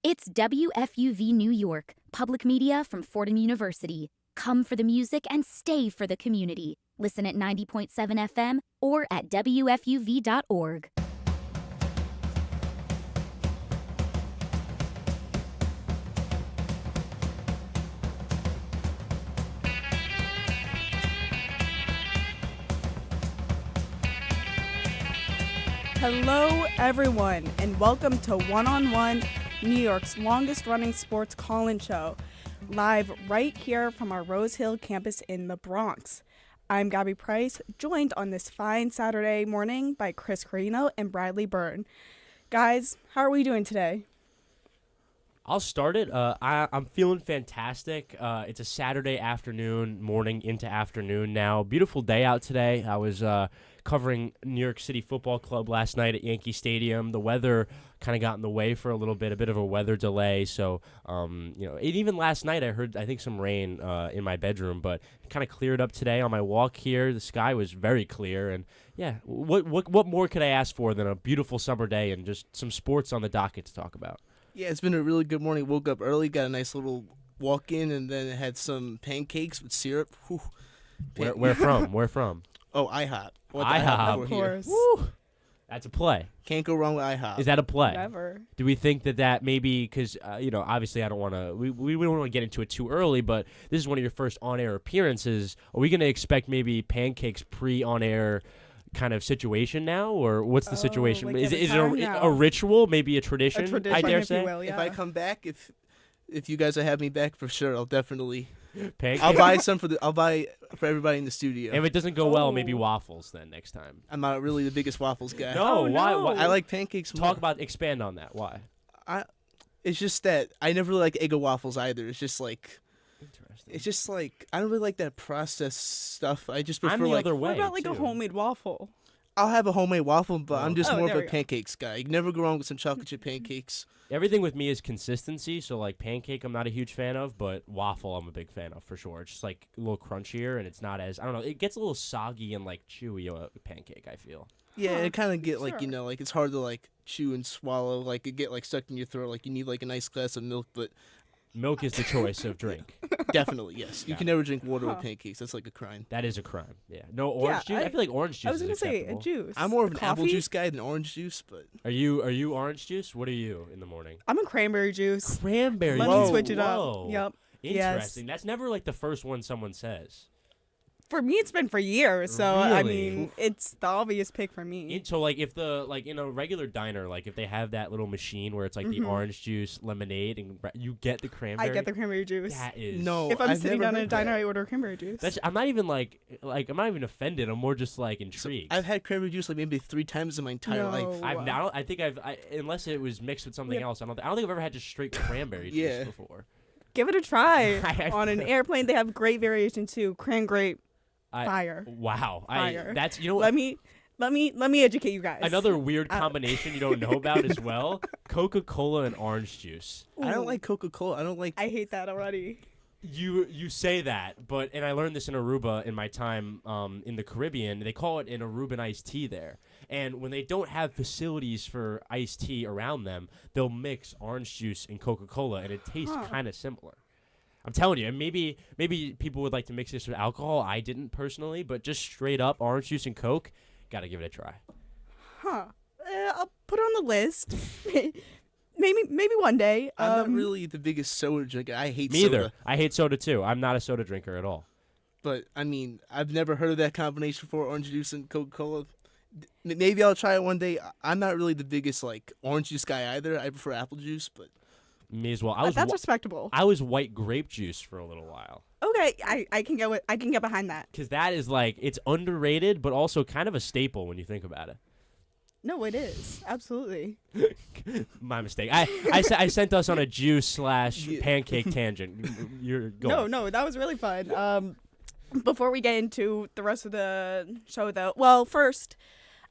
It's WFUV New York, public media from Fordham University. Come for the music and stay for the community. Listen at 90.7 FM or at WFUV.org. Hello, everyone, and welcome to One-on-One, New York's longest-running sports call-in show, live right here from our Rose Hill campus in the Bronx. I'm Gabby Price, joined on this fine Saturday morning by Chris Carrino and Bradley Birne. Guys, how are we doing today? I'll start it. I'm feeling fantastic. It's a Saturday afternoon, morning into afternoon now. Beautiful day out today. I was covering New York City Football Club last night at Yankee Stadium. The weather kind of got in the way for a bit of a weather delay. So, even last night I think some rain in my bedroom, but it kind of cleared up today on my walk here. The sky was very clear, and yeah, what more could I ask for than a beautiful summer day and just some sports on the docket to talk about? Yeah, it's been a really good morning. Woke up early, got a nice little walk in, and then had some pancakes with syrup. Whew. Where from? Where from? Oh, IHOP. IHOP. Of course. Woo! That's a play. Can't go wrong with IHOP. Is that a play? Never. Do we think that maybe, because, obviously I don't want to, we don't want to get into it too early, but this is one of your first on-air appearances. Are we going to expect maybe pancakes pre-on-air kind of situation now, or what's the situation? Like Is it now. a ritual, maybe a tradition, I dare if say? you will, yeah. If I come back, if you guys have me back, for sure, I'll definitely. Pancakes? I'll buy some I'll buy for everybody in the studio. If it doesn't go well, maybe waffles then next time. I'm not really the biggest waffles guy. No, Oh, why? no. I like pancakes more. Expand on that. Why? It's just that I never really like Eggo waffles either. It's just like. Interesting. It's just like I don't really like that processed stuff. I just prefer I'm the like. other way. What about like too. a homemade waffle? I'll have a homemade waffle, but I'm just Oh, more of there a we go. pancakes guy. You can never go wrong with some chocolate chip pancakes. Everything with me is consistency, so like pancake I'm not a huge fan of, but waffle I'm a big fan of for sure. It's just like a little crunchier, and it's not as, I don't know, it gets a little soggy and like chewy pancake, I feel. Yeah, Huh, it kind of get like, sure. like it's hard to like chew and swallow. Like it get like stuck in your throat. Like you need like a nice glass of milk, but Milk is the choice of drink. definitely, yes. You Yeah. can never drink water with Huh. pancakes. That's like a crime. That is a crime. Yeah. No orange juice? I feel like orange juice I was is going to say a acceptable. juice. I'm more of an apple Coffee? juice guy than orange juice, but Are you orange juice? What are you in the morning? I'm a cranberry juice. Cranberry Let juice. me switch it Whoa. up. Yep. Interesting. That's never like the first one someone says. For me, it's been for years, so I Really? mean, it's the obvious pick for me. So like if in a regular diner, like if they have that little machine where it's like the orange juice lemonade and you get the cranberry. I get the cranberry juice. That is no. If I'm I've sitting never down at a heard diner, that. I order cranberry juice. I'm not even like I'm not even offended. I'm more just like intrigued. I've had cranberry juice like maybe 3 times in my entire life. No. I think unless it was mixed with something else. I don't think I've ever had just straight cranberry juice Yeah. before. Give it a try. I- On an airplane, they have great variation too. Cran grape, fire. Wow. Fire. That's you know Let me educate you guys. another weird combination you don't know about as well. Coca-Cola and orange juice. I don't like Coca-Cola. I don't like. I hate that already. You say that, and I learned this in Aruba in my time in the Caribbean. They call it an Aruban iced tea there. And when they don't have facilities for iced tea around them, they'll mix orange juice and Coca-Cola, and it tastes kind of similar. I'm telling you, and maybe people would like to mix this with alcohol. I didn't personally, but just straight up orange juice and Coke, gotta give it a try. Huh. I'll put it on the list. maybe one day. I'm not really the biggest soda drinker. I hate Me soda. either. I hate soda too. I'm not a soda drinker at all. But I mean, I've never heard of that combination for orange juice and Coca-Cola. Maybe I'll try it one day. I'm not really the biggest like orange juice guy either. I prefer apple juice, but Me as well. That's respectable. I was white grape juice for a little while. Okay, I can get behind that. Because that is like, it's underrated, but also kind of a staple when you think about it. No, it is absolutely. My mistake. I sent us on a juice / pancake tangent. You're going. No, that was really fun. Before we get into the rest of the show, though, well, first,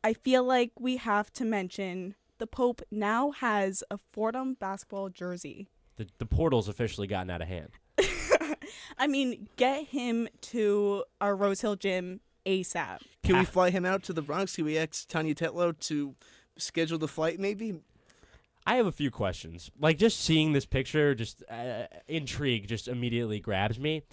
I feel like we have to mention the Pope now has a Fordham basketball jersey. The portal's officially gotten out of hand. I mean, get him to our Rose Hill gym ASAP. can we fly him out to the Bronx? Can we ask Tanya Tetlow to schedule the flight maybe? I have a few questions. Like, just seeing this picture, just intrigue just immediately grabs me.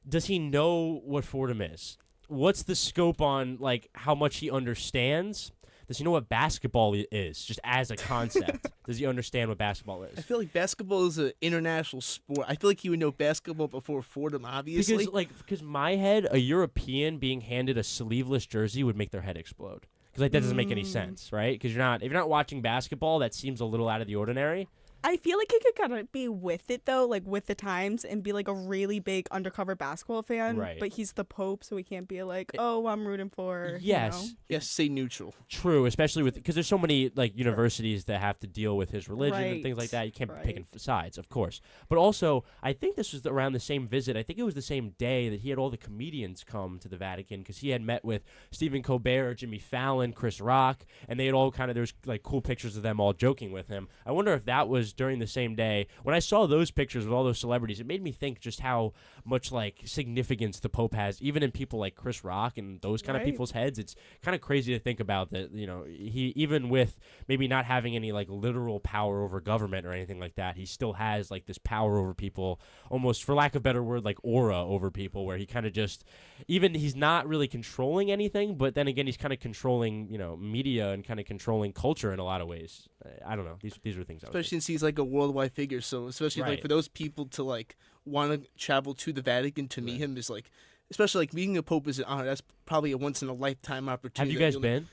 Does he know what Fordham is? What's the scope on, like, how much he understands? Does he know what basketball is, just as a concept? Does he understand what basketball is? I feel like basketball is an international sport. I feel like he would know basketball before Fordham, obviously. Because my head, a European being handed a sleeveless jersey would make their head explode. Because like that doesn't make any sense, right? Because if you're not watching basketball, that seems a little out of the ordinary. I feel like he could kind of be with it, though, like with the times, and be like a really big undercover basketball fan. Right. But he's the Pope, so he can't be like, oh, I'm rooting for. Yes. You know? Yes, stay neutral. True, especially because there's so many like universities that have to deal with his religion and things like that. You can't be picking sides, of course. But also, I think this was around the same visit. I think it was the same day that he had all the comedians come to the Vatican because he had met with Stephen Colbert, Jimmy Fallon, Chris Rock, and they had all there's like cool pictures of them all joking with him. I wonder if that was during the same day. When I saw those pictures with all those celebrities, it made me think just how much like significance the Pope has, even in people like Chris Rock and those kind of people's heads. It's kind of crazy to think about that. You know, he even with maybe not having any like literal power over government or anything like that, he still has like this power over people, almost for lack of a better word, like aura over people, where he kind of just he's not really controlling anything, but then again, he's kind of controlling media and kind of controlling culture in a lot of ways. I don't know. These are things. Especially since he's like a worldwide figure, so especially like for those people to like want to travel to the Vatican to meet him is like, especially like meeting a pope is an honor. That's probably a once in a lifetime opportunity. Have you guys been?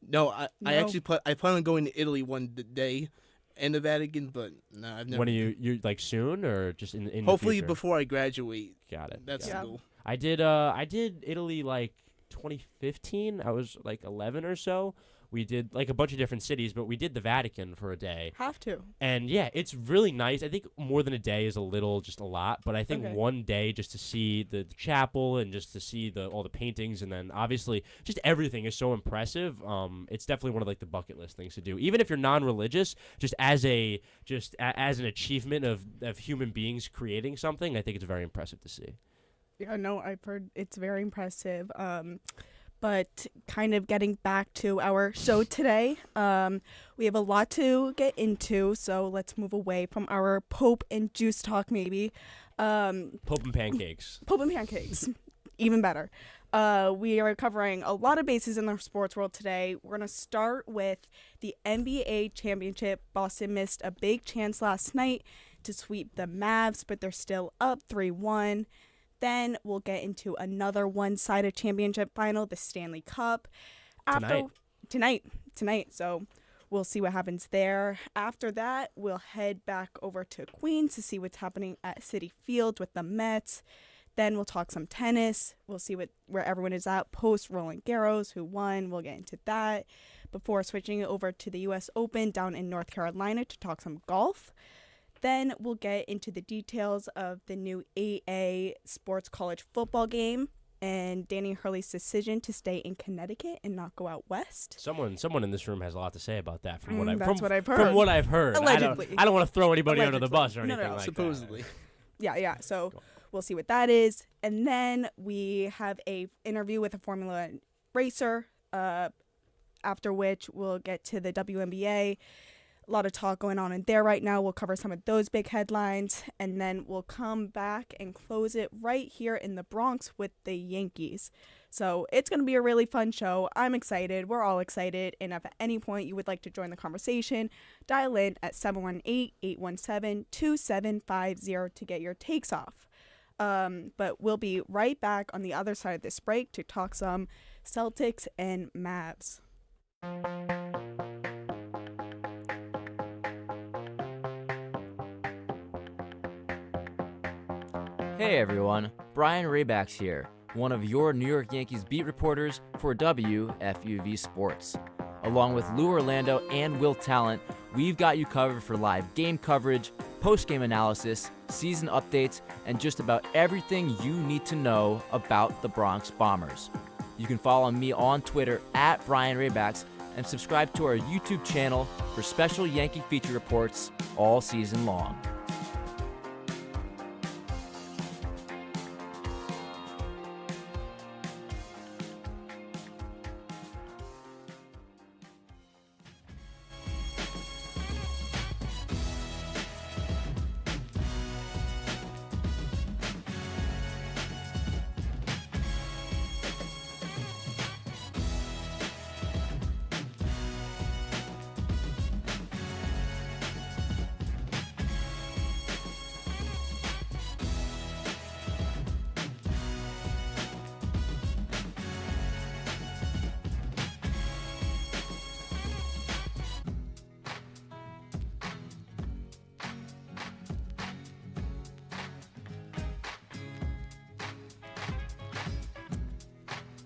No, I actually I plan on going to Italy one day and the Vatican, but no, I've never. When are you like soon or just in hopefully the future? Before I graduate. Got it. That's the goal. I did Italy like 2015. I was like 11 or so. We did like a bunch of different cities, but we did the Vatican for a day. Have to. And yeah, it's really nice. I think more than a day is just a lot, but I think one day just to see the chapel and just to see all the paintings, and then obviously just everything is so impressive. It's definitely one of like the bucket list things to do, even if you're non-religious. Just as an achievement of human beings creating something, I think it's very impressive to see. Yeah, no, I've heard it's very impressive. But kind of getting back to our show today, we have a lot to get into, so let's move away from our Pope and juice talk maybe. Pope and pancakes. Pope and pancakes, even better. We are covering a lot of bases in the sports world today. We're going to start with the NBA championship. Boston missed a big chance last night to sweep the Mavs, but they're still up 3-1. Then we'll get into another one-sided championship final, the Stanley Cup. Tonight. So we'll see what happens there. After that, we'll head back over to Queens to see what's happening at Citi Field with the Mets. Then we'll talk some tennis. We'll see where everyone is at post Roland Garros, who won. We'll get into that before switching it over to the U.S. Open down in North Carolina to talk some golf. Then we'll get into the details of the new 8A sports college football game and Danny Hurley's decision to stay in Connecticut and not go out west. Someone in this room has a lot to say about that. From what I've heard. Allegedly. I don't want to throw anybody under the bus or anything like supposedly. that. Yeah. So we'll see what that is. And then we have a interview with a Formula racer, after which we'll get to the WNBA. A lot of talk going on in there right now. We'll cover some of those big headlines, and then we'll come back and close it right here in the Bronx with the Yankees. So it's going to be a really fun show. I'm excited. We're all excited. And if at any point you would like to join the conversation, dial in at 718-817-2750 to get your takes off. But we'll be right back on the other side of this break to talk some Celtics and Mavs. Hey everyone, Brian Raybacks here, one of your New York Yankees beat reporters for WFUV Sports. Along with Lou Orlando and Will Talent, we've got you covered for live game coverage, post-game analysis, season updates, and just about everything you need to know about the Bronx Bombers. You can follow me on Twitter at Brian Raybacks and subscribe to our YouTube channel for special Yankee feature reports all season long.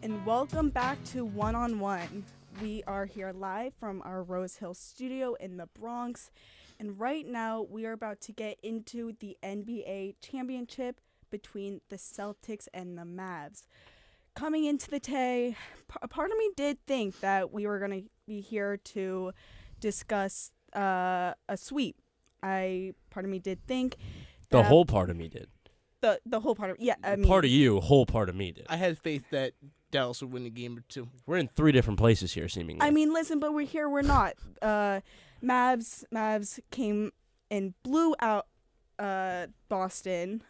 and welcome back to One on One. We are here live from our Rose Hill studio in the Bronx, and right now we are about to get into the NBA championship between the Celtics and the Mavs. Coming into the day, part of me did think that we were going to be here to discuss a sweep. Part of me did think The whole part of me did. The whole part of I mean, Part of you, whole part of me did. I had faith that Dallas would win a game or two. We're in 3 different places here, seemingly. I mean, listen, but we're here. We're not. Mavs came and blew out Boston,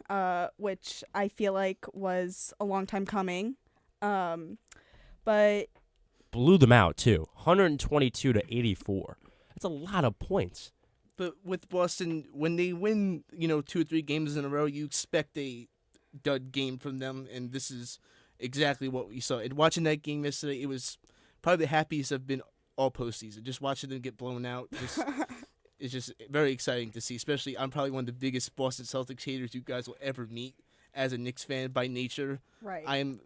which I feel like was a long time coming. But blew them out too, 122 to 84. That's a lot of points. But with Boston, when they win, 2 or 3 games in a row, you expect a dud game from them, and this is exactly what we saw. And watching that game yesterday, it was probably the happiest I've been all postseason. Just watching them get blown out, it's just very exciting to see. Especially, I'm probably one of the biggest Boston Celtics haters you guys will ever meet as a Knicks fan by nature. right. I am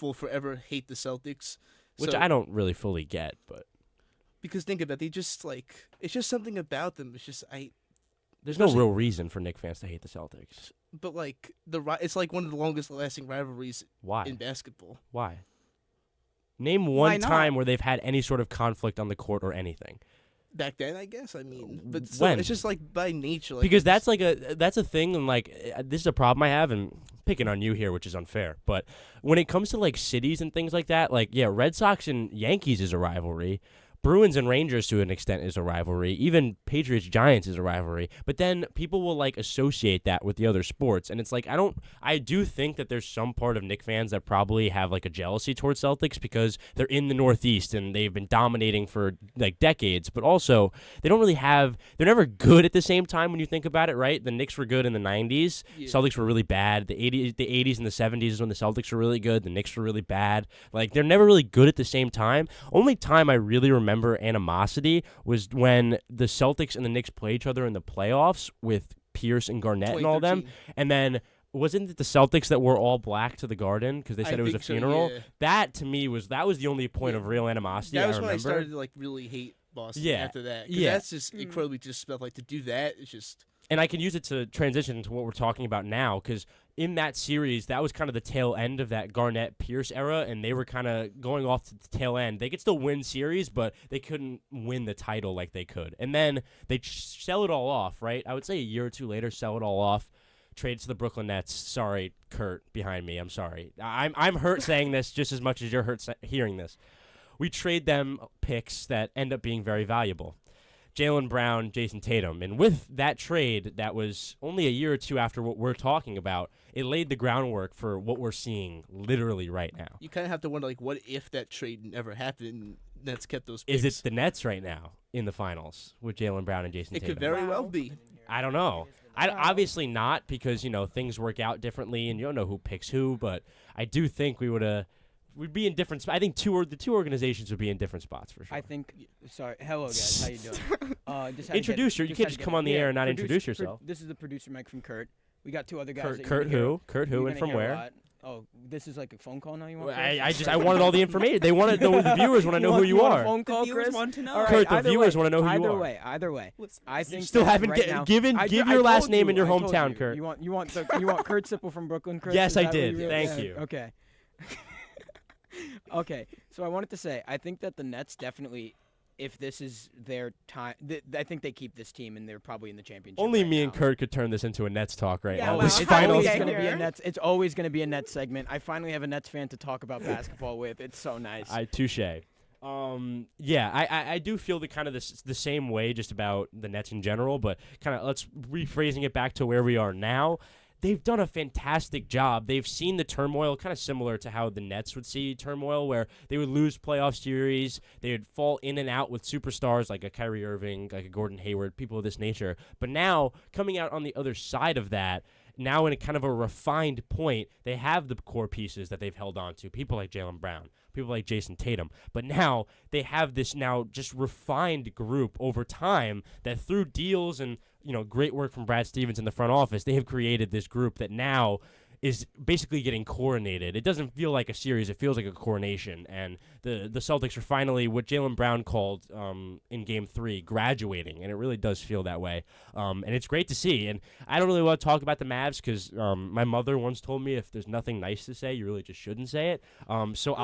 will forever hate the Celtics. Which So- I don't really fully get, but because think about it, they just it's just something about them. It's just there's no Especially- real reason for Knicks fans to hate the Celtics. but it's like one of the longest lasting rivalries Why? in basketball. Why? Name Why one not? time where they've had any sort of conflict on the court or anything. Back then, I guess. I mean, but still, When? it's just like by nature. Because that's a thing, and this is a problem I have, and picking on you here, which is unfair. But when it comes to cities and things like that, Red Sox and Yankees is a rivalry. Bruins and Rangers to an extent is a rivalry. Even Patriots Giants is a rivalry. But then people will associate that with the other sports, and it's I do think that there's some part of Knicks fans that probably have a jealousy towards Celtics because they're in the Northeast and they've been dominating for decades. But also they don't really they're never good at the same time when you think about it, right? The Knicks were good in the 90s. Yeah. Celtics were really bad. The 80s and the 70s is when the Celtics were really good. The Knicks were really bad. They're never really good at the same time. Only time I really remember animosity was when the Celtics and the Knicks play each other in the playoffs with Pierce and Garnett and all them. 2013. And then wasn't it the Celtics that wore all black to the Garden because they said I it was a think so, funeral? yeah. That to me was the only point of real animosity That was I when I remember. started to really hate Boston. Yeah. After that, 'cause Yeah. that's just incredibly disrespectful. To do that, it's just And I can use it to transition into what we're talking about now, because in that series, that was kind of the tail end of that Garnett-Pierce era, and they were kind of going off to the tail end. They could still win series, but they couldn't win the title like they could. And then they sell it all off, right? I would say a year or two later, sell it all off, trades to the Brooklyn Nets. Sorry, Kurt, behind me. I'm sorry. I'm hurt saying this just as much as you're hurt hearing this. We trade them picks that end up being very valuable. Jaylen Brown, Jason Tatum. And with that trade, that was only a year or two after what we're talking about, it laid the groundwork for what we're seeing literally right now. you kind of have to wonder what if that trade never happened and Nets kept those picks. Is it the Nets right now in the finals with Jaylen Brown and Jason It Tatum? could very Wow. well be. I don't know. Obviously not, because things work out differently and you don't know who picks who, but I do think we'd be in different spots. I think the two organizations would be in different spots for sure. I think. Sorry. Hello, guys. How you doing? Just had to Introduce get- her. You just can't had to just get come it. on the air and not Producer- introduce yourself. This is the producer mic from Kurt. We got 2 other guys. Kurt who? Kurt who and from where? Oh, this is like a phone call now. You want? Well, Chris? I wanted all the information. They wanted the viewers want to know who you want are. a phone call, The viewers Chris? want to know. All right, Kurt, the either viewers way, wanna know who you either are. way, either way. Listen, I You think still that haven't right now, give I your told last name and your I told hometown, you. Kurt. You want Kurt Sipple from Brooklyn, Chris? Yes, Is I that what did. you really- Thank yeah, you. Okay. Okay, so I wanted to say, I think that the Nets definitely, if this is their time, I think they keep this team and they're probably in the championship. Only right me now. and Kurt could turn this into a Nets talk right Yeah, now. wow. This It's finals. always get going to be here. a Nets. It's always going to be a Nets segment. I finally have a Nets fan to talk about basketball with. It's so nice. Touche. Yeah, I do feel the same way just about the Nets in general, but kind of let's rephrasing it back to where we are now. They've done a fantastic job. They've seen the turmoil, kind of similar to how the Nets would see turmoil, where they would lose playoff series, they would fall in and out with superstars like a Kyrie Irving, like a Gordon Hayward, people of this nature. But now, coming out on the other side of that, now in a kind of a refined point, they have the core pieces that they've held on to, people like Jaylen Brown, people like Jason Tatum. But now they have this now just refined group over time that through deals and great work from Brad Stevens in the front office, they have created this group that now is basically getting coronated. It doesn't feel like a series. It feels like a coronation. And the Celtics are finally what Jaylen Brown called in Game 3 graduating, and it really does feel that way. And it's great to see. And I don't really want to talk about the Mavs because my mother once told me if there's nothing nice to say, you really just shouldn't say it. So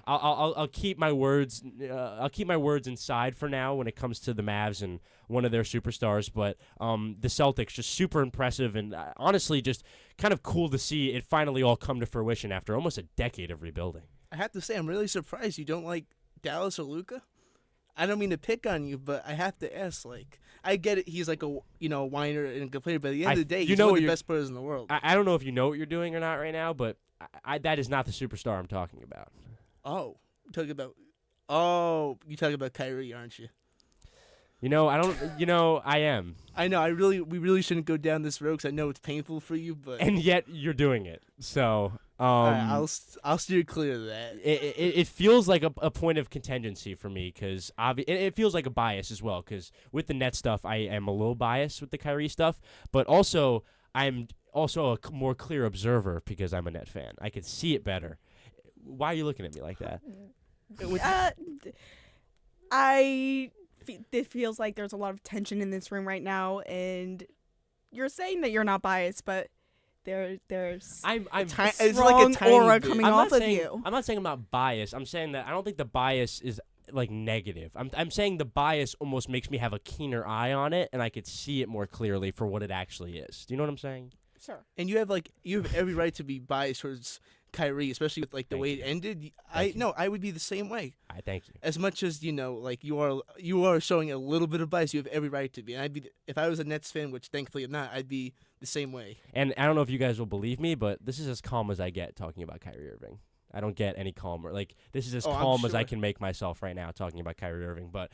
I'll keep my words. I'll keep my words inside for now when it comes to the Mavs and one of their superstars. But the Celtics just super impressive and honestly just kind of cool to see it finally all come to fruition after almost a decade of rebuilding. I have to say, I'm really surprised you don't like Dallas or Luka. I don't mean to pick on you, but I have to ask. Like, I get it. He's like a whiner and a good player, but at the end of the day, he's one of the best players in the world. I don't know if you know what you're doing or not right now, but that is not the superstar I'm talking about. Oh, you talking about Kyrie, aren't you? I am. I know. We really shouldn't go down this road because I know it's painful for you, but and yet you're doing it. So I'll steer clear of that. It feels like a point of contingency for me because it feels like a bias as well because with the net stuff I am a little biased with the Kyrie stuff, but also I'm also a more clear observer because I'm a Net fan. I can see it better. Why are you looking at me like that? It feels like there's a lot of tension in this room right now, and you're saying that you're not biased, but there's it's strong like a tiny aura bit. coming off of you. I'm not saying I'm not biased. I'm saying that I don't think the bias is like negative. I'm saying the bias almost makes me have a keener eye on it, and I could see it more clearly for what it actually is. Do you know what I'm saying? Sure. And you have every right to be biased towards Kyrie, especially with like the way it ended. I would be the same way. I thank you. As much as like you are showing a little bit of bias, you have every right to be. And if I was a Nets fan, which thankfully I'm not, I'd be the same way. And I don't know if you guys will believe me, but this is as calm as I get talking about Kyrie Irving. I don't get any calmer. Like this is as calm as I can make myself right now talking about Kyrie Irving. But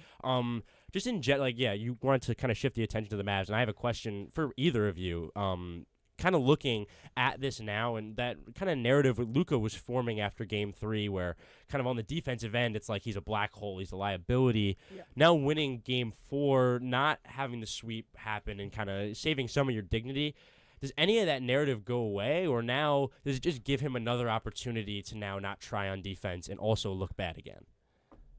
just in you wanted to kind of shift the attention to the Mavs, and I have a question for either of you. Kind of looking at this now and that kind of narrative Luka was forming after Game 3 where kind of on the defensive end it's like he's a black hole, he's a liability. Yeah. Now winning Game 4, not having the sweep happen and kind of saving some of your dignity, does any of that narrative go away or now does it just give him another opportunity to now not try on defense and also look bad again?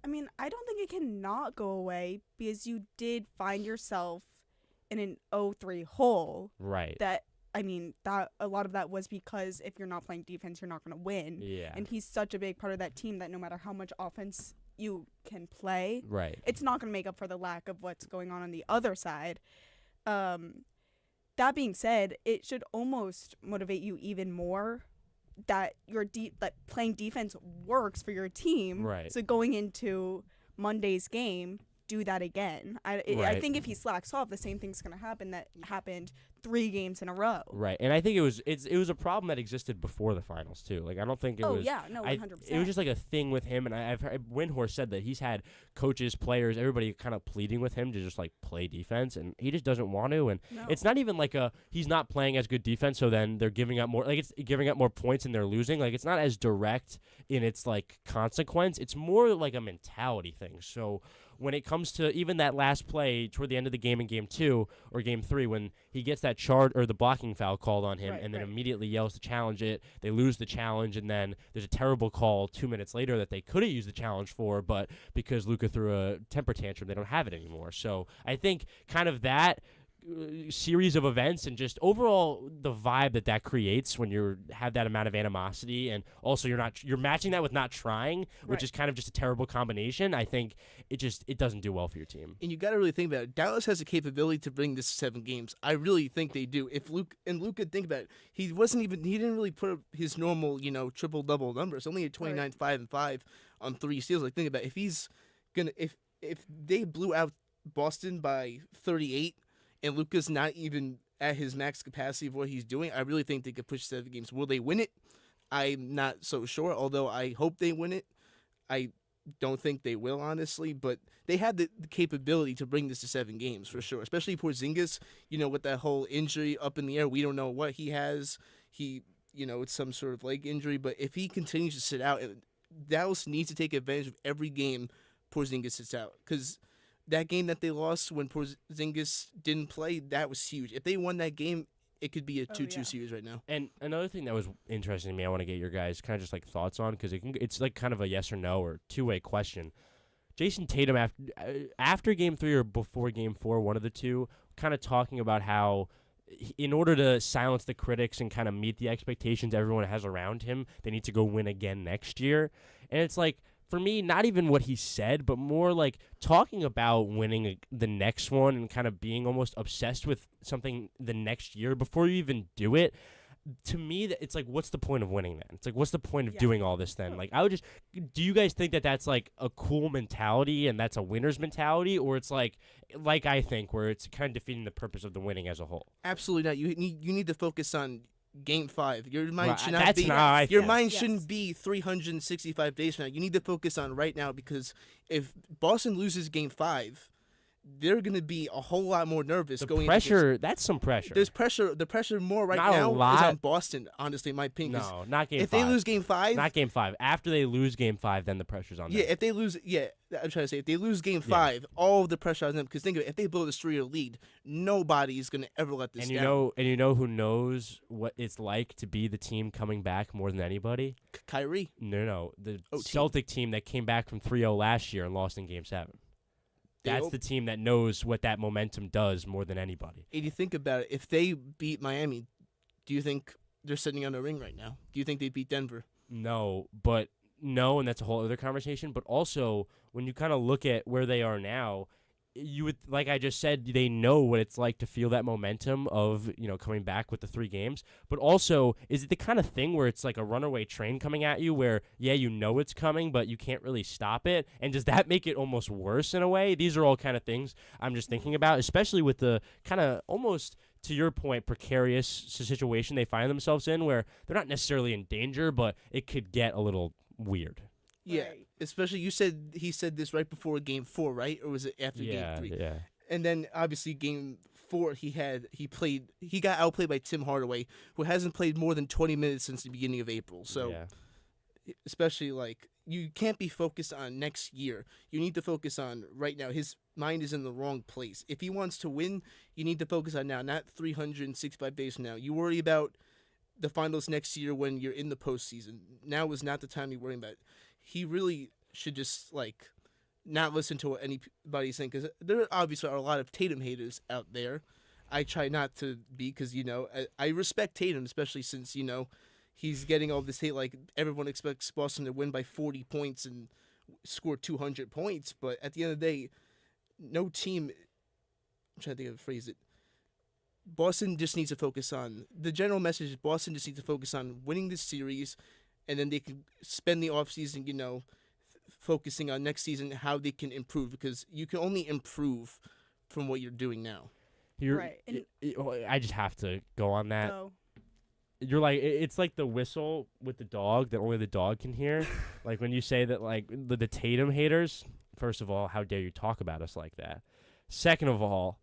I mean, I don't think it can not go away because you did find yourself in an 0-3 hole. Right. That a lot of that was because if you're not playing defense, you're not going to win. Yeah. And he's such a big part of that team that no matter how much offense you can play, right, it's not going to make up for the lack of what's going on the other side. That being said, it should almost motivate you even more that that playing defense works for your team. Right. So going into Monday's game, do that again. I think if he slacks off, the same thing's going to happen that happened 3 games in a row. Right, and I think it was a problem that existed before the finals too. Like I don't think it was. Oh yeah, no, 100%. It was just like a thing with him, and I've heard Windhorst said that he's had coaches, players, everybody kind of pleading with him to just like play defense, and he just doesn't want to. And it's not even like he's not playing as good defense, so then they're giving up more. Like it's giving up more points and they're losing. Like it's not as direct in its like consequence. It's more like a mentality thing. So when it comes to even that last play toward the end of the game in Game 2 or Game 3 when he gets that charge or the blocking foul called on him and then immediately yells to challenge it, they lose the challenge, and then there's a terrible call 2 minutes later that they could have used the challenge for, but because Luka threw a temper tantrum, they don't have it anymore. So I think kind of that series of events and just overall the vibe that creates when you have that amount of animosity, and also you're matching that with not trying, which is kind of just a terrible combination. I think it doesn't do well for your team. And you got to really think about it. Dallas has the capability to bring this to 7 games. I really think they do. If Luka, think about it, he didn't really put up his normal triple double numbers. Only at 29, 5 and 5 on 3 steals. Like think about it. If they blew out Boston by 38. And Luka's not even at his max capacity of what he's doing, I really think they could push 7 games. Will they win it? I'm not so sure, although I hope they win it. I don't think they will, honestly, but they had the capability to bring this to 7 games for sure, especially Porzingis, with that whole injury up in the air. We don't know what he has. It's some sort of leg injury, but if he continues to sit out, Dallas needs to take advantage of every game Porzingis sits out, because that game that they lost when Porzingis didn't play, that was huge. If they won that game it could be a 2-2 yeah. series right now. And another thing that was interesting to me, I want to get your guys kind of just like thoughts on, because it's like kind of a yes or no or two-way question. Jason Tatum, after Game 3 or before Game 4, one of the two, kind of talking about how in order to silence the critics and kind of meet the expectations everyone has around him, they need to go win again next year. And it's like, for me, not even what he said, but more like talking about winning the next one and kind of being almost obsessed with something the next year before you even do it. To me, it's like, what's the point of winning then? It's like, what's the point of doing all this then? Like, do you guys think that that's like a cool mentality and that's a winner's mentality, or it's like I think, where it's kind of defeating the purpose of the winning as a whole? Absolutely not. You need to focus on Game 5. Your mind Right, should that's not be. not how I Your feel. mind Yes. shouldn't be 365 days from now. You need to focus on right now, because if Boston loses Game 5, they're going to be a whole lot more nervous The going pressure, that's some pressure. There's pressure. The pressure more right Not a now is lot. on Boston, honestly, in my opinion. 'cause No, not Game 5. if they lose Game 5, Not Game 5. After they lose Game 5, then the pressure's on them. if they lose, I'm trying to say, if they lose Game 5, all of the pressure on them. Because think of it, if they blow the 3-year lead, nobody's going to ever let this And down. you know who knows what it's like to be the team coming back more than anybody? Kyrie. No, the OT. Celtic team that came back from 3-0 last year and lost in Game 7. That's the team that knows what that momentum does more than anybody. And you think about it, if they beat Miami, do you think they're sitting on a ring right now? Do you think they beat Denver? No, and that's a whole other conversation. But also, when you kind of look at where they are now, you would, like I just said, they know what it's like to feel that momentum of, coming back with the 3 games. But also, is it the kind of thing where it's like a runaway train coming at you where, you know it's coming, but you can't really stop it? And does that make it almost worse in a way? These are all kind of things I'm just thinking about, especially with the kind of almost, to your point, precarious situation they find themselves in, where they're not necessarily in danger, but it could get a little weird. Yeah, Right. especially he said this right before Game 4, right? Or was it after Game 3? Yeah. And then obviously Game 4, he got outplayed by Tim Hardaway, who hasn't played more than 20 minutes since the beginning of April. So especially you can't be focused on next year. You need to focus on right now. His mind is in the wrong place. If he wants to win, you need to focus on now, not 365 days from now. You worry about the finals next year when you're in the postseason. Now is not the time to worry about it. He really should just not listen to what anybody's saying, because there obviously are a lot of Tatum haters out there. I try not to be, because I respect Tatum, especially since he's getting all this hate. Like, everyone expects Boston to win by 40 points and score 200 points, but at the end of the day, no team. I'm trying to think of a phrase it. Boston just needs to focus on the general message. Is Boston just needs to focus on winning this series, and then they can spend the offseason, focusing on next season, how they can improve, because you can only improve from what you're doing now. Right. And- I just have to go on that. So, You're like, it's like the whistle with the dog that only the dog can hear. Like, when you say that, like, the Tatum haters, first of all, how dare you talk about us like that? Second of all,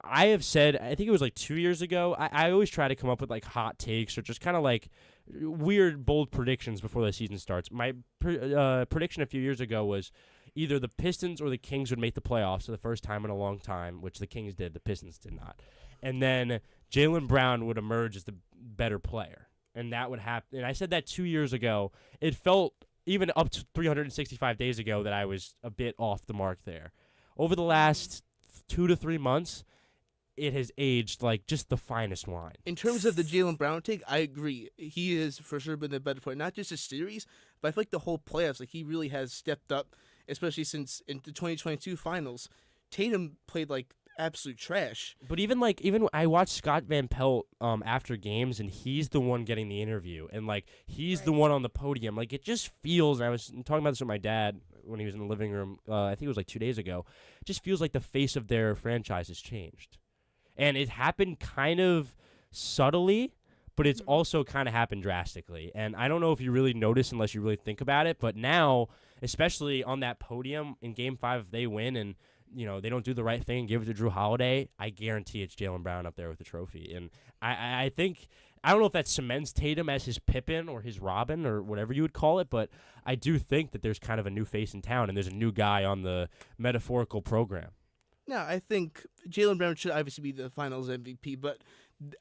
I have said, I think it was like 2 years ago, I always try to come up with like hot takes or just kind of like weird, bold predictions before the season starts. My prediction a few years ago was either the Pistons or the Kings would make the playoffs for the first time in a long time, which the Kings did, the Pistons did not. And then Jaylen Brown would emerge as the better player. And that would happen. And I said that 2 years ago. It felt, even up to 365 days ago, that I was a bit off the mark there. Over the last 2 to 3 months, it has aged like just the finest wine. In terms of the Jaylen Brown take, I agree. He has for sure been the better player, not just a series, but I feel like the whole playoffs. Like, he really has stepped up, especially since in the 2022 finals, Tatum played like absolute trash. But even I watched Scott Van Pelt after games, and he's the one getting the interview, and like he's the one on the podium. Like, it just feels, and I was talking about this with my dad when he was in the living room, I think it was like 2 days ago, it just feels like the face of their franchise has changed. And it happened kind of subtly, but it's also kind of happened drastically. And I don't know if you really notice unless you really think about it, but now, especially on that podium in Game 5, if they win and they don't do the right thing and give it to Drew Holiday, I guarantee it's Jaylen Brown up there with the trophy. And I think, I don't know if that cements Tatum as his Pippen or his Robin or whatever you would call it, but I do think that there's kind of a new face in town and there's a new guy on the metaphorical program. No, I think Jaylen Brown should obviously be the Finals MVP, but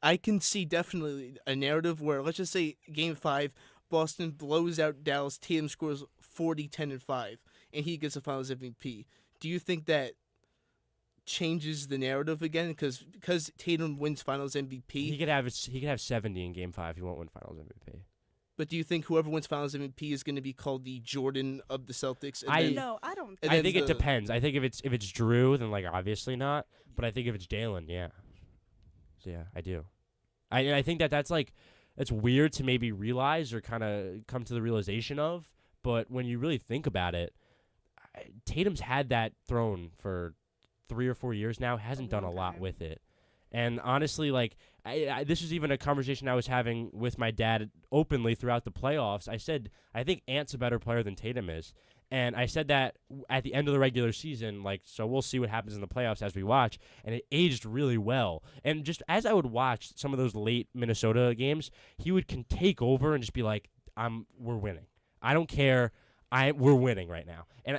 I can see definitely a narrative where, let's just say, Game 5, Boston blows out Dallas, Tatum scores 40, 10, and 5, and he gets the Finals MVP. Do you think that changes the narrative again? Because Tatum wins Finals MVP. He could have 70 in Game 5. He won't win Finals MVP. But do you think whoever wins Finals MVP is going to be called the Jordan of the Celtics? No, I don't. I think it depends. I think if it's Drew, then obviously not. But I think if it's Jalen, yeah. So yeah, I do. I think that's it's weird to maybe realize or kind of come to the realization of. But when you really think about it, Tatum's had that throne for 3 or 4 years now. Hasn't done a lot with it. And honestly, this is even a conversation I was having with my dad openly throughout the playoffs. I said, I think Ant's a better player than Tatum is. And I said that at the end of the regular season, so we'll see what happens in the playoffs as we watch. And it aged really well. And just as I would watch some of those late Minnesota games, he would take over and just be like, we're winning. I don't care. We're winning right now. And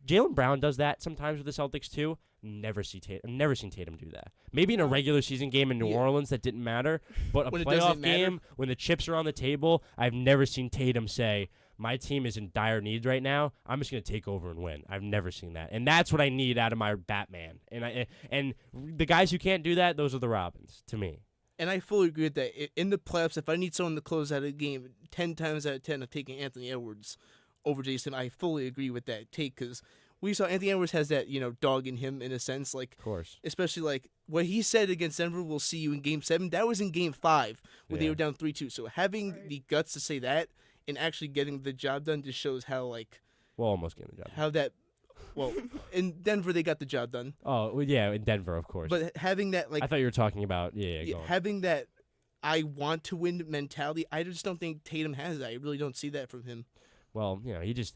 Jaylen Brown does that sometimes with the Celtics too. Never seen Tatum do that. Maybe in a regular season game in New Orleans that didn't matter, but a playoff game when the chips are on the table, I've never seen Tatum say, my team is in dire need right now. I'm just going to take over and win. I've never seen that. And that's what I need out of my Batman. And the guys who can't do that, those are the Robins to me. And I fully agree with that. In the playoffs, if I need someone to close out a game, 10 times out of 10 I'm taking Anthony Edwards over Jason. I fully agree with that take because we saw Anthony Edwards has that, dog in him in a sense. Of course. Especially what he said against Denver, we'll see you in Game 7. That was in Game 5 when they were down 3-2. So having the guts to say that and actually getting the job done just shows how, almost getting the job done. How that, in Denver they got the job done. Oh, well, yeah, in Denver, of course. But having that, I thought you were talking about, having that I want to win mentality, I just don't think Tatum has that. I really don't see that from him. Well, he just,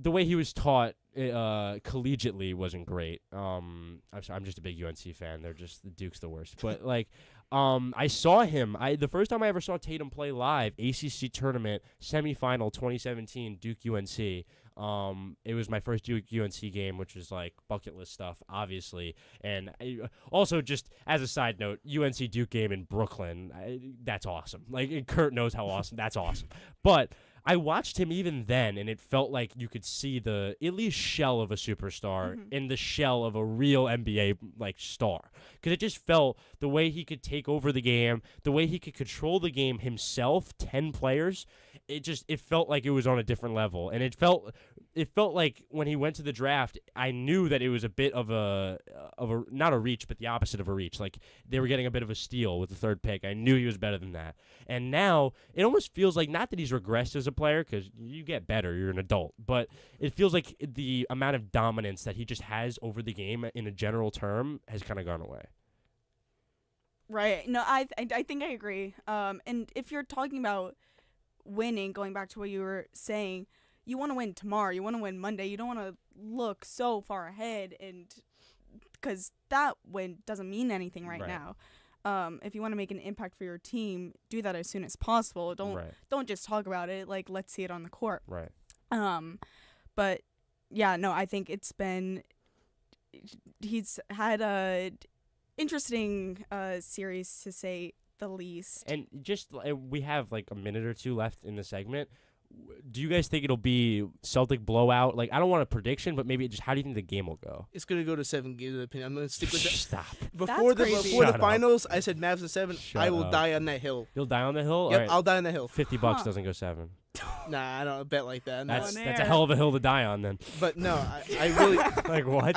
the way he was taught collegiately wasn't great. I'm sorry, I'm just a big UNC fan. The Duke's the worst. But I saw him. The first time I ever saw Tatum play live, ACC tournament semifinal 2017, Duke UNC. It was my first Duke UNC game, which was bucket list stuff, obviously. And also, just as a side note, UNC Duke game in Brooklyn, that's awesome. Kurt knows how awesome. That's awesome. But I watched him even then, and it felt like you could see the at least shell of a superstar in the shell of a real NBA star. Because it just felt the way he could take over the game, the way he could control the game himself, 10 players. It felt like it was on a different level, and it felt like when he went to the draft, I knew that it was a bit of a not a reach, but the opposite of a reach. They were getting a bit of a steal with the third pick. I knew he was better than that, and now it almost feels like not that he's regressed as a player because you get better, you're an adult, but it feels like the amount of dominance that he just has over the game in a general term has kind of gone away. Right. No, I think I agree. And if you're talking about winning, going back to what you were saying, you want to win tomorrow. You want to win Monday. You don't want to look so far ahead, and because that win doesn't mean anything right now. If you want to make an impact for your team, do that as soon as possible. Don't just talk about it. Let's see it on the court. Right. But yeah, no, I think he's had a interesting series to say the least. And just we have a minute or two left in the segment. Do you guys think it'll be Celtic blowout? I don't want a prediction, but maybe just how do you think the game will go? It's going to go to 7 games, in my opinion. I'm going to stick with that. Stop. Before the finals, I said Mavs to 7. I will die on that hill. You'll die on the hill? Yep, all right. I'll die on the hill. $50 doesn't go 7. Nah, I don't bet like that. That's a hell of a hill to die on then. But no, I really what?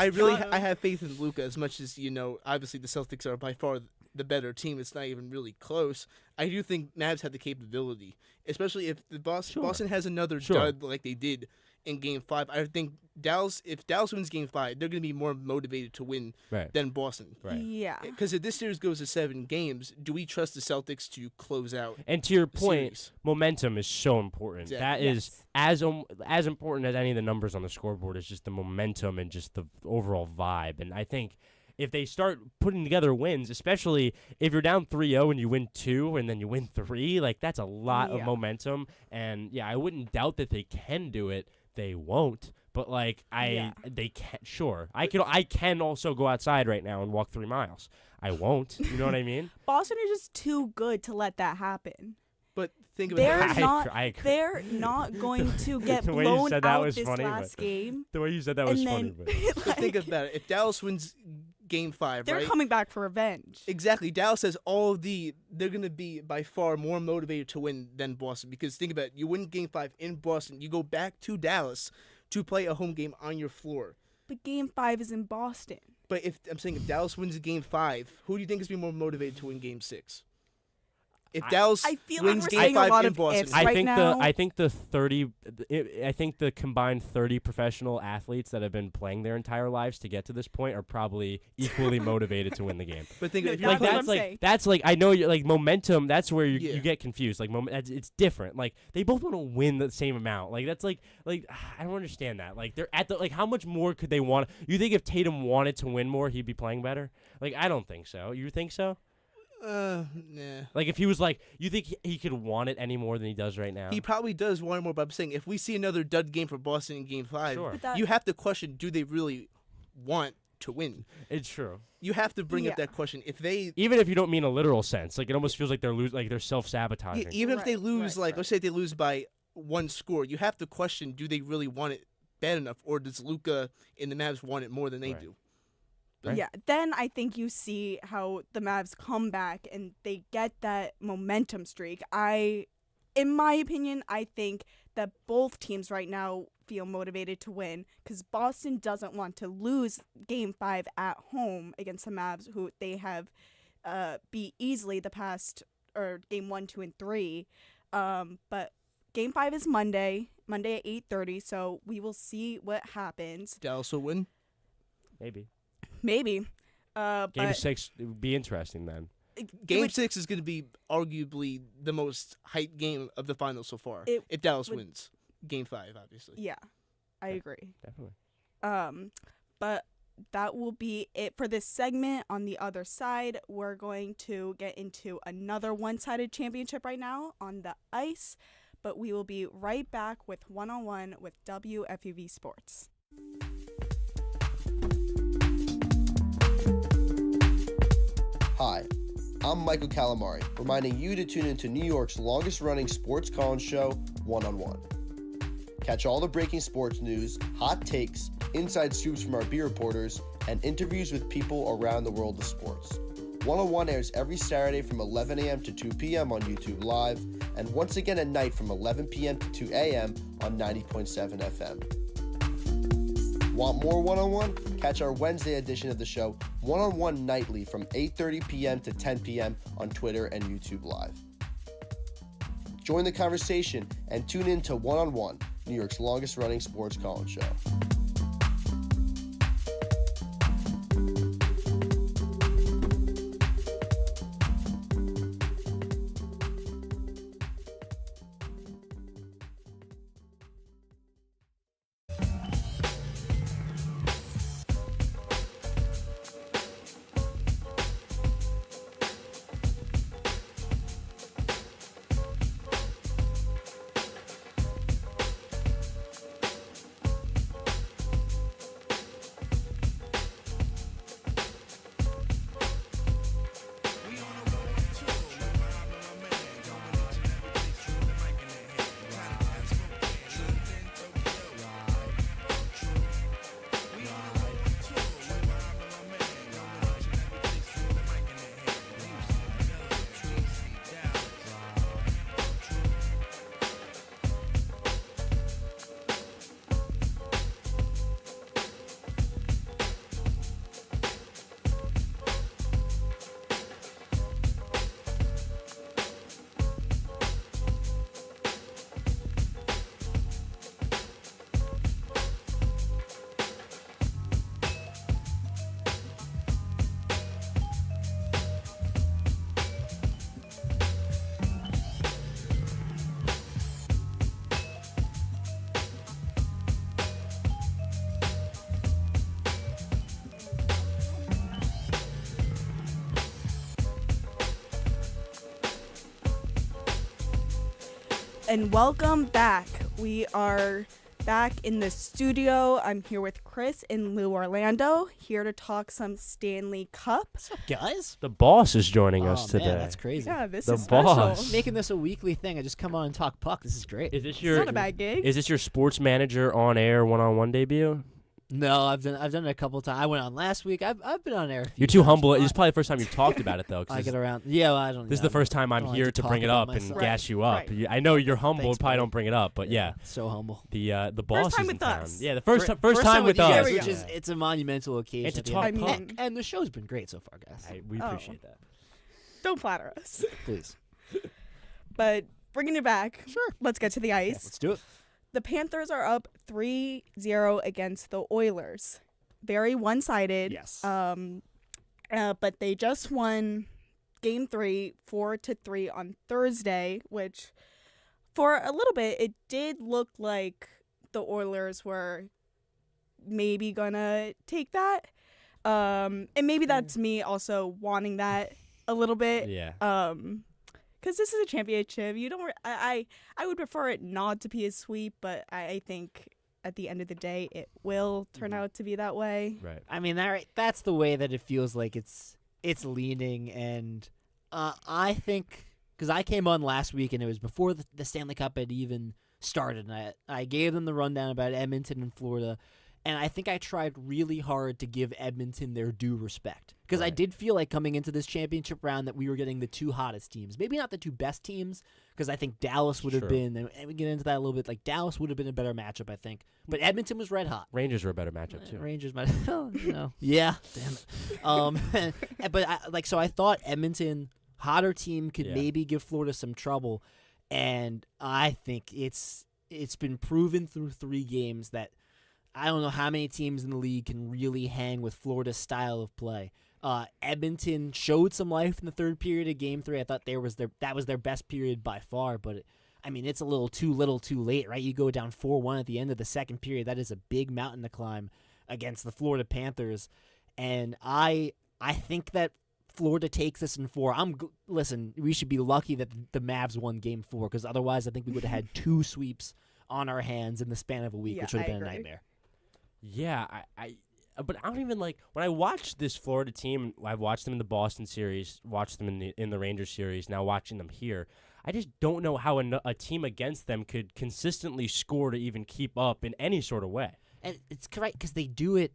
I have faith in Luka as much as obviously the Celtics are by far the better team. It's not even really close. I do think Mavs have the capability, especially if Boston has another dud like they did in Game 5. I think if Dallas wins Game 5, they're going to be more motivated to win than Boston. Right. Yeah. Because if this series goes to 7 games, do we trust the Celtics to close out? And to your point, series? Momentum is so important. Exactly. That is as important as any of the numbers on the scoreboard is just the momentum and just the overall vibe. And I think if they start putting together wins, especially if you're down 3-0 and you win 2 and then you win 3, that's a lot of momentum. And, I wouldn't doubt that they can do it. They won't, But like Yeah. they can I can also go outside right now and walk 3 miles. I won't. You know what I mean? Boston are just too good to let that happen. But think They're about it. not. I agree. They're not going to get The way you blown said that out was this funny, last but- game. The way you said that was And funny. then, But But think about it. If Dallas wins Game 5, they're right? coming back for revenge. Exactly. Dallas has they're going to be by far more motivated to win than Boston, because think about it. You win Game 5 in Boston. You go back to Dallas to play a home game on your floor. But Game 5 is in Boston. But if Dallas wins Game 5, who do you think is going to be more motivated to win Game 6? If Dallas I feel like wins we're Game saying a 5 lot in of Boston, ifs. Right now- I think the combined 30 professional athletes that have been playing their entire lives to get to this point are probably equally motivated to win the game. but think No, if that's you what play, I'm saying. That's like I know you're like momentum. That's where Yeah. you get confused. Like it's different. Like they both want to win the same amount. Like that's like I don't understand that. Like they're at the how much more could they want? You think if Tatum wanted to win more, he'd be playing better? Like I don't think so. You think so? nah. Like if he was like, you think he could want it any more than he does right now? He probably does want it more, but I'm saying if we see another dud game for Boston in Game 5, Sure. But that- you have to question, do they really want to win? It's true. You have to bring up Yeah. that question. If they Even if you don't mean a literal sense, like it almost feels like they're self-sabotaging. even if they Right, lose, right, let's say they lose by 1 score, you have to question, do they really want it bad enough, or does Luka and the Mavs want it more than they Right. do? Right. Yeah, then I think you see how the Mavs come back and they get that momentum streak. In my opinion, I think that both teams right now feel motivated to win because Boston doesn't want to lose Game 5 at home against the Mavs, who they have beat easily the past, or Game 1, 2, and 3. But Game 5 is Monday at 8:30, so we will see what happens. Dallas will win. Maybe. Maybe. Game But 6 it would be interesting then. Game would- 6 is going to be arguably the most hyped game of the finals so far. It If Dallas would- wins Game 5, obviously. Yeah, I Yeah. agree. Definitely. But that will be it for this segment. On the other side, we're going to get into another one-sided championship right now on the ice, but we will be right back with one-on-one with WFUV Sports. Hi, I'm Michael Calamari, reminding you to tune into New York's longest-running sports call-in show, One on One. Catch all the breaking sports news, hot takes, inside scoops from our beat reporters, and interviews with people around the world of sports. One on One airs every Saturday from 11 a.m. to 2 p.m. on YouTube Live, and once again at night from 11 p.m. to 2 a.m. on 90.7 FM. Want more one-on-one? Catch our Wednesday edition of the show, One-on-One Nightly, from 8:30 p.m. to 10 p.m. on Twitter and YouTube Live. Join the conversation and tune in to One-on-One, New York's longest-running sports call-in show. And welcome back. We are back in the studio. I'm here with Chris and Lou Orlando, here to talk some Stanley Cup. What's up, guys? The boss is joining us today. Man, that's crazy. Yeah, this The is special. boss. Making this a weekly thing. I just come on and talk puck. This is great. Is this It's your not a bad gig. Is this your sports manager on air one-on-one debut? No, I've done it a couple times. I went on last week. I've been on air. A few You're too times. humble. It's probably the first time you've talked about it though. 'Cause I get around. Yeah, well, I don't. This is yeah, the first time I I'm don't like here to to talk bring it about up and myself. gas you up. Right. I know you're humble. Thanks, Probably buddy. don't bring it up, but yeah. So humble. The boss time is with in town. us. Yeah, the first First time with you us. guys, There we which go. is it's a monumental occasion. And to at the talk end. puck. And the show's been great so far, guys. We Oh. appreciate that. Don't flatter us. Please. But bringing it back, Sure. let's get to the Yeah, ice. let's do it. The Panthers are up 3-0 against the Oilers. Very one-sided. Yes. But they just won Game 3, 4-3 on Thursday, which for a little bit it did look like the Oilers were maybe gonna take that. And maybe that's me also wanting that a little bit. Yeah. Because this is a championship. You don't. I would prefer it not to be a sweep, but I think at the end of the day, it will turn out to be that way. Right. I mean, that's the way that it feels like it's leaning, and I think because I came on last week and it was before the Stanley Cup had even started, and I gave them the rundown about Edmonton and Florida, and I think I tried really hard to give Edmonton their due respect because I Right. did feel like coming into this championship round that we were getting the two hottest teams, maybe not the two best teams. Because I think Dallas would have Sure. been, and we get into that a little bit, like Dallas would have been a better matchup, I think. But Edmonton was red hot. Rangers are a better matchup too. Rangers might, yeah, damn it. But so I thought Edmonton, hotter team, could Yeah. maybe give Florida some trouble, and I think it's been proven through 3 games that I don't know how many teams in the league can really hang with Florida's style of play. Edmonton showed some life in the third period of Game 3. I thought that was their best period by far, but it's a little too late, right? You go down 4-1 at the end of the second period. That is a big mountain to climb against the Florida Panthers, and I think that Florida takes this in 4. Listen, we should be lucky that the Mavs won Game 4 because otherwise I think we would have had 2 sweeps on our hands in the span of a week, Yeah, which would have I been a agree. nightmare. Yeah, but I don't even like when I watch this Florida team. I've watched them in the Boston series, watched them in the Rangers series. Now watching them here, I just don't know how a team against them could consistently score to even keep up in any sort of way. And it's correct because they do it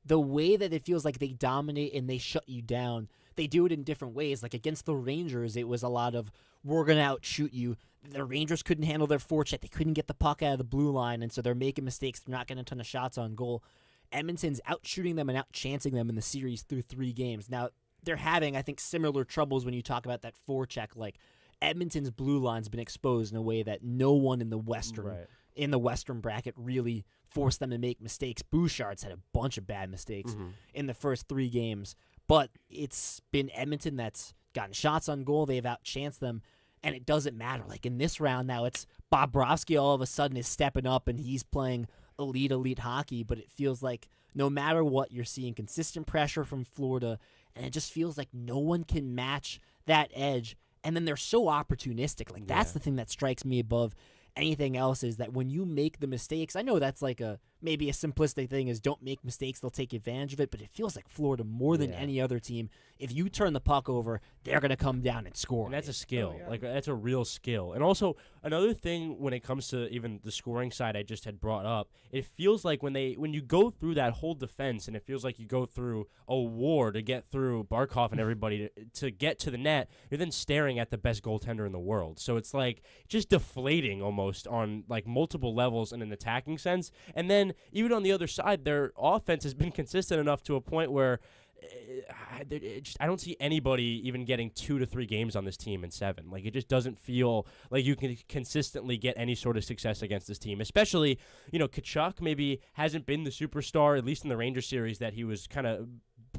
the way that it feels like they dominate and they shut you down. They do it in different ways. Like against the Rangers, it was a lot of, we're going to outshoot you. The Rangers couldn't handle their forecheck. They couldn't get the puck out of the blue line, and so they're making mistakes. They're not getting a ton of shots on goal. Edmonton's outshooting them and outchancing them in the series through 3 games. Now, they're having, I think, similar troubles when you talk about that forecheck. Like, Edmonton's blue line's been exposed in a way that no one in the Western bracket really forced them to make mistakes. Bouchard's had a bunch of bad mistakes in the first 3 games. But it's been Edmonton that's gotten shots on goal. They've outchanced them, and it doesn't matter. Like in this round now, it's Bobrovsky all of a sudden is stepping up, and he's playing elite hockey, but it feels like no matter what, you're seeing consistent pressure from Florida, and it just feels like no one can match that edge. And then they're so opportunistic. Like that's the thing that strikes me above anything else is that when you make the mistakes, I know that's like maybe a simplistic thing is don't make mistakes, they'll take advantage of it, but it feels like Florida more than any other team, if you turn the puck over, they're going to come down and score. And that's a skill. Oh, yeah. Like that's a real skill. And also another thing when it comes to even the scoring side I just had brought up, it feels like when you go through that whole defense and it feels like you go through a war to get through Barkov and everybody to get to the net, you're then staring at the best goaltender in the world. So it's like just deflating almost on like multiple levels in an attacking sense. And then even on the other side, their offense has been consistent enough to a point where I don't see anybody even getting 2 to 3 games on this team in 7. Like, it just doesn't feel like you can consistently get any sort of success against this team. Especially, Tkachuk maybe hasn't been the superstar, at least in the Rangers series, that he was kind of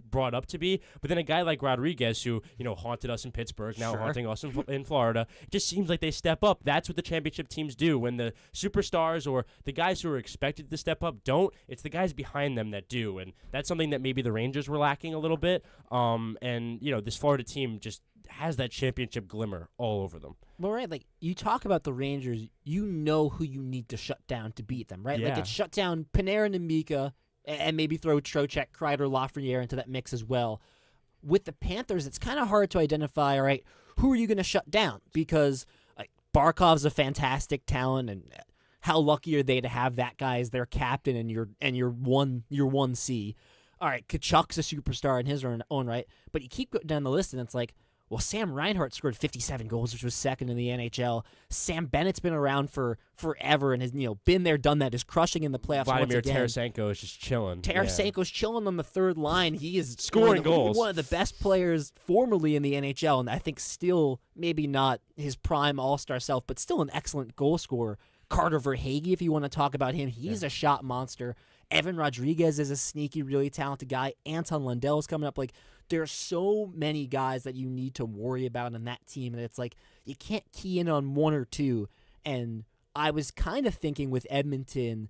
brought up to be. But then a guy like Rodriguez, who, haunted us in Pittsburgh, now haunting us in Florida, it just seems like they step up. That's what the championship teams do. When the superstars or the guys who are expected to step up don't, it's the guys behind them that do. And that's something that maybe the Rangers were lacking a little bit. And, this Florida team just has that championship glimmer all over them. Well, right, like you talk about the Rangers, you know who you need to shut down to beat them, right? Yeah. Like it's shut down Panarin and Mika, and maybe throw Trocheck, Kreider, Lafreniere into that mix as well. With the Panthers, it's kind of hard to identify, all right, who are you going to shut down? Because Barkov's a fantastic talent, and how lucky are they to have that guy as their captain and your 1C? All right, Kachuk's a superstar in his own right, but you keep going down the list, and it's like, well, Sam Reinhart scored 57 goals, which was second in the NHL. Sam Bennett's been around for forever and has been there, done that, is crushing in the playoffs Vladimir once again. Tarasenko is just chilling. Tarasenko's chilling on the third line. He is Scoring goals. One of the best players formerly in the NHL, and I think still maybe not his prime all-star self, but still an excellent goal scorer. Carter Verhaeghe, if you want to talk about him, he's a shot monster. Evan Rodriguez is a sneaky, really talented guy. Anton Lundell is coming up. Like, there are so many guys that you need to worry about in that team, and it's like you can't key in on one or two. And I was kind of thinking with Edmonton,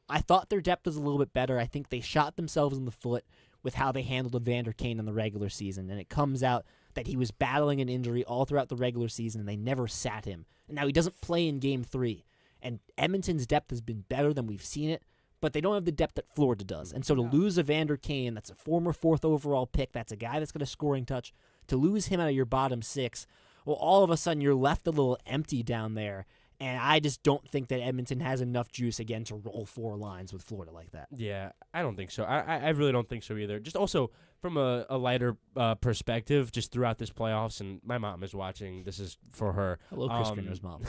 I thought their depth was a little bit better. I think they shot themselves in the foot with how they handled Evander Kane in the regular season, and it comes out that he was battling an injury all throughout the regular season, and they never sat him. And now he doesn't play in Game 3. And Edmonton's depth has been better than we've seen it, but they don't have the depth that Florida does. And so to lose Evander Kane, that's a former 4th overall pick, that's a guy that's got a scoring touch, to lose him out of your bottom 6, well, all of a sudden you're left a little empty down there. And I just don't think that Edmonton has enough juice again to roll 4 lines with Florida like that. Yeah, I don't think so. I really don't think so either. Just also from a lighter perspective, just throughout this playoffs, and my mom is watching. This is for her. Hello, Chris Carrino's mom.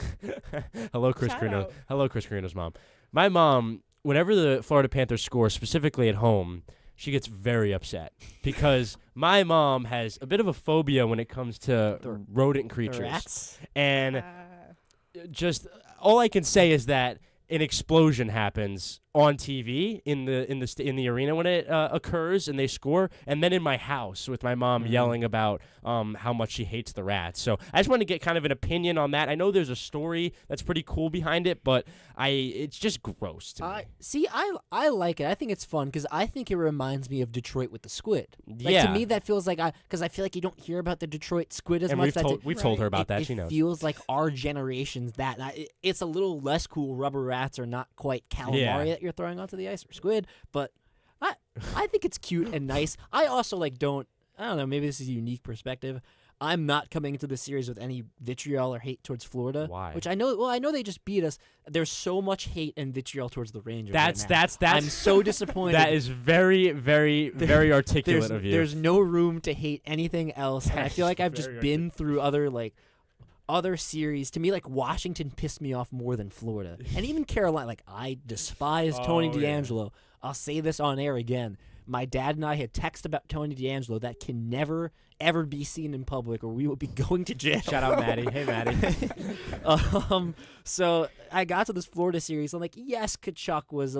Hello, Chris Shout Carrino. out. Hello, Chris Carrino's mom. My mom, whenever the Florida Panthers score, specifically at home, she gets very upset because my mom has a bit of a phobia when it comes to rodent creatures. Rats? And just all I can say is that an explosion happens on TV in the arena when it occurs and they score, and then in my house with my mom yelling about how much she hates the rats. So I just wanted to get kind of an opinion on that. I know there's a story that's pretty cool behind it, but it's just gross to me. See, I like it. I think it's fun because I think it reminds me of Detroit with the squid. Like, Yeah. to me, that feels like because I feel like you don't hear about the Detroit squid as And much. we've told her about that. It She knows. feels like our generation's that. It's a little less cool. Rubber rats are not quite calamari that you're throwing onto the ice or squid, but I think it's cute and nice. I also I don't know, maybe this is a unique perspective. I'm not coming into the series with any vitriol or hate towards Florida. Why? Which I know they just beat us. There's so much hate and vitriol towards the Rangers. That's I'm so disappointed. That is very, very, very articulate of you. There's no room to hate anything else. And I feel like I've just been through other series. To me, Washington pissed me off more than Florida. And even Carolina, I despise Tony DeAngelo. I'll say this on air again. My dad and I had text about Tony DeAngelo that can never, ever be seen in public or we will be going to jail. Shout out Maddie. Hey, Maddie. So I got to this Florida series. I'm like, yes, Kachuk was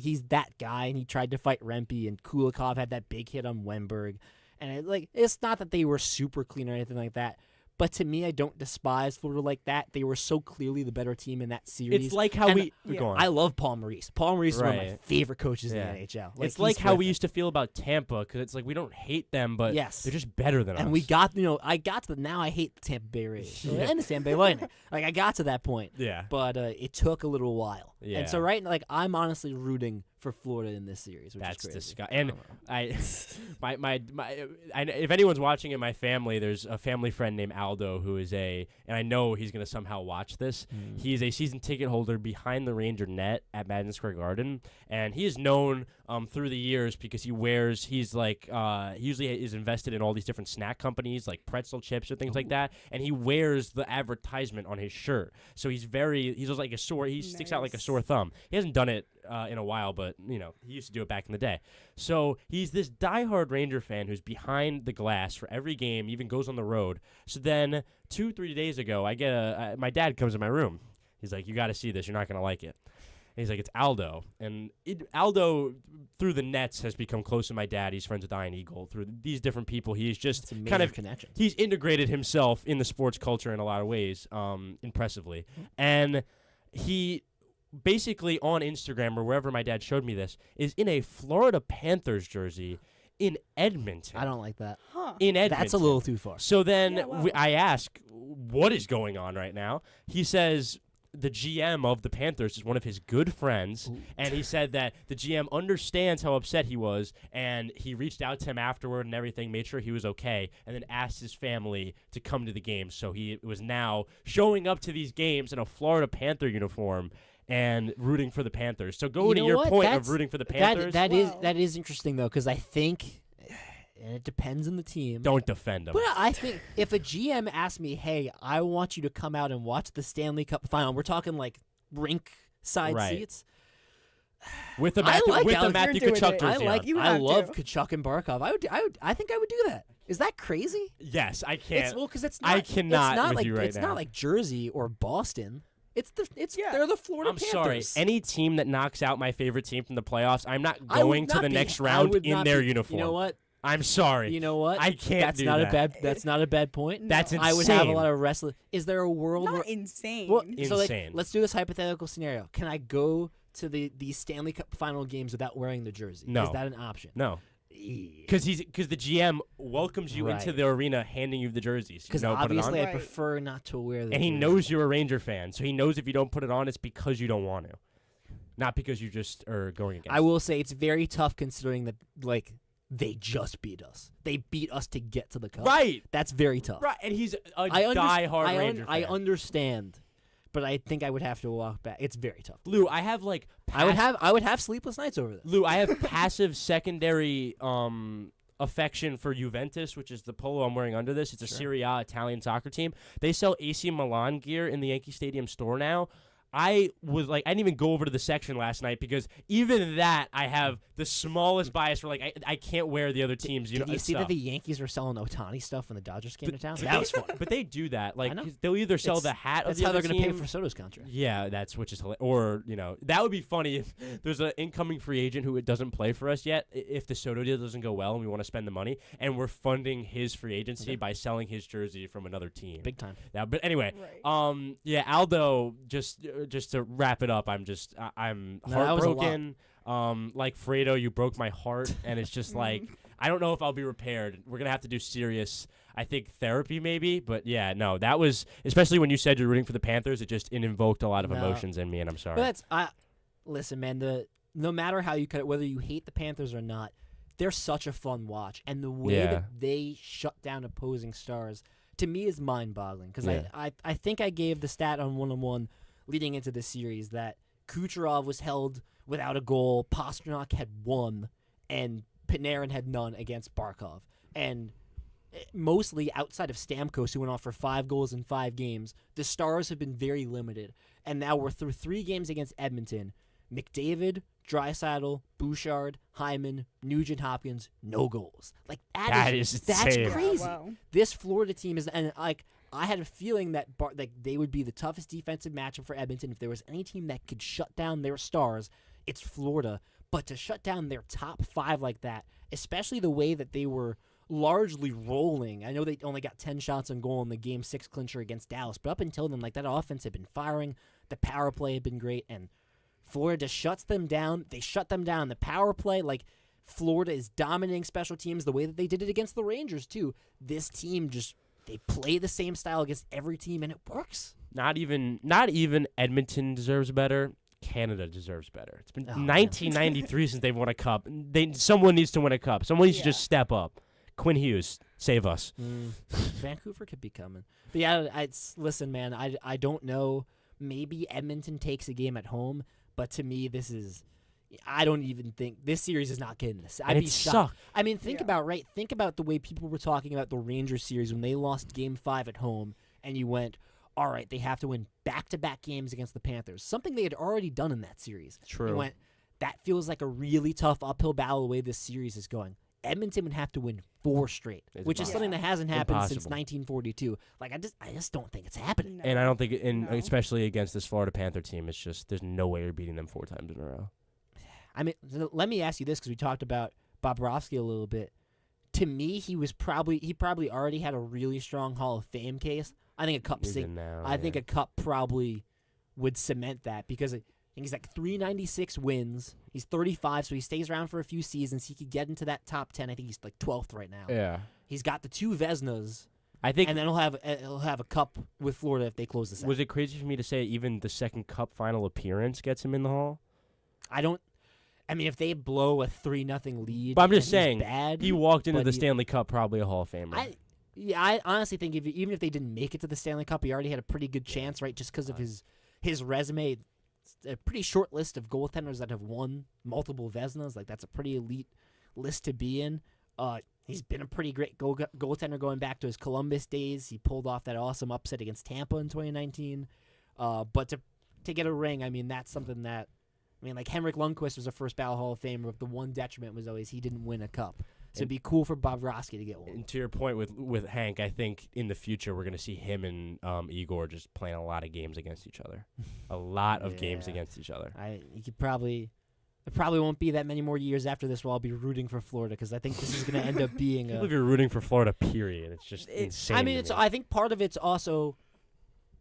he's that guy, and he tried to fight Rempe, and Kulikov had that big hit on Wenberg. And it's not that they were super clean or anything like that. But to me, I don't despise Florida like that. They were so clearly the better team in that series. It's like how And go on. I love Paul Maurice. Paul Maurice is one of my Right. favorite coaches Yeah. in the NHL. It's he's like how we terrific. used to feel about Tampa, because it's like we don't hate them, but Yes. they're just better than us. And we got, I got to now I hate the Tampa Bay Rays and the Tampa Bay Lightning. I got to that point. Yeah. But it took a little while. Yeah. And so I'm honestly rooting for Florida in this series, which That's is crazy. disgusting. And if anyone's watching in my family, there's a family friend named Aldo who is and I know he's going to somehow watch this. He's a season ticket holder behind the Ranger net at Madison Square Garden, and he is known through the years because he usually is invested in all these different snack companies like pretzel chips or things like that, and he wears the advertisement on his shirt. So he's just like he sticks out like a sore thumb. He hasn't done it in a while, but he used to do it back in the day. So he's this diehard Ranger fan who's behind the glass for every game, even goes on the road. So then 2-3 days ago, I get my dad comes in my room. He's like, "You got to see this. You're not gonna like it." And he's like, "It's Aldo." And Aldo, through the Nets, has become close to my dad. He's friends with Ian Eagle. Through these different people, he's just kind of connection. He's integrated himself in the sports culture in a lot of ways, impressively. And he basically on Instagram or wherever my dad showed me this is in a Florida Panthers jersey in Edmonton. I don't like that. Huh. In Edmonton. That's a little too far. So then Yeah, well. I ask, what is going on right now? He says the GM of the Panthers is one of his good friends, and he said that the GM understands how upset he was, and he reached out to him afterward and everything, made sure he was okay, and then asked his family to come to the games. So he was now showing up to these games in a Florida Panther uniform and rooting for the Panthers. So going to your point of rooting for the Panthers. That is interesting, though, because I think, and it depends on the team. Don't defend them. But I think if a GM asked me, hey, I want you to come out and watch the Stanley Cup final, we're talking like rink side seats. With the I like Matthew You're doing Tkachuk it. jersey on. You I have love to. Kachuk and Barkov. I think I would do that. Is that crazy? Yes, I can't. Because it's not. I cannot It's not with like you right it's now. not like Jersey or Boston. Yeah. They're the Florida I'm Panthers. sorry. Any team that knocks out my favorite team from the playoffs, I'm not I would going to not the be- next I round would in not their be- uniform. You know what? I'm sorry. You know what? I can't That's do not that. a bad. That's not a bad point. That's I would have a insane. lot of wrestling. Is there a world Not where insane. Well, so like, Insane. let's do this hypothetical scenario. Can I go to the Stanley Cup final games without wearing the jersey? No. Is that an option? No. Because the GM welcomes you into Right. the arena, handing you the jerseys. Because Put it on. obviously I Right. prefer not to wear the And he jersey. knows you're a Ranger fan, so he knows if you don't put it on, it's because you don't want to, not because you just are going against. I will say it's very tough considering that like they just beat us. They beat us to get to the cup. Right. That's very tough. Right, and he's a I diehard Ranger I fan. understand, but I think I would have to walk back. It's very tough. Lou, I have like I would have sleepless nights over this. Lou, I have passive secondary affection for Juventus, which is the polo I'm wearing under this. It's a Serie A Italian soccer team. They sell AC Milan gear in the Yankee Stadium store now. I didn't even go over to the section last night because even that I have the smallest bias for I can't wear the other teams. Did you see stuff. that the Yankees were selling Otani stuff when the Dodgers came to town? That was fun. But they do that. I know. 'Cause they'll either sell It's- the hat of That's the how other they're going to team. pay for Soto's contract. Yeah, which is hilarious. Or, that would be funny if there's an incoming free agent who doesn't play for us yet, if the Soto deal doesn't go well and we want to spend the money, and we're funding his free agency by selling his jersey from another team. Big time. Yeah, but anyway, Right. Aldo, just to wrap it up, I'm No, that was a lot. heartbroken. Like Fredo, you broke my heart, and it's just like I don't know if I'll be repaired. We're gonna have to do serious, I think, therapy maybe. But yeah, no, that was especially when you said you're rooting for the Panthers. It invoked a lot of No. emotions in me, and I'm sorry. But listen, man. No matter how you cut it, whether you hate the Panthers or not, they're such a fun watch, and the way Yeah. that they shut down opposing stars to me is mind-boggling. Because Yeah. I think I gave the stat on 1-on-1 leading into this series that Kucherov was held without a goal, Pastrnak had one, and Panarin had none against Barkov. And mostly outside of Stamkos, who went off for 5 goals in 5 games, the Stars have been very limited. And now we're through 3 games against Edmonton. McDavid, Draisaitl, Bouchard, Hyman, Nugent-Hopkins, no goals. Like That is that's insane. crazy. Wow. This Florida team is, and like I had a feeling that they would be the toughest defensive matchup for Edmonton. If there was any team that could shut down their stars, it's Florida. But to shut down their top 5 like that, especially the way that they were largely rolling. I know they only got 10 shots on goal in the Game 6 clincher against Dallas, but up until then, like that offense had been firing. The power play had been great, and Florida shuts them down. They shut them down. The power play, like Florida is dominating special teams the way that they did it against the Rangers too. This team they play the same style against every team, and it works. Not even Edmonton deserves better. Canada deserves better. It's been Oh, man. 1993 since they've won a cup. Someone needs to win a cup. Someone needs to just step up. Quinn Hughes, save us. Vancouver could be coming. But yeah, listen, man, I don't know. Maybe Edmonton takes a game at home, but to me, I don't even think this series is not getting this. I'd And be it shocked. sucked. I mean, think about the way people were talking about the Rangers series when they lost Game 5 at home, and you went, all right, they have to win back-to-back games against the Panthers, something they had already done in that series. True. You went, that feels like a really tough uphill battle the way this series is going. Edmonton would have to win 4 straight, It's which is impossible. something that hasn't happened since Impossible. 1942. Like I just don't think it's happening. No. And I don't think, No. especially against this Florida Panther team, it's just there's no way you're beating them 4 times in a row. I mean, let me ask you this because we talked about Bobrovsky a little bit. To me, he probably already had a really strong Hall of Fame case. I think a cup He's in now, I think yeah. a cup probably would cement that because think he's like 396 wins. He's 35, so he stays around for a few seasons. He could get into that top 10. I think he's like 12th right now. Yeah. He's got the 2 Vezinas. I think, and then he'll have a cup with Florida if they close the set. Was it crazy for me to say even the second Cup final appearance gets him in the Hall? I mean, if they blow a 3-0 lead, but I'm just saying, bad, he walked into the Stanley Cup probably a Hall of Famer. I honestly think even if they didn't make it to the Stanley Cup, he already had a pretty good chance, right? Just because of his resume, a pretty short list of goaltenders that have won multiple Vezinas. Like, that's a pretty elite list to be in. He's been a pretty great goaltender going back to his Columbus days. He pulled off that awesome upset against Tampa in 2019. But to get a ring, I mean, that's something that, like Henrik Lundqvist was a first ballot Hall of Famer, but the one detriment was always he didn't win a cup. So it'd be cool for Bobrovsky to get one. And to your point with Hank, I think in the future we're going to see him and Igor just playing a lot of games against each other. A lot of games against each other. It probably won't be that many more years after this where I'll be rooting for Florida, because I think this is going to end up being I can't believe you're rooting for Florida, period. It's just insane. I mean, I think part of it's also,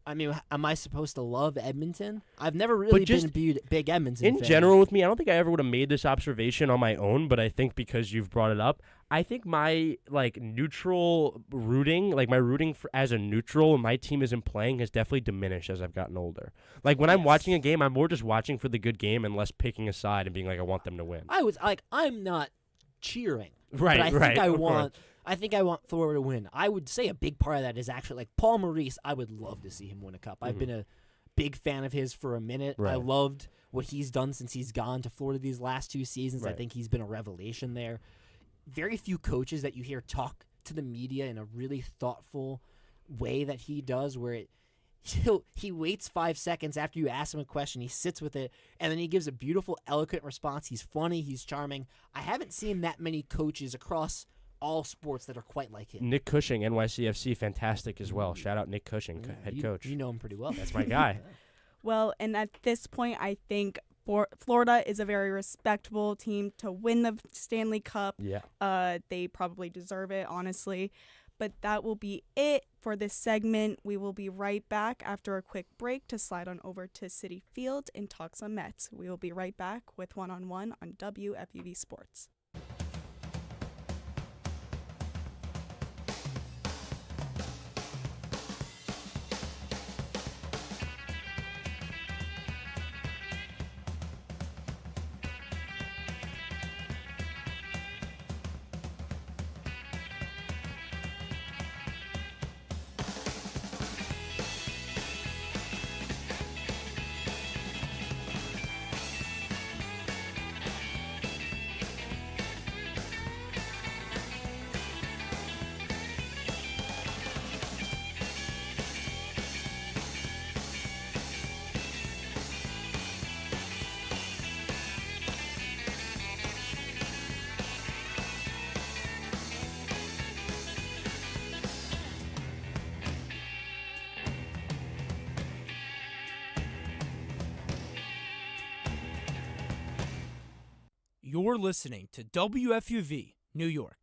am I supposed to love Edmonton? I've never really been a big Edmonton fan. In general with me, I don't think I ever would have made this observation on my own, but I think because you've brought it up, I think my neutral rooting, my rooting as a neutral when my team isn't playing has definitely diminished as I've gotten older. When I'm watching a game, I'm more just watching for the good game and less picking a side and being I want them to win. I'm not cheering. Right, but I think I want Florida to win. I would say a big part of that is actually Paul Maurice. I would love to see him win a cup. I've been a big fan of his for a minute. Right. I loved what he's done since he's gone to Florida these last 2 seasons. Right. I think he's been a revelation there. Very few coaches that you hear talk to the media in a really thoughtful way that he does, where he waits 5 seconds after you ask him a question, he sits with it, and then he gives a beautiful, eloquent response. He's funny, he's charming. I haven't seen that many coaches across all sports that are quite like him. Nick Cushing, NYCFC, fantastic as well. Shout out Nick Cushing, head coach. You know him pretty well. That's my guy. Well, and at this point, I think Florida is a very respectable team to win the Stanley Cup. Yeah. They probably deserve it, honestly. But that will be it for this segment. We will be right back after a quick break to slide on over to Citi Field and talk some Mets. We will be right back with One-on-One on WFUV Sports. You're listening to WFUV, New York.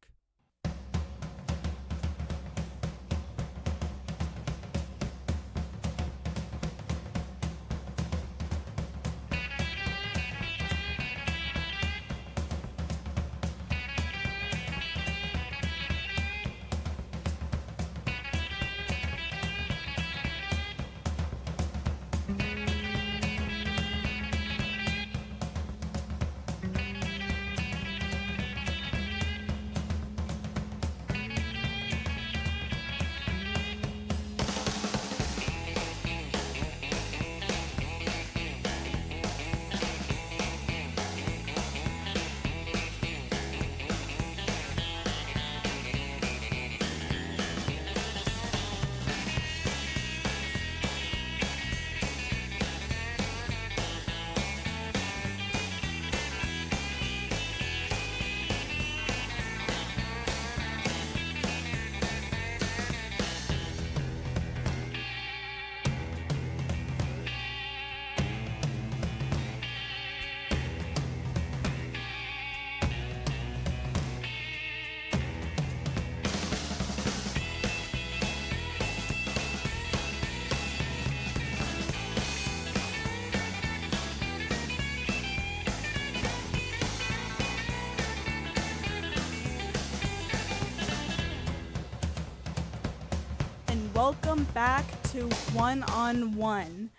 welcome back to One on One.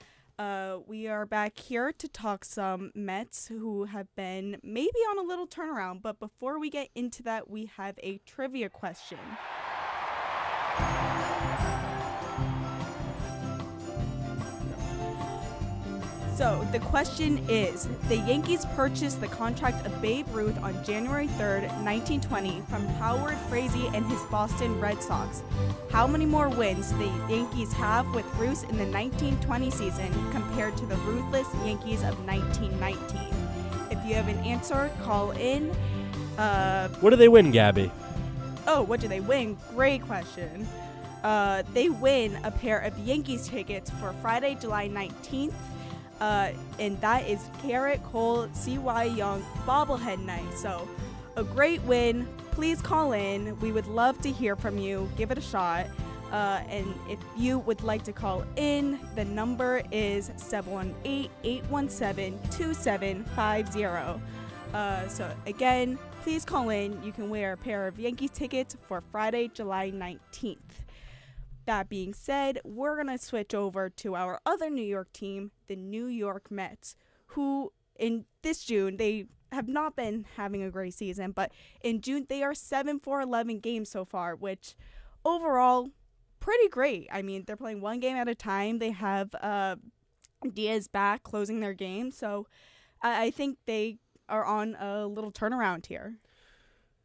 We are back here to talk some Mets who have been maybe on a little turnaround, but before we get into that, we have a trivia question. So the question is, the Yankees purchased the contract of Babe Ruth on January 3rd, 1920 from Howard Frazee and his Boston Red Sox. How many more wins do the Yankees have with Ruth in the 1920 season compared to the ruthless Yankees of 1919? If you have an answer, call in. What do they win, Gabby? Oh, what do they win? Great question. They win a pair of Yankees tickets for Friday, July 19th. And that is Garrett Cole C.Y. Young bobblehead night. So a great win. Please call in. We would love to hear from you. Give it a shot. And if you would like to call in, the number is 718-817-2750. So again, please call in. You can wear a pair of Yankees tickets for Friday, July 19th. That being said, we're going to switch over to our other New York team, the New York Mets, who in this June, they have not been having a great season, but in June, they are 7-4-11 games so far, which overall, pretty great. I mean, they're playing one game at a time. They have Diaz back closing their game, so I think they are on a little turnaround here.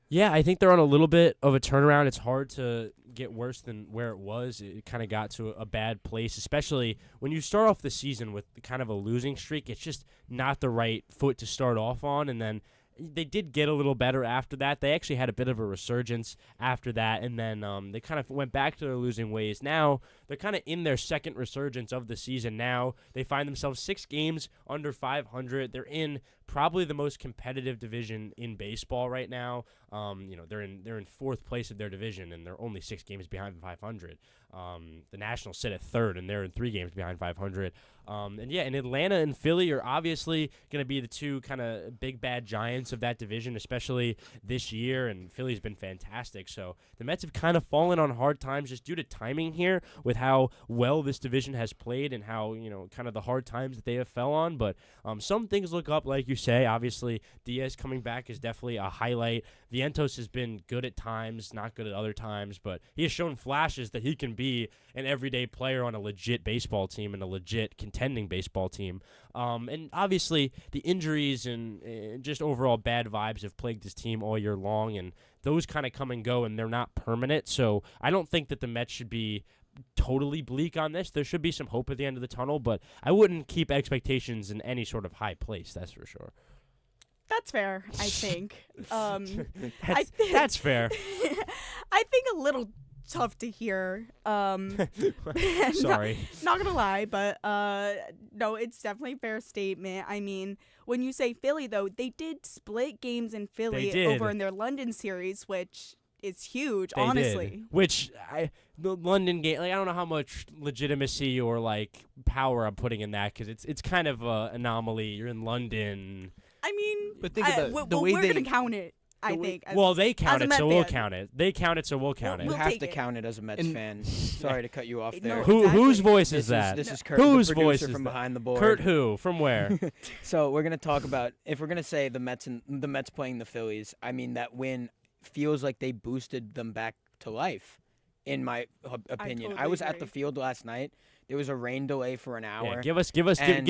Yeah, I think they're on a little bit of a turnaround. It's hard to get worse than where it was. It kind of got to a bad place, especially when you start off the season with kind of a losing streak. It's just not the right foot to start off on, and then they did get a little better after that. They actually had a bit of a resurgence after that, and then they kind of went back to their losing ways. Now they're kind of in their second resurgence of the season now. They find themselves 6 games under 500. They're in probably the most competitive division in baseball right now. They're in 4th place of their division, and they're only 6 games behind 500. The Nationals sit at 3rd, and they're in 3 games behind 500. And Atlanta and Philly are obviously going to be the two kind of big bad giants of that division, especially this year, and Philly's been fantastic. So the Mets have kind of fallen on hard times just due to timing here with how well this division has played and how, kind of the hard times that they have fell on. But some things look up, like you say. Obviously, Diaz coming back is definitely a highlight. Vientos has been good at times, not good at other times, but he has shown flashes that he can be an everyday player on a legit baseball team and a legit contending baseball team. And obviously, the injuries and just overall bad vibes have plagued this team all year long, and those kind of come and go, and they're not permanent. So I don't think that the Mets should be totally bleak on this. There should be some hope at the end of the tunnel, but I wouldn't keep expectations in any sort of high place, that's for sure. That's fair, I think. That's fair. I think a little tough to hear. Sorry. Not gonna lie, but no, it's definitely a fair statement. I mean, when you say Philly, though, they did split games in Philly over in their London series, which is huge, honestly. The London game, I don't know how much legitimacy or power I'm putting in that, because it's kind of an anomaly. You're in London. I mean, but think about the way we're gonna count it. I think. They count it, so we'll count it. They count it, so we'll count it. You have to count it as a Mets fan. Sorry to cut you off there. No, exactly. Whose voice is that? This is Kurt, whose the voice producer is from that? behind the board. Kurt who? From where? So we're gonna talk about, if we're gonna say the Mets playing the Phillies. I mean, that win feels like they boosted them back to life. In my opinion, I was at the field last night. There was a rain delay for an hour. Yeah, give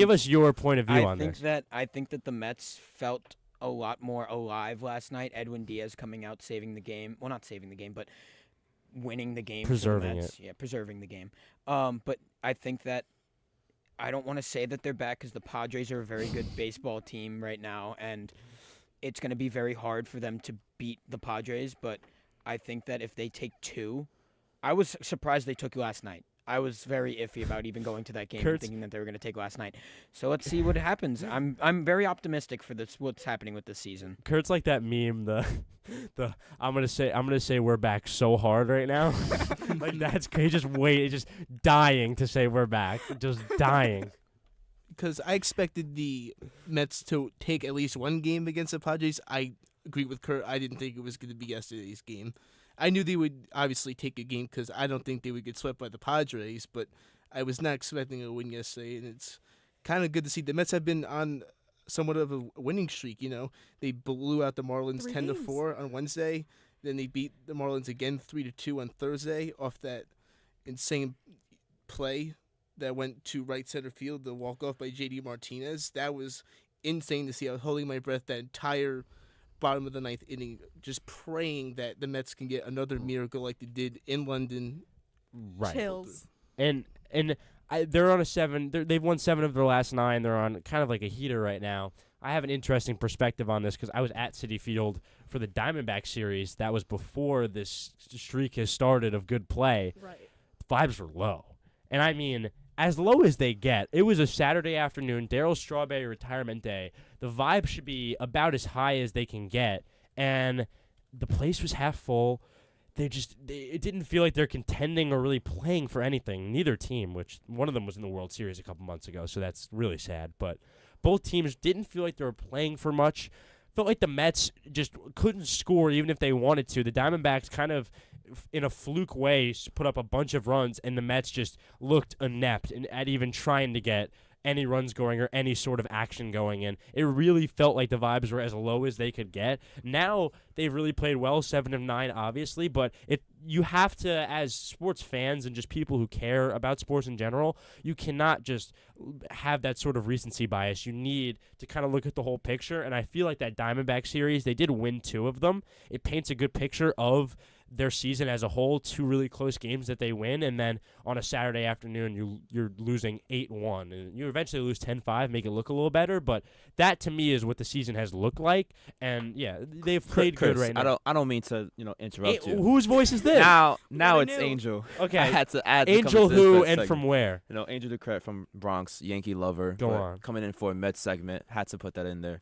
us your point of view on this. I think that the Mets felt a lot more alive last night. Edwin Diaz coming out, saving the game. Well, not saving the game, but winning the game. Preserving it. Yeah, preserving the game. But I think that I don't want to say that they're back, because the Padres are a very good baseball team right now, and it's going to be very hard for them to beat the Padres. But I think that if they take 2, I was surprised they took last night. I was very iffy about even going to that game and thinking that they were going to take last night. So let's see what happens. I'm very optimistic for what's happening with this season. Kurt's like that meme, I'm gonna say we're back so hard right now. That's he's just dying to say we're back. Just dying. Because I expected the Mets to take at least one game against the Padres. I agree with Kurt. I didn't think it was going to be yesterday's game. I knew they would obviously take a game because I don't think they would get swept by the Padres, but I was not expecting a win yesterday, and it's kind of good to see. The Mets have been on somewhat of a winning streak. They blew out the Marlins 10-4 on Wednesday. Then they beat the Marlins again 3-2 on Thursday off that insane play that went to right center field, the walk-off by J.D. Martinez. That was insane to see. I was holding my breath that entire bottom of the ninth inning, just praying that the Mets can get another miracle like they did in London. Right. Chills. And they're on a 7. They've won 7 of their last 9. They're on kind of like a heater right now. I have an interesting perspective on this because I was at Citi Field for the Diamondback series. That was before this streak has started of good play. Right. The vibes were low. And I mean, as low as they get. It was a Saturday afternoon, Darryl Strawberry retirement day. The vibe should be about as high as they can get. And the place was half full. It didn't feel like they're contending or really playing for anything. Neither team, which one of them was in the World Series a couple months ago, so that's really sad. But both teams didn't feel like they were playing for much. Felt like the Mets just couldn't score even if they wanted to. The Diamondbacks kind of, in a fluke way, put up a bunch of runs, and the Mets just looked inept at even trying to get any runs going or any sort of action going in. It really felt like the vibes were as low as they could get. Now they've really played well, 7 of 9, obviously, but you have to, as sports fans and just people who care about sports in general, you cannot just have that sort of recency bias. You need to kind of look at the whole picture, and I feel like that Diamondback series, they did win 2 of them. It paints a good picture of their season as a whole, 2 really close games that they win, and then on a Saturday afternoon you're losing 8-1, and you eventually lose 10-5, make it look a little better, but that to me is what the season has looked like, and yeah, they've played Chris, good right now. I don't mean to interrupt you. Whose voice is this? Now it's new. Angel. Okay. I had to add Angel who and from where? Angel DeCret from Bronx, Yankee lover. Go on. Coming in for a Mets segment, had to put that in there.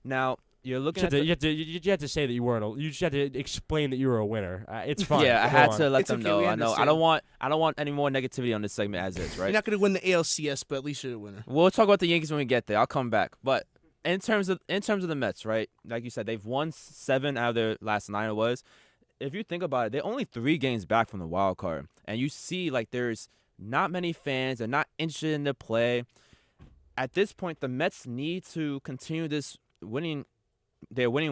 Now you're looking You at had to say that you weren't. You just had to explain that you were a winner. It's fine. Yeah, I Go had on. to let It's them okay, know. we I know. I understand. don't want any more negativity on this segment as is, right? You're not going to win the ALCS, but at least you're a winner. We'll talk about the Yankees when we get there. I'll come back. But in terms of the Mets, right? Like you said, they've won 7 out of their last 9. It was. If you think about it, they're only 3 games back from the wild card, and you see like there's not many fans. They're not interested in the play. At this point, the Mets need to continue this winning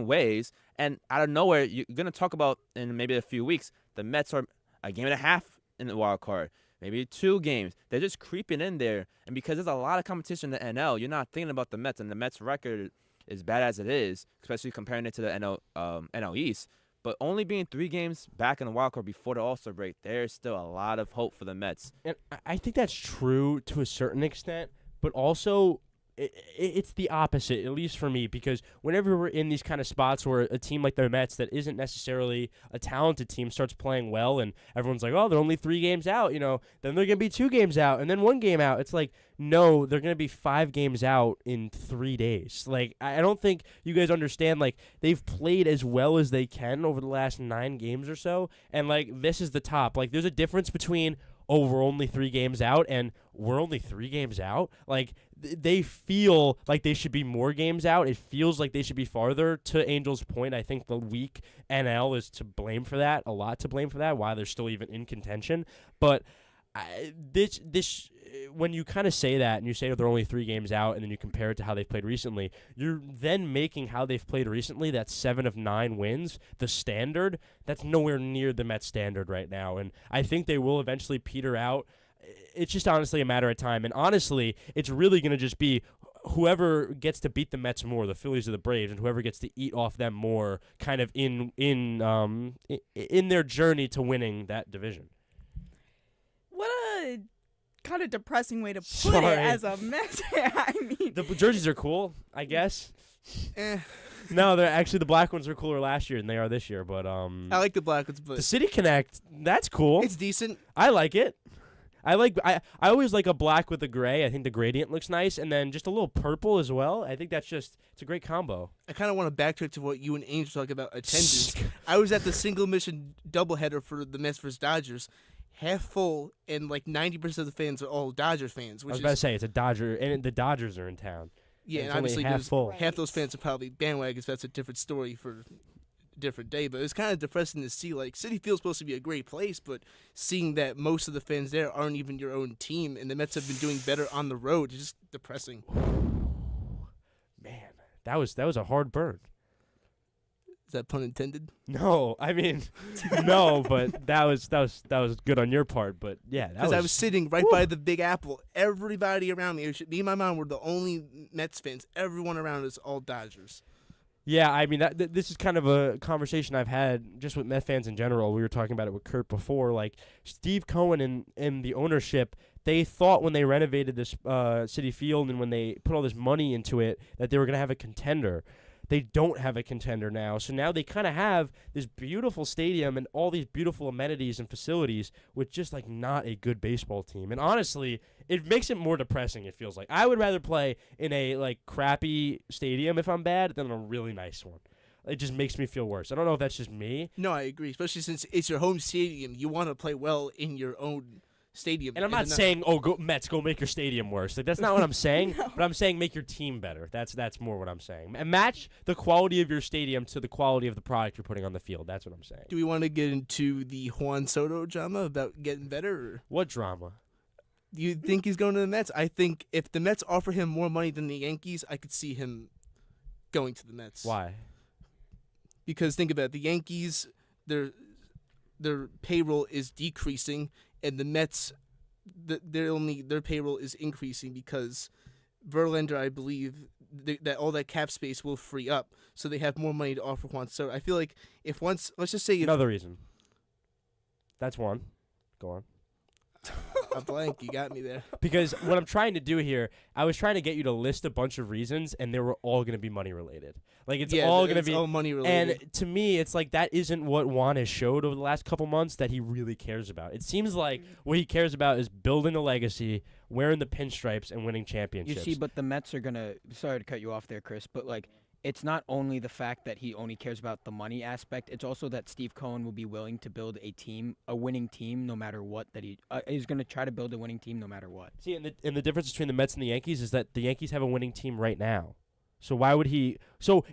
ways, and out of nowhere, you're going to talk about in maybe a few weeks, the Mets are a game and a half in the wild card, maybe 2 games. They're just creeping in there, and because there's a lot of competition in the NL, you're not thinking about the Mets, and the Mets record is bad as it is, especially comparing it to the NL East. But only being 3 games back in the wild card before the All-Star break, there's still a lot of hope for the Mets. And I think that's true to a certain extent, but also it's the opposite, at least for me, because whenever we're in these kind of spots where a team like the Mets that isn't necessarily a talented team starts playing well and everyone's like, oh, they're only 3 games out, then they're going to be 2 games out and then 1 game out. It's like, no, they're going to be 5 games out in 3 days. Like, I don't think you guys understand, like, they've played as well as they can over the last 9 games or so, and, like, this is the top. Like, there's a difference between, oh, we're only 3 games out, and we're only 3 games out. Like, they feel like they should be more games out. It feels like they should be farther. To Angel's point, I think the weak NL is to blame for that, a lot to blame for that, why they're still even in contention. But this when you kind of say that and you say they're only 3 games out and then you compare it to how they've played recently, you're then making how they've played recently, that 7 of 9 wins, the standard. That's nowhere near the Mets standard right now, and I think they will eventually peter out. It's just honestly a matter of time, and honestly, it's really going to just be whoever gets to beat the Mets more, the Phillies or the Braves, and whoever gets to eat off them more, kind of in their journey to winning that division. What a kind of depressing way to put Sorry. it as a Mets. I mean, The jerseys are cool, I guess. Eh, No, they're actually the black ones were cooler last year than they are this year. But I like the black ones, but the City Connect, that's cool. it's decent. I like it. I always like a black with a gray. I think the gradient looks nice, and then just a little purple as well. I think it's a great combo. I kind of want to backtrack to what you and Angel talk about attendance. I was at the single mission doubleheader for the Mets versus Dodgers, half full, and like 90% of the fans are all Dodgers fans. I Which was is about to say it's a Dodger, and the Dodgers are in town. yeah, it's and only obviously half full. half those fans are probably bandwagons. That's a different story for different day. But it's kind of depressing to see, like, Citi Field's supposed to be a great place, but seeing that most of the fans there aren't even your own team, and the Mets have been doing better on the road, it's just depressing. Man, that was a hard burn. Is that pun intended? No, I mean, no, but that was good on your part. But yeah, because I was sitting right by the Big Apple. Everybody around me, me and my mom were the only Mets fans. Everyone around us, all Dodgers. Yeah, I mean, this is kind of a conversation I've had just with Met fans in general. We were talking about it with Kurt before. Like, Steve Cohen and the ownership, they thought when they renovated this Citi Field and when they put all this money into it that they were going to have a contender. They don't have a contender now. So now they kind of have this beautiful stadium and all these beautiful amenities and facilities with just, like, not a good baseball team. And honestly, it makes it more depressing, it feels like. I would rather play in a, like, crappy stadium if I'm bad than a really nice one. It just makes me feel worse. I don't know if that's just me. No, I agree. Especially since it's your home stadium. You want to play well in your own stadium. And I'm not saying, go Mets, go make your stadium worse. Like, that's not what I'm saying. No. But I'm saying make your team better. That's more what I'm saying. And match the quality of your stadium to the quality of the product you're putting on the field. That's what I'm saying. Do we want to get into the Juan Soto drama about getting better? Or? What drama? Do you think he's going to the Mets? I think if the Mets offer him more money than the Yankees, I could see him going to the Mets. Why? Because think about it. The Yankees, their payroll is decreasing, and the Mets, their payroll is increasing because Verlander, I believe, that all that cap space will free up, so they have more money to offer Juan Soto. I feel like let's just say another reason. That's one. Go on. A blank, you got me there. Because what I'm trying to do here, I was trying to get you to list a bunch of reasons, and they were all going to be money related. Like, it's all going to be all money related. And to me, it's like that isn't what Juan has showed over the last couple months that he really cares about. It seems like what he cares about is building a legacy, wearing the pinstripes, and winning championships. You see, but the Mets are gonna. Sorry to cut you off there, Chris, but like, it's not only the fact that he only cares about the money aspect, it's also that Steve Cohen will be willing to build a winning team no matter what, that he's going to try to build a winning team no matter what. See, and the difference between the Mets and the Yankees is that the Yankees have a winning team right now. So why would he So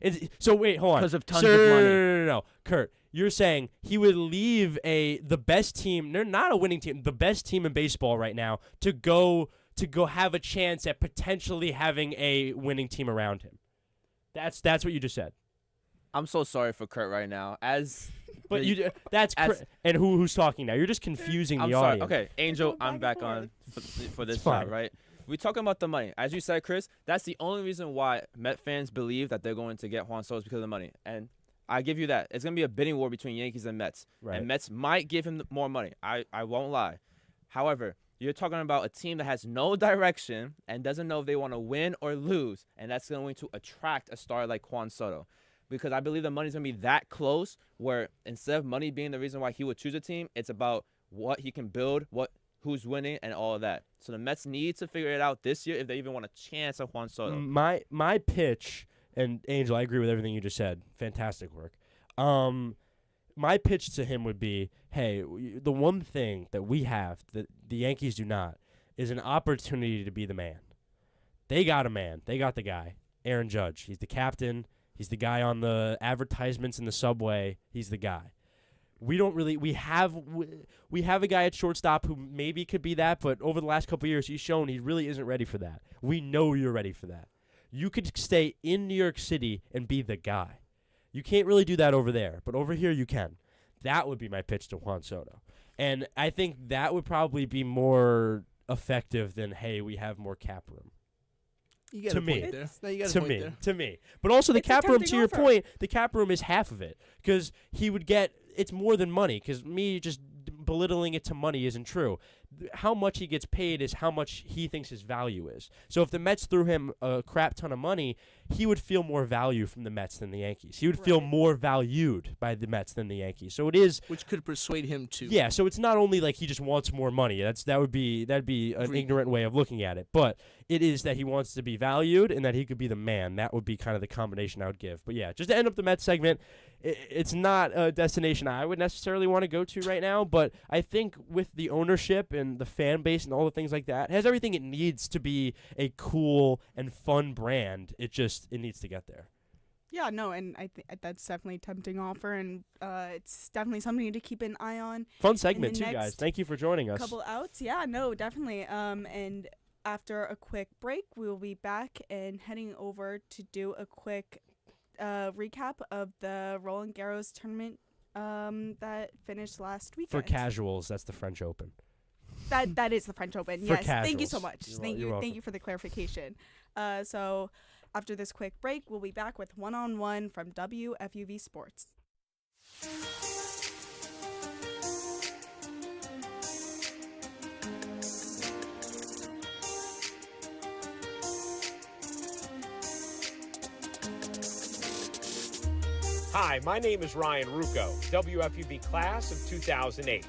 wait, hold on. Because of tons of money. No. Kurt, you're saying he would leave the best team, they're not a winning team, the best team in baseball right now to go have a chance at potentially having a winning team around him. That's what you just said. I'm so sorry for Kurt right now. And who's talking now? You're just confusing the audience. Okay, Angel, I'm back on for this part, right? We're talking about the money. As you said, Chris, that's the only reason why Met fans believe that they're going to get Juan Soto is because of the money. And I give you that. It's going to be a bidding war between Yankees and Mets. Right. And Mets might give him more money. I won't lie. However, you're talking about a team that has no direction and doesn't know if they want to win or lose, and that's going to attract a star like Juan Soto. Because I believe the money's going to be that close where instead of money being the reason why he would choose a team, it's about what he can build, who's winning, and all of that. So the Mets need to figure it out this year if they even want a chance at Juan Soto. My pitch, and Angel, I agree with everything you just said. Fantastic work. My pitch to him would be, hey, the one thing that we have that the Yankees do not is an opportunity to be the man. They got a man. They got the guy, Aaron Judge. He's the captain. He's the guy on the advertisements in the subway. He's the guy. We have a guy at shortstop who maybe could be that, but over the last couple of years, he's shown he really isn't ready for that. We know you're ready for that. You could stay in New York City and be the guy. You can't really do that over there, but over here you can. That would be my pitch to Juan Soto. And I think that would probably be more effective than, hey, we have more cap room. You got a point there. No, you got a point there. To me. But also the cap room, to your point, the cap room is half of it. Because he would get, it's more than money. Because me just belittling it to money isn't true. How much he gets paid is how much he thinks his value is. So if the Mets threw him a crap ton of money, he would feel more value from the Mets than the Yankees. He would feel more valued by the Mets than the Yankees. So it is, which could persuade him to. Yeah, so it's not only like he just wants more money. That'd be an ignorant way of looking at it. But it is that he wants to be valued and that he could be the man. That would be kind of the combination I would give. But yeah, just to end up the Mets segment, it's not a destination I would necessarily want to go to right now, but I think with the ownership and the fan base and all the things like that, it has everything it needs to be a cool and fun brand. It needs to get there. Yeah, no, and I think that's definitely a tempting offer, and it's definitely something to keep an eye on. Fun segment too, guys. Thank you for joining us. Couple outs, yeah, no, definitely. And after a quick break, we will be back and heading over to do a quick recap of the Roland Garros tournament that finished last weekend. For casuals, that's the French Open. That is the French Open. For Yes, thank you so casuals. much. Thank you for the clarification. So after this quick break, we'll be back with one-on-one from WFUV Sports. Hi, my name is Ryan Rucco, WFUV class of 2008.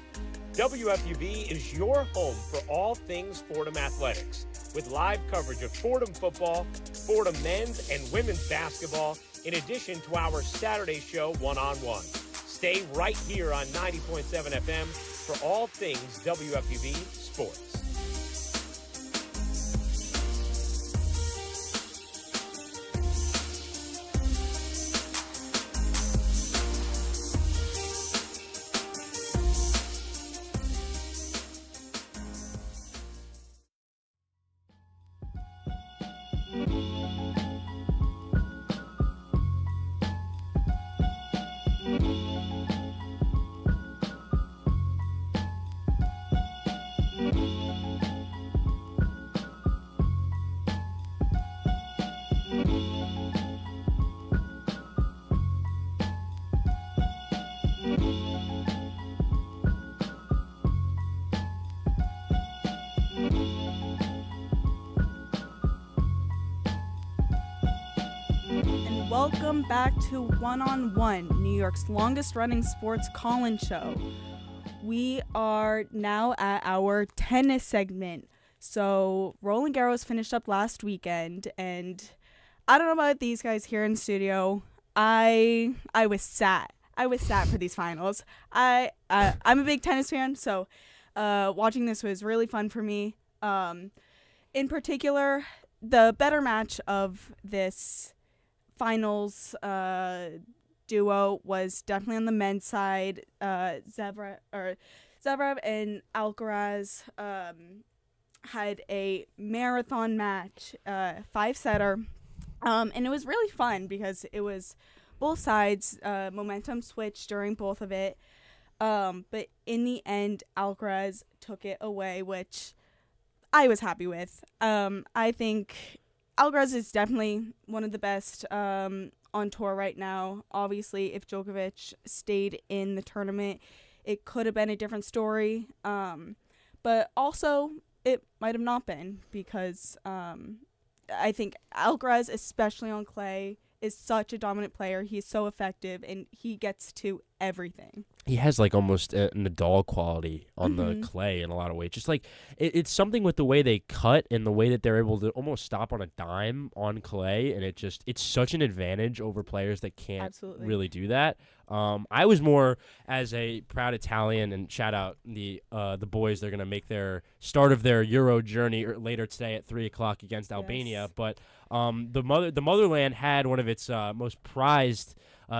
WFUV is your home for all things Fordham athletics, with live coverage of Fordham football, Fordham men's and women's basketball, in addition to our Saturday show, One-on-One. Stay right here on 90.7 FM for all things WFUV sports. Welcome back to One-on-One, New York's longest-running sports call-in show. We are now at our tennis segment. So Roland Garros finished up last weekend, and I don't know about these guys here in studio. I was sad. I was sad for these finals. I'm a big tennis fan, so watching this was really fun for me. In particular, the better match of this finals duo was definitely on the men's side. Zverev and Alcaraz had a marathon match, 5-setter, and it was really fun because it was both sides. Momentum switched during both of it, but in the end, Alcaraz took it away, which I was happy with. I think Alcaraz is definitely one of the best on tour right now. Obviously, if Djokovic stayed in the tournament, it could have been a different story. But also, it might have not been because I think Alcaraz, especially on clay, is such a dominant player. He's so effective, and he gets to everything. He has like almost a Nadal quality on the clay in a lot of ways. Just like it's something with the way they cut and the way that they're able to almost stop on a dime on clay, and it's such an advantage over players that can't really do that. I was more as a proud Italian, and shout out the boys. They're gonna make their start of their Euro journey later today at 3:00 against Albania. But the motherland had one of its most prized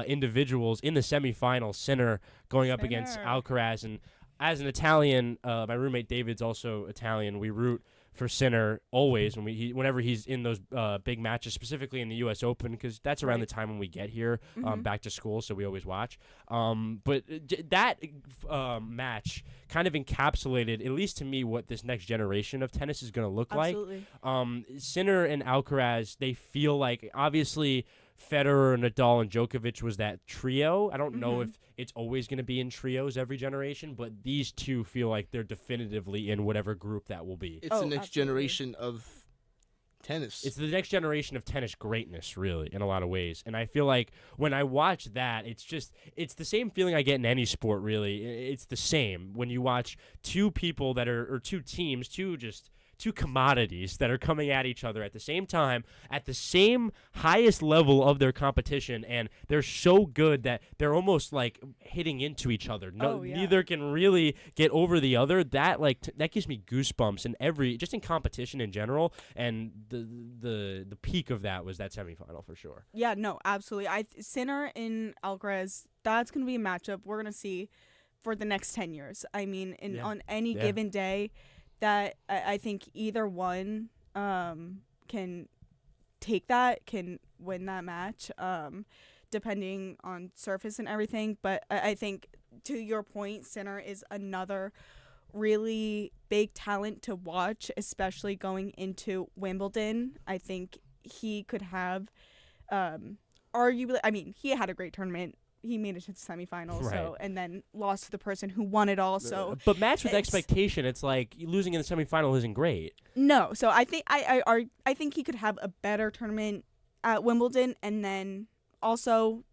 individuals in the semifinal, Sinner, going up against Alcaraz. And as an Italian, my roommate David's also Italian. We root for Sinner always whenever he's in those big matches, specifically in the U.S. Open, because that's around the time when we get here back to school, so we always watch. But that match kind of encapsulated, at least to me, what this next generation of tennis is going to look like. Sinner and Alcaraz, they feel like, obviously, Federer, Nadal, and Djokovic was that trio. I don't know if it's always going to be in trios every generation, but these two feel like they're definitively in whatever group that will be. It's the next generation of tennis. It's the next generation of tennis greatness, really, in a lot of ways. And I feel like when I watch that, it's the same feeling I get in any sport, really. It's the same when you watch two people that are, or two teams, two two commodities that are coming at each other at the same time, at the same highest level of their competition, and they're so good that they're almost like hitting into each other. Neither can really get over the other. That that gives me goosebumps in just in competition in general, and the peak of that was that semifinal for sure. Yeah, no, absolutely. Sinner in Alcaraz, that's going to be a matchup we're going to see for the next 10 years. I mean, on any given day, that I think either one can take that, can win that match, depending on surface and everything. But I think, to your point, Sinner is another really big talent to watch, especially going into Wimbledon. I think he could have arguably, I mean, he had a great tournament. He made it to the semifinals, right. and then lost to the person who won it all. So, but match with expectation, it's like losing in the semifinal isn't great. No, so I think I think he could have a better tournament at Wimbledon, and then also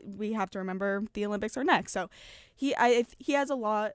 we have to remember the Olympics are next. So he has a lot.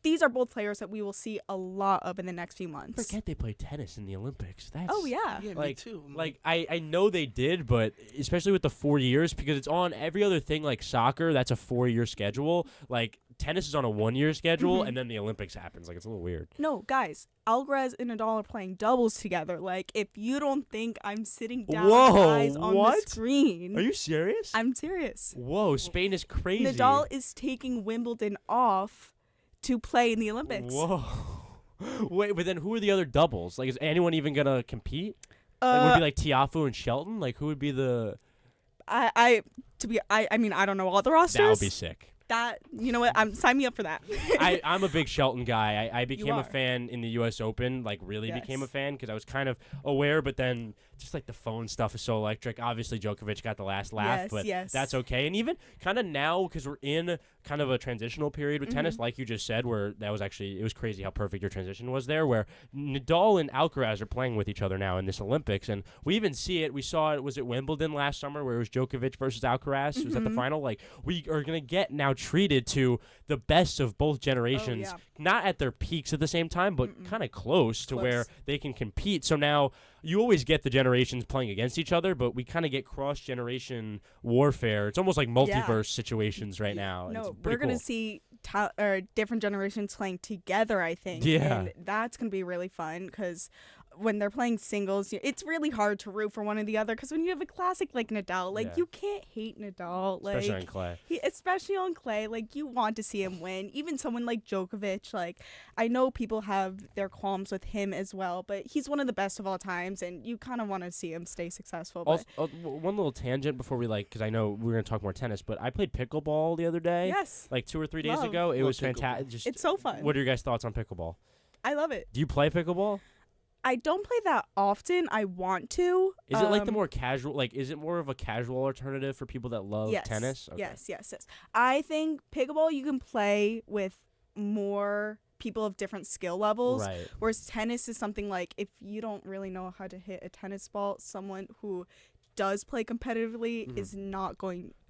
These are both players that we will see a lot of in the next few months. Forget they play tennis in the Olympics. That's yeah, me too. Like I know they did, but especially with the 4 years, because it's on every other thing like soccer. That's a 4-year schedule. Like tennis is on a 1-year schedule, and then the Olympics happens. Like it's a little weird. No, guys, Alcaraz and Nadal are playing doubles together. Like if you don't think I'm sitting down with guys on the screen, are you serious? I'm serious. Whoa, Spain is crazy. Nadal is taking Wimbledon off to play in the Olympics. Whoa. Wait, but then who are the other doubles? Like, is anyone even gonna compete? Like, would it be like Tiafoe and Shelton? Like, who would be the? I mean, I don't know all the rosters. That would be sick. That, you know what? Sign me up for that. I'm a big Shelton guy. I became a fan in the U.S. Open, like really became a fan because I was kind of aware, but then just like the phone stuff is so electric. Obviously, Djokovic got the last laugh, but that's okay. And even kind of now, because we're in kind of a transitional period with tennis, like you just said, where it was crazy how perfect your transition was there, where Nadal and Alcaraz are playing with each other now in this Olympics. And we even see it. We saw it, was it Wimbledon last summer where it was Djokovic versus Alcaraz? It was at the final. Like, we are going to get now treated to the best of both generations, not at their peaks at the same time, but kind of close to where they can compete. So now you always get the generations playing against each other, but we kind of get cross-generation warfare. It's almost like multiverse situations right now. No, it's we're cool. going to see different generations playing together, I think. Yeah. And that's going to be really fun because when they're playing singles, it's really hard to root for one or the other because when you have a classic like Nadal, like you can't hate Nadal. Like, especially on clay. Especially on clay, like you want to see him win. Even someone like Djokovic, like I know people have their qualms with him as well, but he's one of the best of all times, and you kind of want to see him stay successful. Also, one little tangent before we because I know we're going to talk more tennis, but I played pickleball the other day. Yes. Like 2 or 3 days ago. It was fantastic. It's so fun. What are your guys' thoughts on pickleball? I love it. Do you play pickleball? I don't play that often. I want to. Is it like the more casual? Like, is it more of a casual alternative for people that love tennis? Okay. Yes. I think pickleball you can play with more people of different skill levels. Right. Whereas tennis is something like if you don't really know how to hit a tennis ball, someone who does play competitively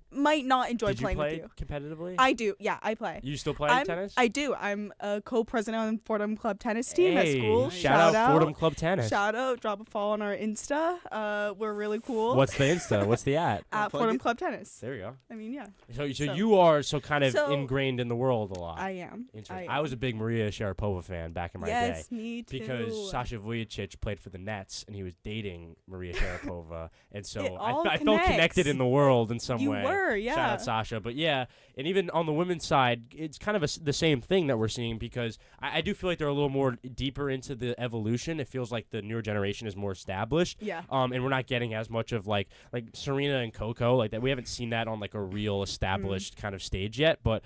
might not enjoy playing with you. Did you play competitively? I do. Yeah, I play. You still play tennis? I do. I'm a co-president on the Fordham Club tennis team at school. Shout out Fordham Club Tennis. Shout out. Drop a follow on our Insta. We're really cool. What's the Insta? What's the @? At Fordham Club Tennis. There you go. I mean, yeah. So you are kind of ingrained in the world a lot. I am. I was a big Maria Sharapova fan back in my day. Yes, me too. Because Sasha Vujacic played for the Nets and he was dating Maria Sharapova, and so I felt connects. Connected in the world in some way. You were, yeah. Shout out Sasha. But yeah, and even on the women's side, it's kind of the same thing that we're seeing because I do feel like they're a little more deeper into the evolution. It feels like the newer generation is more established. Yeah. And we're not getting as much of like Serena and Coco like that. We haven't seen that on like a real established kind of stage yet. But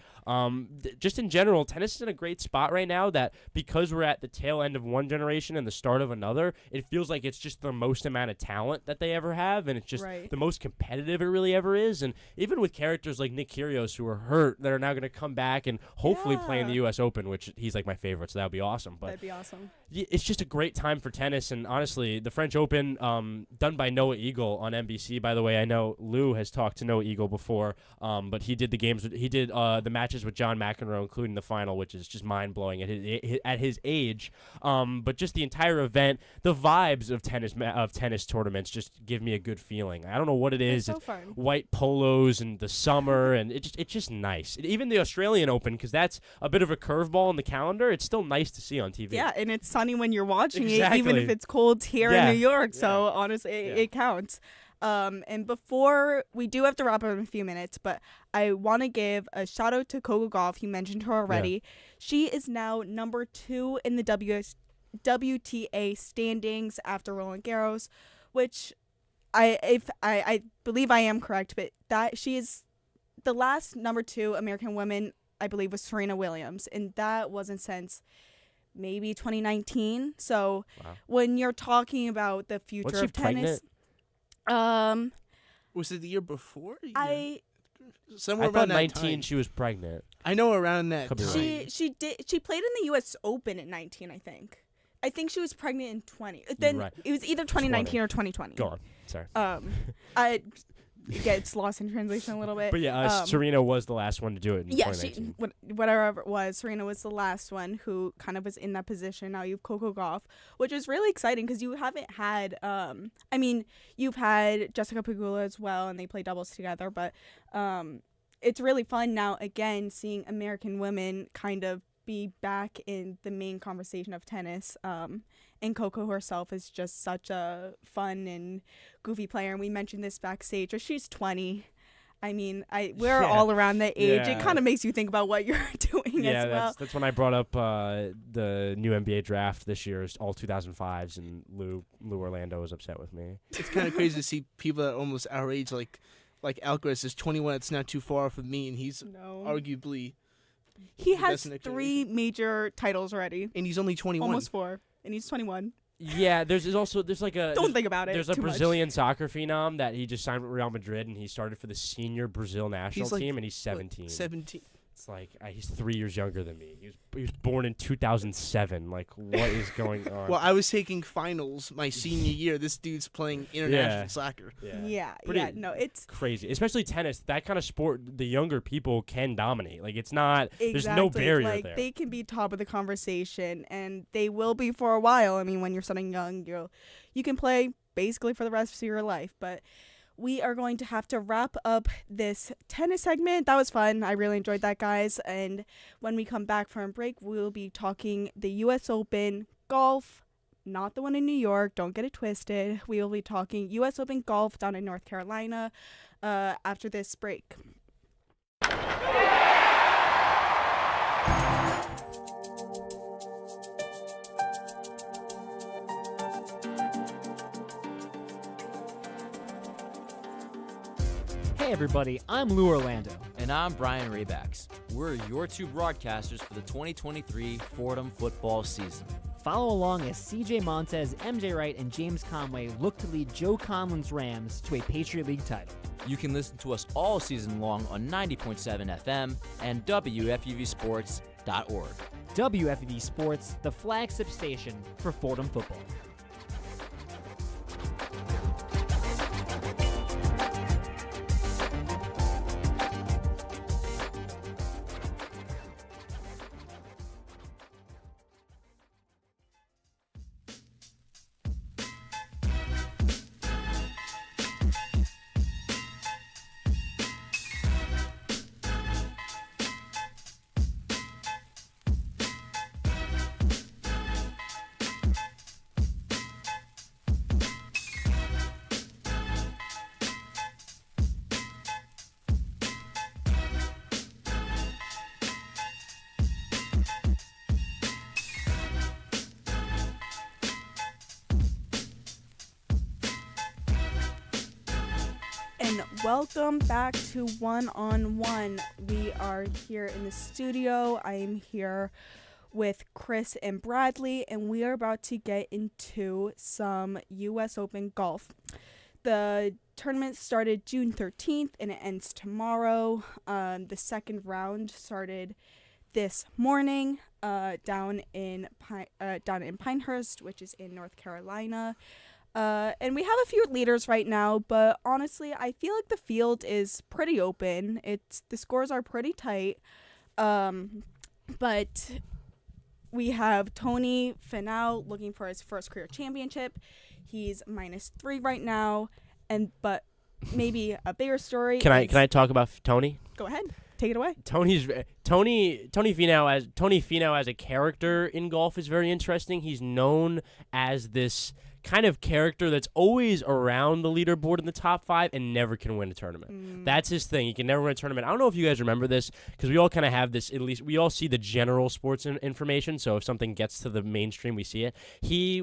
just in general, tennis is in a great spot right now that because we're at the tail end of one generation and the start of another, it feels like it's just the most amount of talent that they ever have, and it's just the most competitive it really ever is. And even with characters like Nick Kyrgios who are hurt that are now going to come back and hopefully play in the U.S. Open, which he's like my favorite, so that would be awesome. But that'd be awesome. it's just a great time for tennis, and honestly, the French Open, done by Noah Eagle on NBC. By the way, I know Lou has talked to Noah Eagle before, but he did the matches with John McEnroe, including the final, which is just mind blowing at his age. But just the entire event, the vibes of tennis tournaments just give me a good feeling. I don't know what it is. It's so fun. White polos and the summer, and it's just nice. Even the Australian Open, because that's a bit of a curveball in the calendar. It's still nice to see on TV. Yeah, and it's sunny when you're watching it, even Exactly. if it's cold here in New York. So Yeah. honestly, Yeah. it counts. And before we do have to wrap up in a few minutes, but I want to give a shout out to Coco Gauff. You mentioned her already. She is now number 2 in the WTA standings after Roland Garros, which I believe I am correct, but that she is the last number 2 American woman, I believe, was Serena Williams, and that wasn't since maybe 2019. So when you're talking about the future Was she of tennis, Was it the year before? I Somewhere I thought around that 19 time. she was pregnant. I know around that Could be time. right. she played in the U.S. Open at 19, I think. I think she was pregnant in 20. Then right. it was either 2019 or 2020. Go on. Sorry. I gets lost in translation a little bit. But yeah, Serena was the last one to do it in 2019. Whatever it was, Serena was the last one who kind of was in that position. Now you have Coco Gauff, which is really exciting because you haven't had, you've had Jessica Pegula as well, and they play doubles together. But it's really fun now, again, seeing American women kind of be back in the main conversation of tennis. And Coco herself is just such a fun and goofy player. And we mentioned this backstage. She's 20. I mean, we're all around that age. Yeah. It kind of makes you think about what you're doing as well. Yeah, that's when I brought up the new NBA draft this year is all 2005s, and Lou Orlando was upset with me. It's kind of crazy to see people that are almost our age, like Alcaraz is 21. It's not too far from me, and he's arguably He the has best in their 3 major titles already. and he's only 21. Almost 4. And he's 21. Yeah, there's like a Don't think about it. There's a too much. Brazilian soccer phenom that he just signed with Real Madrid, and he started for the senior Brazil national He's like, team, and he's 17. 17. It's like he's 3 years younger than me. He was born in 2007. Like, what is going on? Well, I was taking finals my senior year. This dude's playing international soccer. Yeah, Pretty no, it's crazy, especially tennis. That kind of sport, the younger people can dominate. Like, it's not. exactly. There's no barrier like, there. They can be top of the conversation, and they will be for a while. I mean, when you're starting young, you can play basically for the rest of your life, but we are going to have to wrap up this tennis segment. That was fun. I really enjoyed that, guys. And when we come back from break, we'll be talking the U.S. Open golf, not the one in New York. Don't get it twisted. We will be talking U.S. Open golf down in North Carolina after this break. Hey everybody, I'm Lou Orlando. And I'm Brian Raybacks. We're your 2 broadcasters for the 2023 Fordham football season. Follow along as CJ Montez, MJ Wright, and James Conway look to lead Joe Conlon's Rams to a Patriot League title. You can listen to us all season long on 90.7 FM and WFUVsports.org. WFUV Sports, the flagship station for Fordham football. And welcome back to One on One. We are here in the studio. I am here with Chris and Bradley, and we are about to get into some U.S. Open golf. The tournament started June 13th, and it ends tomorrow. The second round started this morning. down in Pinehurst, which is in North Carolina. And we have a few leaders right now, but honestly, I feel like the field is pretty open. The scores are pretty tight. But we have Tony Finau looking for his first career championship. He's -3 right now, but maybe a bigger story. Can I talk about Tony? Go ahead. Take it away. Tony Finau as a character in golf is very interesting. He's known as this kind of character that's always around the leaderboard in the top 5 and never can win a tournament. That's his thing. He can never win a tournament. I don't know if you guys remember this, because we all kind of have this, at least we all see the general sports information, so if something gets to the mainstream, we see it.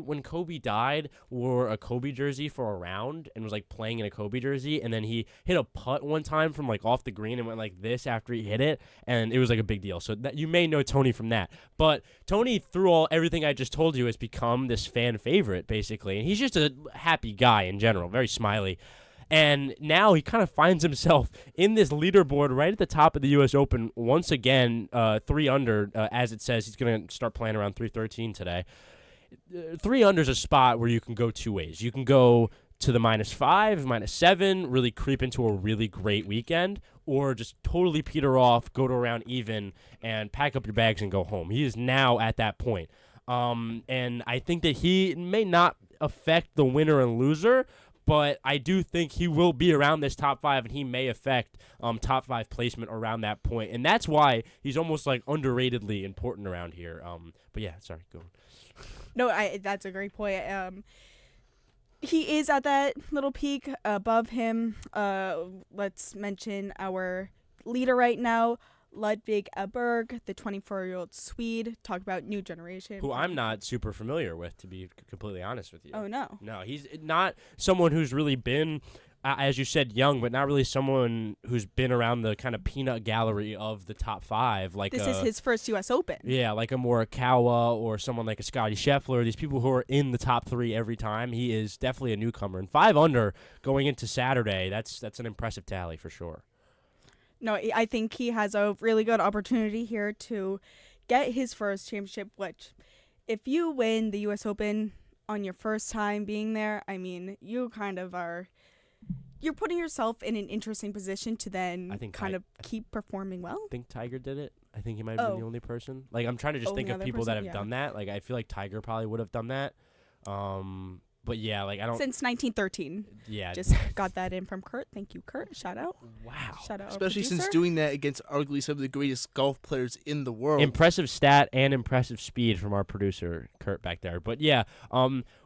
When Kobe died, wore a Kobe jersey for a round and was like playing in a Kobe jersey, and then he hit a putt one time from like off the green and went like this after he hit it, and it was like a big deal. So you may know Tony from that. But Tony, through everything I just told you, has become this fan favorite, basically. And he's just a happy guy in general, very smiley. And now he kind of finds himself in this leaderboard right at the top of the U.S. Open once again, 3 under, as it says. He's going to start playing around 313 today. 3 under is a spot where you can go 2 ways. You can go to the -5, -7, really creep into a really great weekend, or just totally peter off, go to around even, and pack up your bags and go home. He is now at that point. And I think that he may not affect the winner and loser, but I do think he will be around this top 5, and he may affect top 5 placement around that point. And that's why he's almost like underratedly important around here. But yeah, sorry, go on. No, that's a great point. He is at that little peak. Above him, let's mention our leader right now, Ludvig Aberg, the 24-year-old Swede. Talk about new generation. Who I'm not super familiar with, to be completely honest with you. Oh, no. No, he's not someone who's really been, as you said, young, but not really someone who's been around the kind of peanut gallery of the top 5. This is his first U.S. Open. Yeah, like a Morikawa or someone like a Scotty Scheffler, these people who are in the top 3 every time. He is definitely a newcomer. And 5 under going into Saturday, that's an impressive tally for sure. No, I think he has a really good opportunity here to get his first championship, which if you win the U.S. Open on your first time being there, I mean, you kind of you're putting yourself in an interesting position to then keep performing well. I think Tiger did it. I think he might have been the only person. Like, I'm trying to just think of people that have done that. Like, I feel like Tiger probably would have done that. But yeah, like I don't. Since 1913. Yeah. Just got that in from Kurt. Thank you, Kurt. Shout out. Wow. Shout out. Especially since doing that against arguably some of the greatest golf players in the world. Impressive stat and impressive speed from our producer Kurt back there. But yeah,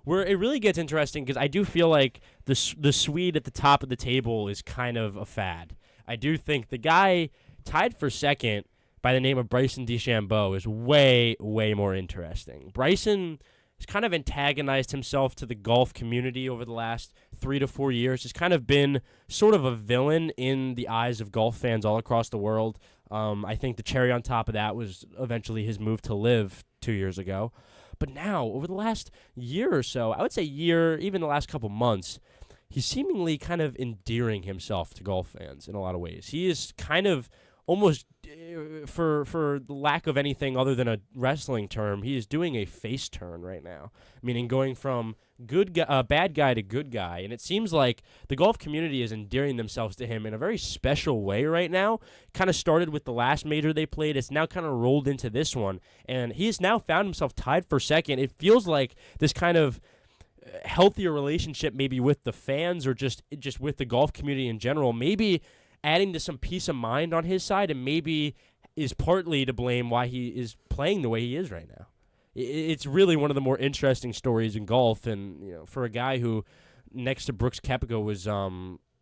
where it really gets interesting, because I do feel like the Swede at the top of the table is kind of a fad. I do think the guy tied for second by the name of Bryson DeChambeau is way, way more interesting. Bryson has kind of antagonized himself to the golf community over the last 3 to 4 years. He's kind of been sort of a villain in the eyes of golf fans all across the world. I think the cherry on top of that was eventually his move to LIV 2 years ago. But now, over the last year or so, I would say year, even the last couple months, he's seemingly kind of endearing himself to golf fans in a lot of ways. He is kind of almost, for the lack of anything other than a wrestling term, he is doing a face turn right now, meaning going from bad guy to good guy. And it seems like the golf community is endearing themselves to him in a very special way right now. Kind of started with the last major they played. It's now kind of rolled into this one. And he has now found himself tied for second. It feels like this kind of healthier relationship maybe with the fans or just with the golf community in general, maybe adding to some peace of mind on his side, and maybe is partly to blame why he is playing the way he is right now. It's really one of the more interesting stories in golf, and for a guy who, next to Brooks Koepka, was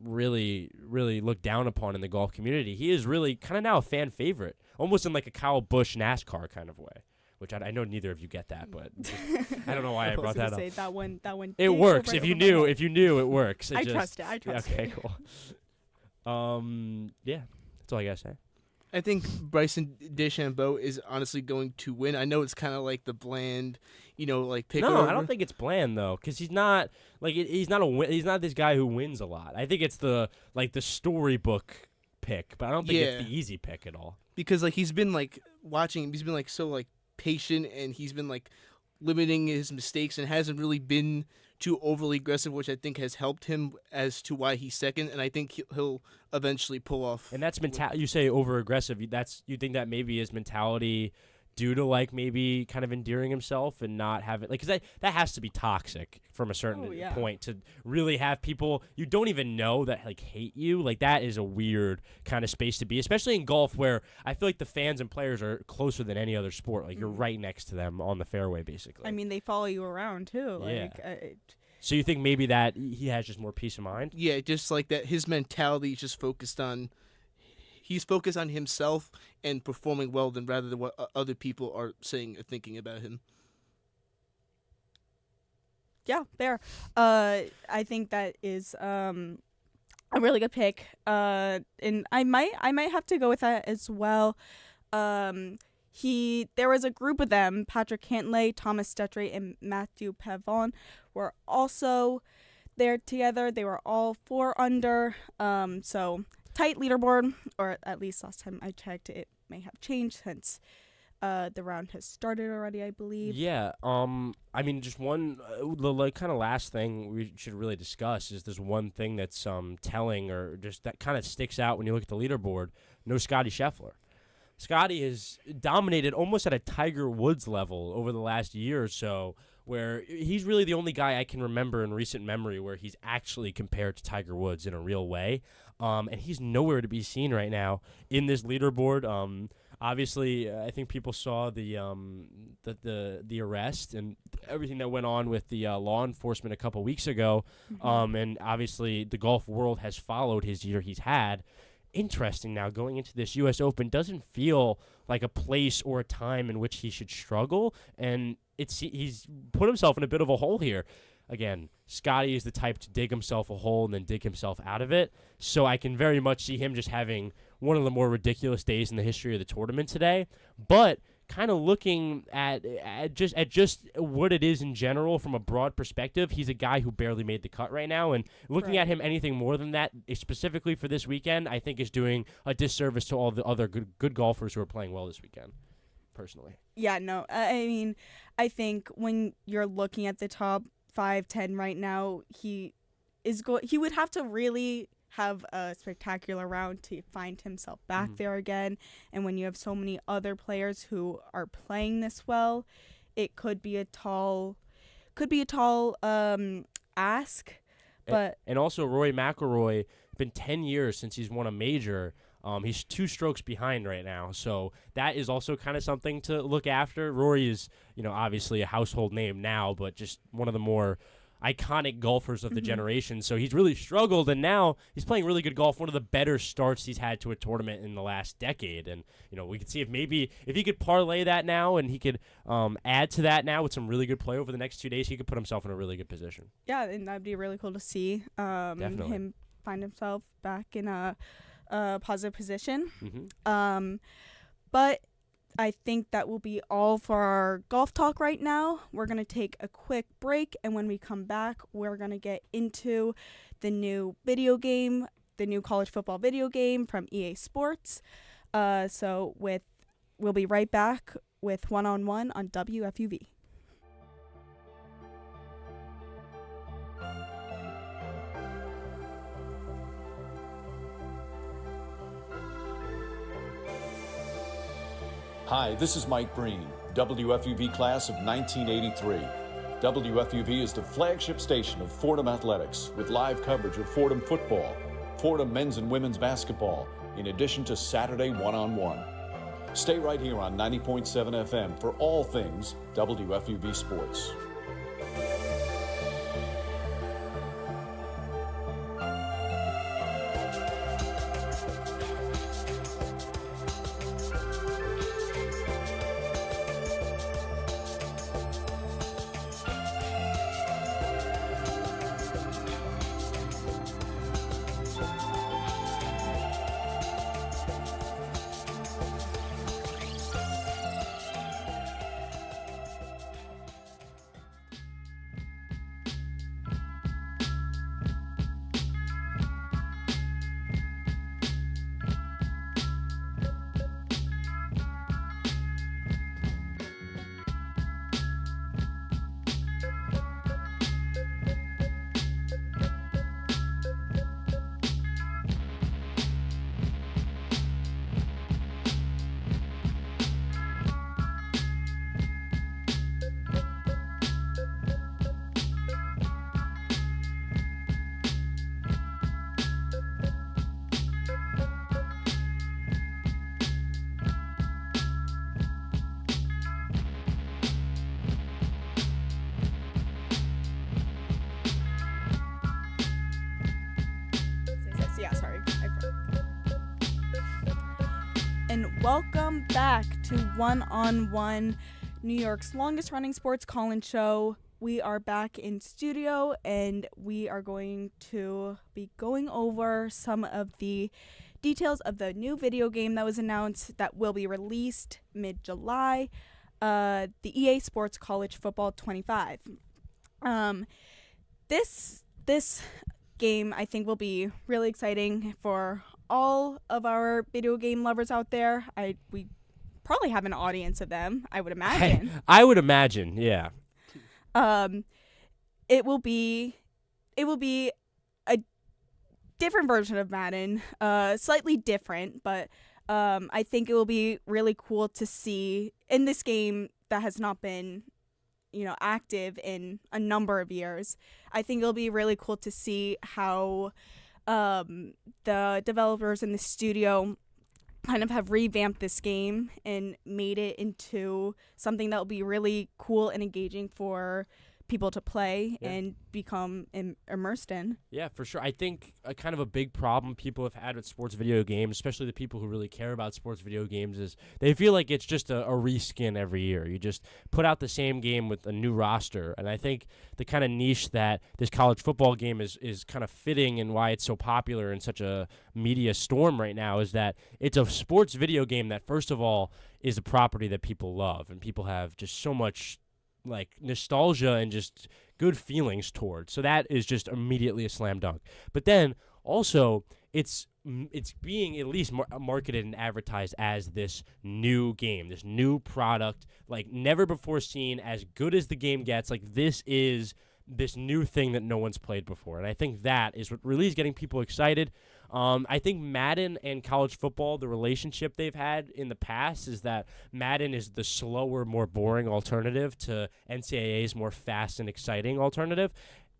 really, really looked down upon in the golf community, he is really kind of now a fan favorite, almost in like a Kyle Busch NASCAR kind of way. Which I know neither of you get that, but I don't know why I brought that up. Say that one. It works if you knew. If you knew, it works. I trust it. Okay, cool. Yeah, that's all I gotta say. I think Bryson DeChambeau is honestly going to win. I know it's kind of like the bland, pick. No, I don't think it's bland though, because he's not he's not this guy who wins a lot. I think it's the storybook pick, but I don't think it's the easy pick at all. Because he's been so patient, and he's been like limiting his mistakes and hasn't really been too overly aggressive, which I think has helped him as to why he's second. And I think he'll eventually pull off. And that's you say over aggressive. You think that maybe his mentality due to like maybe kind of endearing himself and not having like, because that has to be toxic from a certain point to really have people you don't even know that like hate you. Like that is a weird kind of space to be, especially in golf where I feel like the fans and players are closer than any other sport. Like you're right next to them on the fairway basically. I mean, they follow you around too. So you think maybe that he has just more peace of mind? Yeah, just like that. His mentality is just focused on. He's focused on himself and performing well than rather than what other people are saying or thinking about him. Yeah, fair. I think that is a really good pick. And I might have to go with that as well. There was a group of them. Patrick Cantlay, Thomas Stetray, and Matthew Pavon were also there together. They were all 4 under. So tight leaderboard, or at least last time I checked, it may have changed since the round has started already, I believe. Yeah. I mean, just one the kind of last thing we should really discuss is this one thing that's telling, or just that kind of sticks out when you look at the leaderboard. No Scotty Scheffler. Scotty has dominated almost at a Tiger Woods level over the last year or so, where he's really the only guy I can remember in recent memory where he's actually compared to Tiger Woods in a real way. And he's nowhere to be seen right now in this leaderboard. Obviously, I think people saw the arrest and everything that went on with the law enforcement a couple weeks ago. And obviously, the golf world has followed his year he's had. Interesting now, going into this U.S. Open doesn't feel like a place or a time in which he should struggle. And he's put himself in a bit of a hole here. Again, Scotty is the type to dig himself a hole and then dig himself out of it. So I can very much see him just having one of the more ridiculous days in the history of the tournament today. But kind of looking at just what it is in general from a broad perspective, he's a guy who barely made the cut right now. And looking at him anything more than that, specifically for this weekend, I think is doing a disservice to all the other good golfers who are playing well this weekend, personally. Yeah, no, I mean, I think when you're looking at the top 5-10 right now, he would have to really have a spectacular round to find himself back there again. And when you have so many other players who are playing this well, it could be a tall ask. But and also Rory McIlroy, been 10 years since he's won a major. He's 2 strokes behind right now, so that is also kind of something to look after. Rory is, obviously a household name now, but just one of the more iconic golfers of the generation. So he's really struggled, and now he's playing really good golf. One of the better starts he's had to a tournament in the last decade. And we could see if he could parlay that now, and he could add to that now with some really good play over the next 2 days, he could put himself in a really good position. Yeah, and that'd be really cool to see him find himself back in a positive position. But I think that will be all for our golf talk right now. We're going to take a quick break, and when we come back, we're going to get into the new video game, the new college football video game from EA Sports. We'll be right back with One-on-One on WFUV. Hi, this is Mike Breen, WFUV class of 1983. WFUV is the flagship station of Fordham Athletics with live coverage of Fordham football, Fordham men's and women's basketball, in addition to Saturday One-on-One. Stay right here on 90.7 FM for all things WFUV sports. Welcome back to One on One, New York's longest running sports call-in show. We are back in studio and we are going to be going over some of the details of the new video game that was announced that will be released mid-July, the EA Sports College Football 25. This game I think will be really exciting for all of our video game lovers out there. We probably have an audience of them, I would imagine. I would imagine, yeah. It will be a different version of Madden, slightly different, but I think it will be really cool to see in this game that has not been, active in a number of years. I think it'll be really cool to see how the developers in the studio kind of have revamped this game and made it into something that will be really cool and engaging for people to play and become immersed in. Yeah, for sure. I think kind of a big problem people have had with sports video games, especially the people who really care about sports video games, is they feel like it's just a reskin every year. You just put out the same game with a new roster. And I think the kind of niche that this college football game is kind of fitting and why it's so popular and such a media storm right now is that it's a sports video game that, first of all, is a property that people love and people have just so much like nostalgia and just good feelings towards. So that is just immediately a slam dunk. But then also it's being at least marketed and advertised as this new game, this new product, like never before seen, as good as the game gets. Like this is this new thing that no one's played before. And I think that is what really is getting people excited. I think Madden and college football, the relationship they've had in the past is that Madden is the slower, more boring alternative to NCAA's more fast and exciting alternative.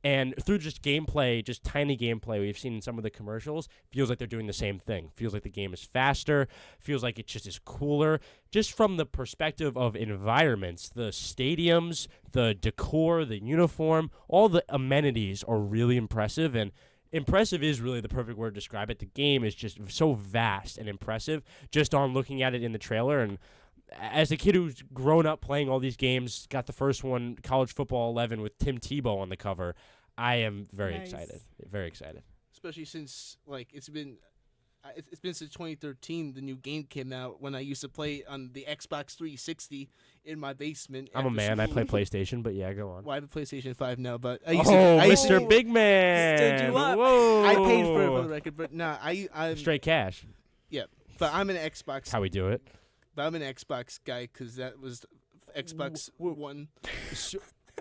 And through just gameplay, just tiny gameplay we've seen in some of the commercials, feels like they're doing the same thing. Feels like the game is faster, feels like it just is cooler. Just from the perspective of environments, the stadiums, the decor, the uniform, all the amenities are really impressive. And impressive is really the perfect word to describe it. The game is just so vast and impressive just on looking at it in the trailer. And as a kid who's grown up playing all these games, got the first one, College Football 11, with Tim Tebow on the cover, I am very excited. Very excited. Especially since, it's been since 2013 the new game came out, when I used to play on the Xbox 360 in my basement. I'm a man. I play PlayStation, but yeah, go on. Well, I have a PlayStation 5 now, but I used to Big Man. Stood you up. Whoa. I paid for it for the record, but I'm straight cash. Yeah, but I'm an Xbox. That's how we do it. But I'm an Xbox guy because that was Xbox One.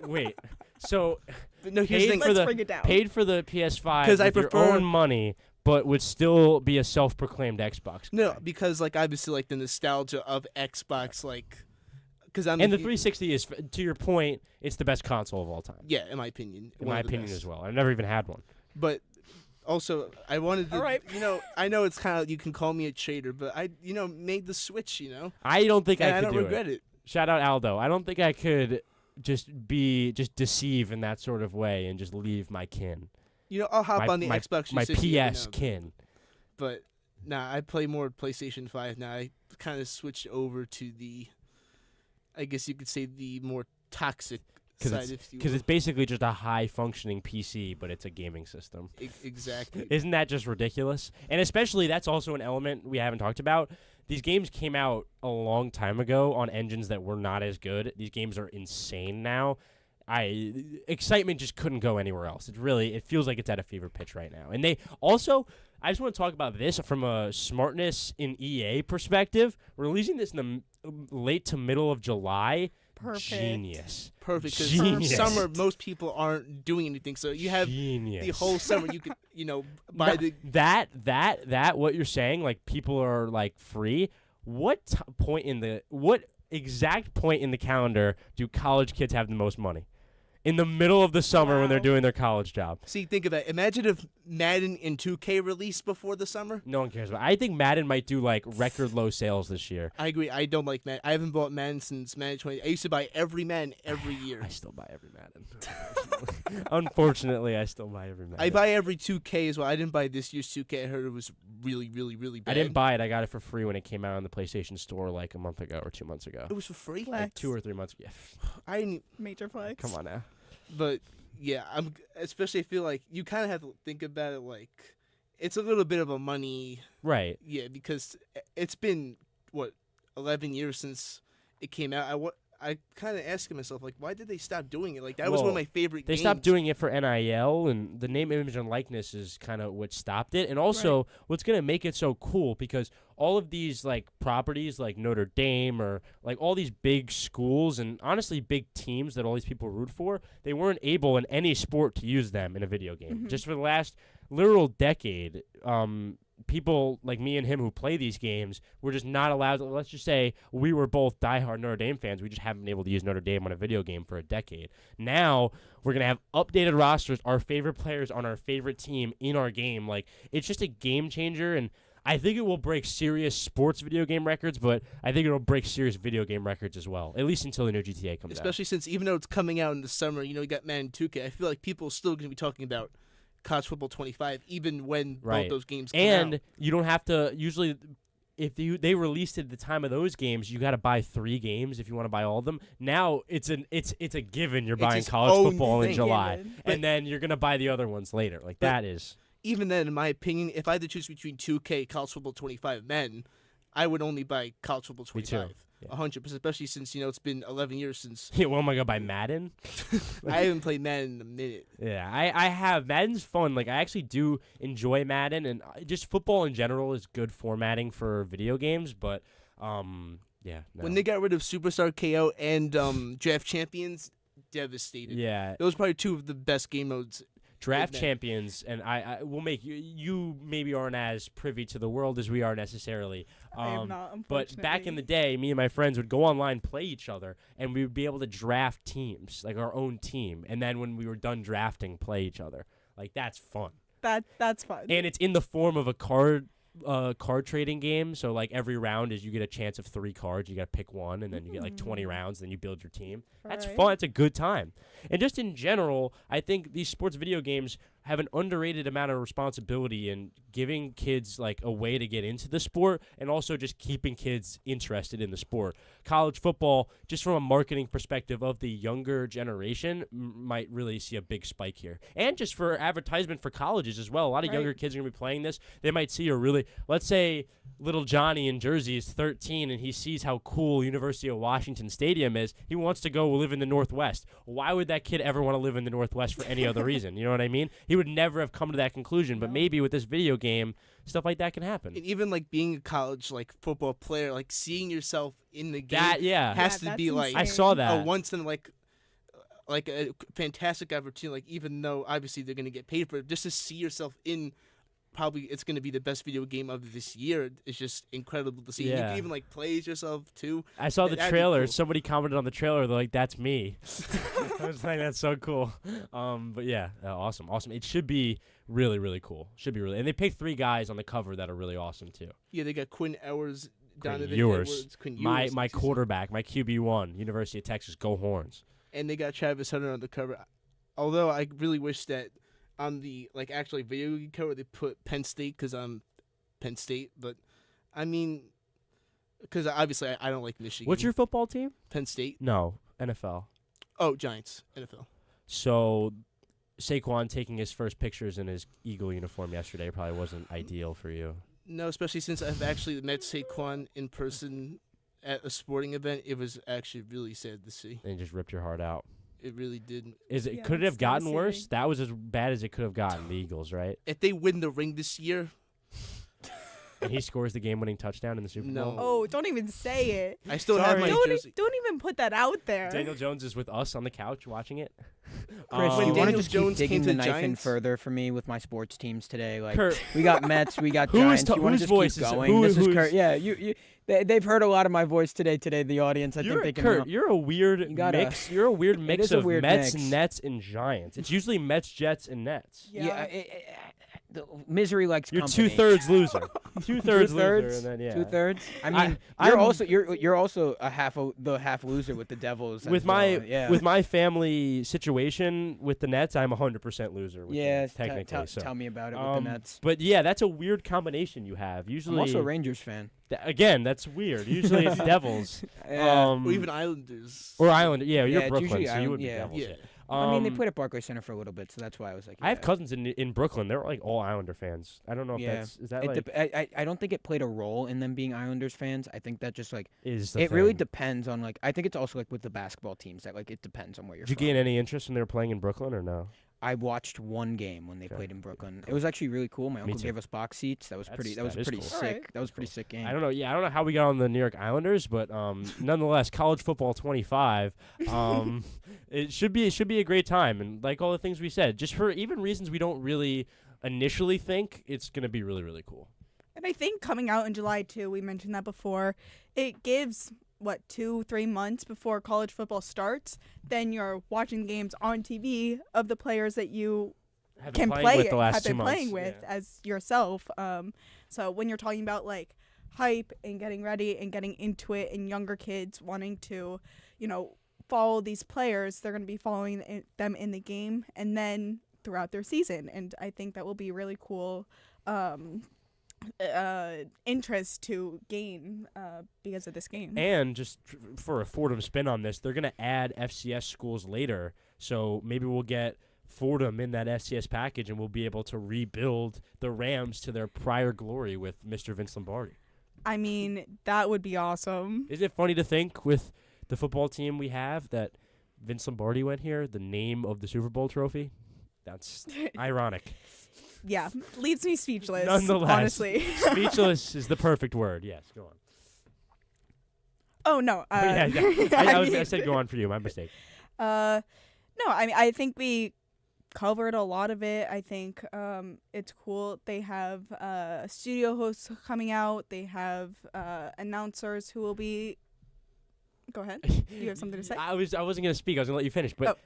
Wait, so no, here's the thing. Let's bring it down. Paid for the PS5 because I prefer prefer your own money, but would still be a self-proclaimed Xbox guy. No, because obviously the nostalgia of Xbox, because I'm and the 360 is, to your point, it's the best console of all time. Yeah, in my opinion. In my opinion as well. I've never even had one. But also, I wanted to, all right. I know it's kind of, you can call me a traitor, but I, made the switch, I don't think I could do it. I don't regret it. Shout out Aldo. I don't think I could just deceive in that sort of way and just leave my kin. I'll hop on the Xbox 360 my PS kin. But I play more PlayStation 5 now. I kind of switched over to the, I guess you could say, the more toxic side, because it's basically just a high-functioning PC, but it's a gaming system. Exactly. Isn't that just ridiculous? And especially, that's also an element we haven't talked about. These games came out a long time ago on engines that were not as good. These games are insane now. Excitement just couldn't go anywhere else. It feels like it's at a fever pitch right now. And they also, I just want to talk about this from a smartness in EA perspective. Releasing this in the late to middle of July. Perfect. Genius. Perfect. Because summer, most people aren't doing anything. So you have the whole summer. You could, buy the that what you're saying. Like, people are free. What exact point in the calendar do college kids have the most money? in the middle of the summer when they're Wow. doing their college job. See, think of that. Imagine if Madden and 2K released before the summer. No one cares about. I think Madden might do like record low sales this year. I agree. I don't like Madden. I haven't bought Madden since Madden 20. I used to buy every Madden every year. I still buy every Madden. Unfortunately, I still buy every Madden. I buy every 2K as well. I didn't buy this year's 2K. I heard it was really, really, really bad. I didn't buy it. I got it for free when it came out on the PlayStation Store like a month ago or 2 months ago. It was for free. Flex. Like 2 or 3 months ago. Yeah. I didn't. Major flex. Come on now. But yeah, especially I feel like you kind of have to think about it like it's a little bit of a money. Right. Yeah, because it's been 11 years since it came out. I kind of asking myself like, why did they stop doing it? Like that was one of my favorite. They games. stopped doing it for NIL, and the name, image, and likeness is kind of what stopped it. And also, what's gonna make it so cool because all of these like properties, like Notre Dame or like all these big schools, and honestly big teams that all these people root for, they weren't able in any sport to use them in a video game. Just for the last literal decade, people like me and him who play these games were just not allowed to. Let's just say we were both diehard Notre Dame fans. We just haven't been able to use Notre Dame on a video game for a decade. Now we're going to have updated rosters, our favorite players on our favorite team in our game. Like, it's just a game changer, and I think it will break serious sports video game records, but I think it will break serious video game records as well, at least until the new GTA comes out. Especially since even though it's coming out in the summer, you got Madden 2K. I feel like people are still going to be talking about College Football 25, even when both those games come out. And you don't have to, usually, if they released it at the time of those games, you got to buy 3 games if you want to buy all of them. Now, it's a given you're buying college football in July, and then you're going to buy the other ones later. Like, that is. Even then, in my opinion, if I had to choose between 2K, College Football 25, Madden, I would only buy College Football 25. Me too. 100%, especially since, it's been 11 years since. Yeah, well, am I going to buy Madden? I haven't played Madden in a minute. Yeah, I have. Madden's fun. Like, I actually do enjoy Madden, and just football in general is good formatting for video games, but, yeah. No. When they got rid of Superstar KO and Draft Champions, devastated. Yeah. Those are probably 2 of the best game modes. Draft Champions, and I will make you maybe aren't as privy to the world as we are necessarily. I am not, but back in the day, me and my friends would go online, play each other, and we would be able to draft teams, like our own team. And then when we were done drafting, play each other. Like, that's fun. That's fun. And it's in the form of a card trading game. So like every round is you get a chance of 3 cards. You got to pick one, and then you get like 20 rounds. Then you build your team. That's fun. It's a good time. And just in general, I think these sports video games have an underrated amount of responsibility in giving kids like a way to get into the sport, and also just keeping kids interested in the sport. College football, just from a marketing perspective of the younger generation, might really see a big spike here. And just for advertisement for colleges as well. A lot of younger kids are going to be playing this. They might see a really, let's say little Johnny in Jersey is 13 and he sees how cool University of Washington Stadium is. He wants to go live in the Northwest. Why would that kid ever want to live in the Northwest for any other reason? You know what I mean? He would never have come to that conclusion, but maybe with this video game, stuff like that can happen. And even like being a college football player, like seeing yourself in the game, has to be like I saw that a once in like a fantastic opportunity. Like, even though obviously they're gonna get paid for it, just to see yourself in. Probably it's going to be the best video game of this year. It's just incredible to see. Yeah. You can even play as yourself too. I saw the That'd be trailer. cool. Somebody commented on the trailer. They're like, "That's me." I was like, "That's so cool." But yeah, awesome. It should be really, really cool. Should be really. And they picked 3 guys on the cover that are really awesome too. Yeah, they got Quinn Ewers, Donovan Ewers. Edwards, Quinn my Ewers, quarterback, my QB1, University of Texas, go Horns. and they got Travis Hunter on the cover. Although I really wish that on the actually video game cover they put Penn State, because I'm Penn State, but I mean, because obviously I don't like Michigan. What's your football team? Penn State? No, NFL. Oh, Giants, NFL. So Saquon taking his first pictures in his Eagle uniform yesterday probably wasn't ideal for you. No, especially since I've actually met Saquon in person at a sporting event. It was actually really sad to see. And just ripped your heart out. It really did. Could it have gotten worse? That was as bad as it could have gotten, the Eagles, right? If they win the ring this year, And he scores the game-winning touchdown in the Super Bowl. No. Oh, don't even say it. I still have my jersey. Don't even put that out there. Daniel Jones is with us on the couch watching it. Chris, When you want to Daniel just Jones keep came digging to the the knife in Giants- further for me with my sports teams today? Like Kurt. we got Mets, we got Who is Giants. You want whose to voice just is keep it? going? This is Who's- Kurt. Yeah, they've heard a lot of my voice today. The audience. I think they can. Kurt, you're a weird gotta- mix. You're a weird It mix is a of weird Mets, mix. Nets, and Giants. It's usually Mets, Jets, and Nets. Yeah. The misery likes You're company. 2/3 loser. 2/3 loser, and then yeah. 2/3. I mean, I'm- you're also a half loser with the Devils. With as my well. Yeah. with my family situation with the Nets, I'm 100% loser. With yeah, them, technically. so. tell me about it with the Nets. But yeah, that's a weird combination you have. Usually, I'm also a Rangers fan. Again, that's weird. Usually it's Devils. Yeah. Or even Islanders. Or Islanders. Yeah, Yeah, you're it's Brooklyn, usually so you would be Island- Devils. yeah. I mean, they Um, played at Barclays Center for a little bit, so that's why I was like. I have yeah. cousins in Brooklyn. They're like all Islander fans. I don't know if Yeah. that's is that It like I don't think it played a role in them being Islanders fans. I think that just like is the it really thing. depends on like I think it's also like with the basketball teams that like it depends on where you're Did you from. gain any interest when they were playing in Brooklyn or no? I watched one game when they Okay. played in Brooklyn. It was actually really cool. My Me uncle too. gave us box seats. That was That pretty is pretty cool. sick. Alright. That was a pretty sick game. I don't know. Yeah, I don't know how we got on the New York Islanders, but nonetheless, college football 25. It should be a great time, and like all the things we said, just for even reasons we don't really initially think, it's gonna be really really cool. And I think coming out in July too, we mentioned that before, it gives 2-3 months before college football starts. Then you're watching games on TV of the players that you Have can been playing play with the last have 2 been months. playing with Yeah. as yourself. So when you're talking about like hype and getting ready and getting into it, and younger kids wanting to, follow these players, they're going to be following them in the game and then throughout their season. And I think that will be really cool interest to gain because of this game. And just for a Fordham spin on this, they're gonna add FCS schools later, so maybe we'll get Fordham in that FCS package, and we'll be able to rebuild the Rams to their prior glory with Mr. Vince Lombardi. I mean, that would be awesome. Is it funny to think with the football team we have that Vince Lombardi went here, the name of the Super Bowl trophy? That's ironic. Yeah, leaves me speechless. Nonetheless, honestly. speechless is the perfect word. Yes, go on. Oh no. Yeah, I said go on for you. My mistake. No, I mean I think we covered a lot of it. I think it's cool. They have studio hosts coming out. They have announcers who will be. Go ahead. You have something to say? I wasn't gonna speak. I was gonna let you finish, but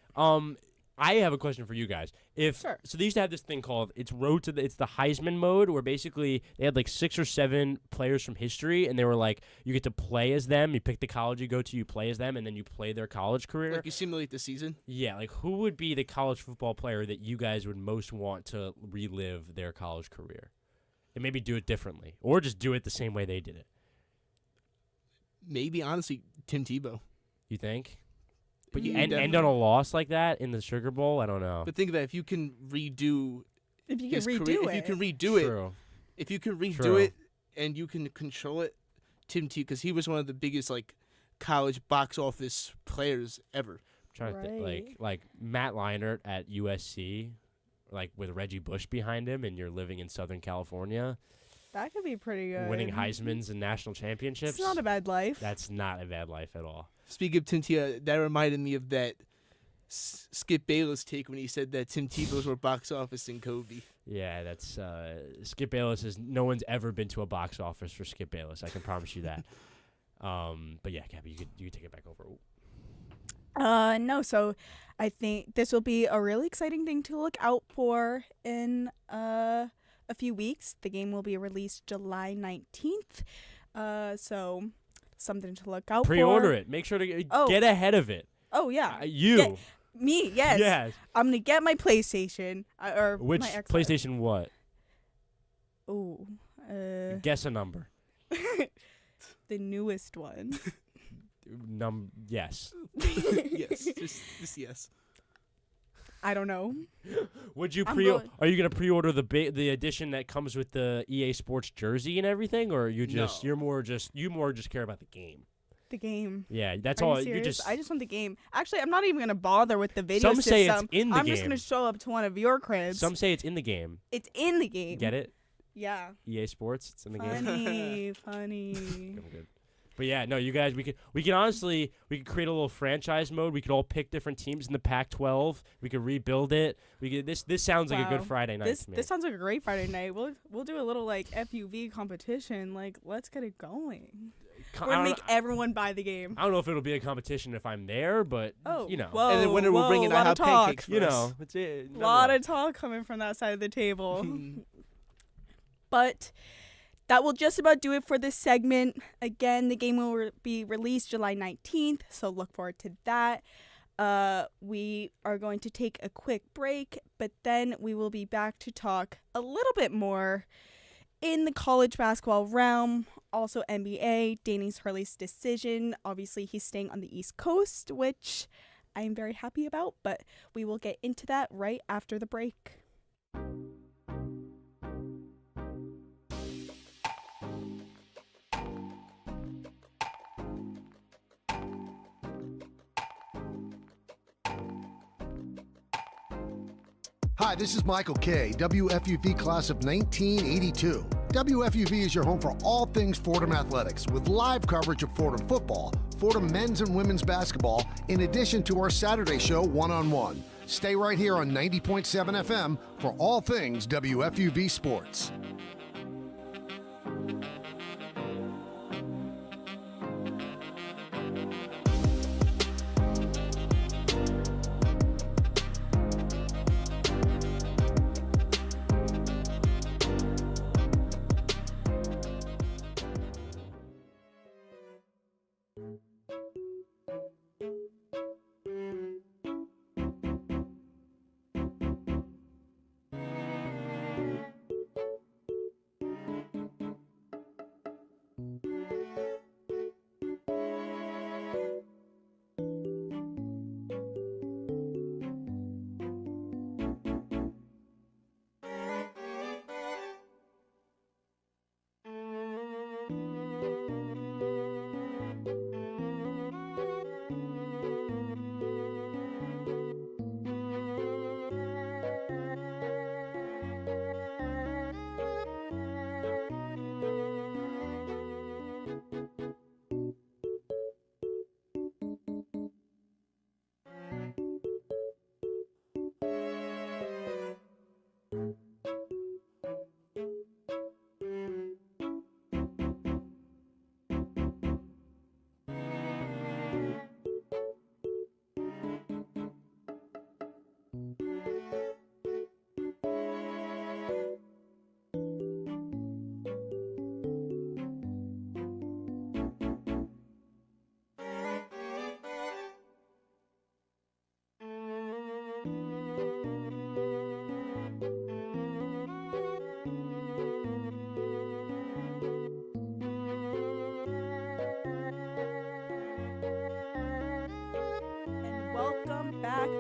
I have a question for you guys. Sure. So they used to have this thing called it's the Heisman mode, where basically they had like 6 or 7 players from history, and they were like you get to play as them. You pick the college you go to, you play as them, and then you play their college career. Like you simulate the season. Yeah, like who would be the college football player that you guys would most want to relive their college career, and maybe do it differently, or just do it the same way they did it? Maybe honestly, Tim Tebow. You think? But Yeah, you end on a loss like that in the Sugar Bowl? I don't know. But think of that: if you can redo, If you can his redo career, it. if you can redo it, True. if you can redo True. it, and you can control it, Tim Tebow, because he was one of the biggest like college box office players ever. Trying to think, Right. like Matt Leinart at USC, like with Reggie Bush behind him, and you're living in Southern California, That could be pretty good. winning Heisman's and national championships. It's not a bad life. That's not a bad life at all. Speaking of Tim Tebow, that reminded me of that Skip Bayless take when he said that Tim Tebow's were box office and Kobe. Yeah, that's Skip Bayless. No one's ever been to a box office for Skip Bayless. I can promise you that. But yeah, Gabby, you could take it back over. No, so I think this will be a really exciting thing to look out for in a few weeks. The game will be released July 19th. So something to look out for. Pre-order it. Make sure to get ahead of it. Oh, yeah. You. Me, yes. Yes. I'm going to get my PlayStation. Or Which my Xbox. PlayStation what? Ooh. Guess a number. The newest one. Yes. Yes, just yes. I don't know. Would you I'm pre? going- Are you gonna pre-order the edition that comes with the EA Sports jersey and everything, or are you just No. you more just care about the game? The game. Yeah, that's Are all. you serious? just I just want the game. Actually, I'm not even going to bother with the video Some say it's system. in the I'm just game. going to show up to one of your cribs. some say it's in the game. It's in the game. Get it? Yeah. EA Sports. It's in the game. Funny. I'm good. But yeah, no, you guys, we could honestly create a little franchise mode. We could all pick different teams in the Pac-12. We could rebuild it. This sounds like a good Friday night to me. This sounds like a great Friday night. We'll do a little like FUV competition. Like, let's get it going. We're gonna make everyone buy the game. I don't know if it'll be a competition if I'm there, but you know. Whoa, and then winner will bring in hot pancakes. You know, it's a lot of talk coming from that side of the table. But that will just about do it for this segment. Again, the game will be released July 19th, so look forward to that. We are going to take a quick break, but then we will be back to talk a little bit more in the college basketball realm, also NBA, Danny Hurley's decision. Obviously, he's staying on the East Coast, which I am very happy about, but we will get into that right after the break. Hi, this is Michael Kay, WFUV class of 1982. WFUV is your home for all things Fordham athletics, with live coverage of Fordham football, Fordham men's and women's basketball, in addition to our Saturday show, One on One. Stay right here on 90.7 FM for all things WFUV sports.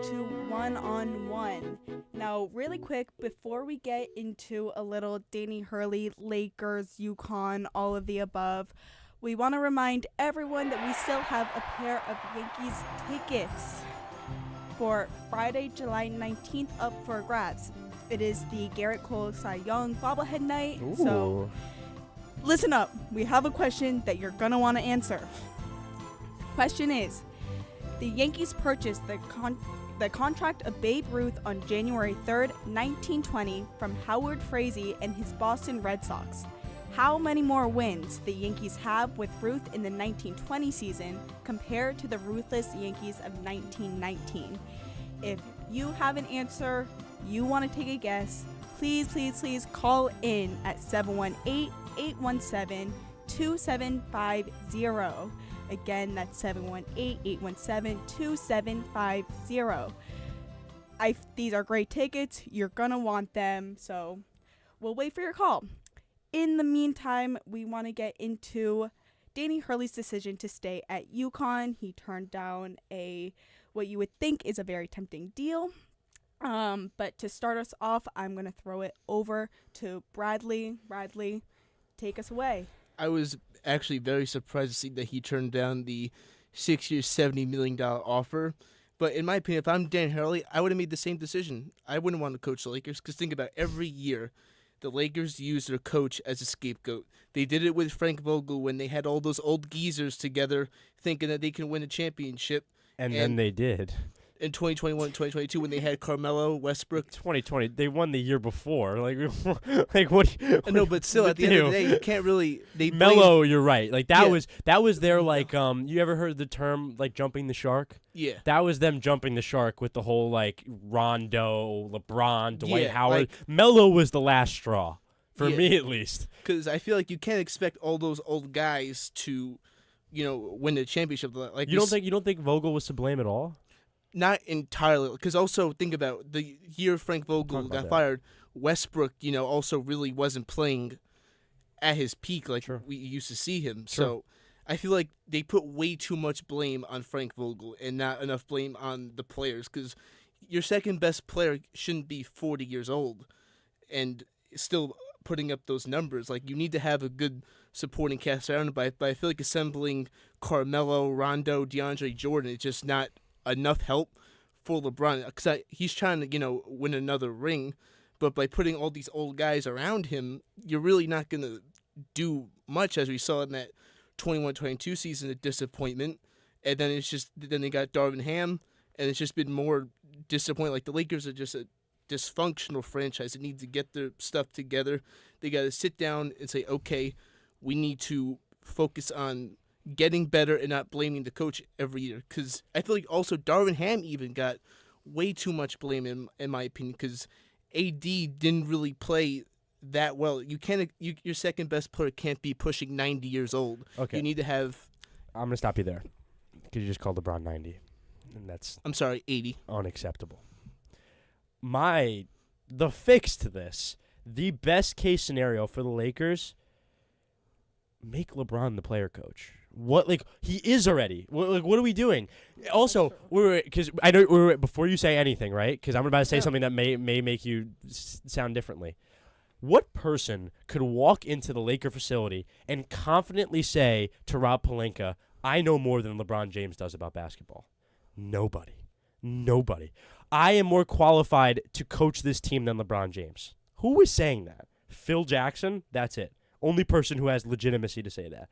To One on One. Now, really quick, before we get into a little Danny Hurley, Lakers, UConn, all of the above, we want to remind everyone that we still have a pair of Yankees tickets for Friday, July 19th up for grabs. It is the Garrett Cole Cy Young bobblehead night. Ooh. So listen up. We have a question that you're going to want to answer. Question is, the Yankees purchased the contract of Babe Ruth on January 3rd, 1920 from Howard Frazee and his Boston Red Sox. How many more wins the Yankees have with Ruth in the 1920 season compared to the ruthless Yankees of 1919? If you have an answer, you want to take a guess, please call in at 718-817-2750. Again, that's 718-817-2750. These are great tickets. You're going to want them, so we'll wait for your call. In the meantime, we want to get into Danny Hurley's decision to stay at UConn. He turned down what you would think is a very tempting deal. But to start us off, I'm going to throw it over to Bradley. Bradley, take us away. I was actually very surprised to see that he turned down the 6-year, $70 million offer. But in my opinion, if I'm Dan Hurley, I would have made the same decision. I wouldn't want to coach the Lakers because think about it, every year the Lakers used their coach as a scapegoat. They did it with Frank Vogel when they had all those old geezers together thinking that they can win a championship. And then they did. In 2021, 2022, when they had Carmelo, Westbrook. 2020, they won the year before. Like what? No, but still, at the end of the day, you can't really. Melo, you're right. Like that was their like. You ever heard the term like jumping the shark? Yeah. That was them jumping the shark with the whole like Rondo, LeBron, Dwight Howard. Melo was the last straw for me, at least. Because I feel like you can't expect all those old guys to, win the championship. Like you don't think Vogel was to blame at all? Not entirely, because also think about the year Frank Vogel got fired. Westbrook, also really wasn't playing at his peak like we used to see him. Sure. So I feel like they put way too much blame on Frank Vogel and not enough blame on the players, because your second best player shouldn't be 40 years old and still putting up those numbers. Like, you need to have a good supporting cast around it, but I feel like assembling Carmelo, Rondo, DeAndre Jordan is just not enough help for LeBron, because he's trying to, win another ring, but by putting all these old guys around him, you're really not going to do much, as we saw in that 21-22 season, a disappointment. And then then they got Darvin Ham, and it's just been more disappointing. Like, the Lakers are just a dysfunctional franchise that needs to get their stuff together. They got to sit down and say, okay, we need to focus on getting better and not blaming the coach every year. Because I feel like also Darvin Ham even got way too much blame, in my opinion, because AD didn't really play that well. You can't. Your second best player can't be pushing 90 years old. Okay. You need to have. I'm gonna stop you there, because you just called LeBron 90, and that's. I'm sorry, 80. Unacceptable. The fix to this, the best case scenario for the Lakers, make LeBron the player coach. What, like, he is already. What are we doing? Also, because I know before you say anything, right? Because I'm about to say something that may make you sound differently. What person could walk into the Laker facility and confidently say to Rob Pelinka, "I know more than LeBron James does about basketball"? Nobody. I am more qualified to coach this team than LeBron James. Who is saying that? Phil Jackson? That's it. Only person who has legitimacy to say that.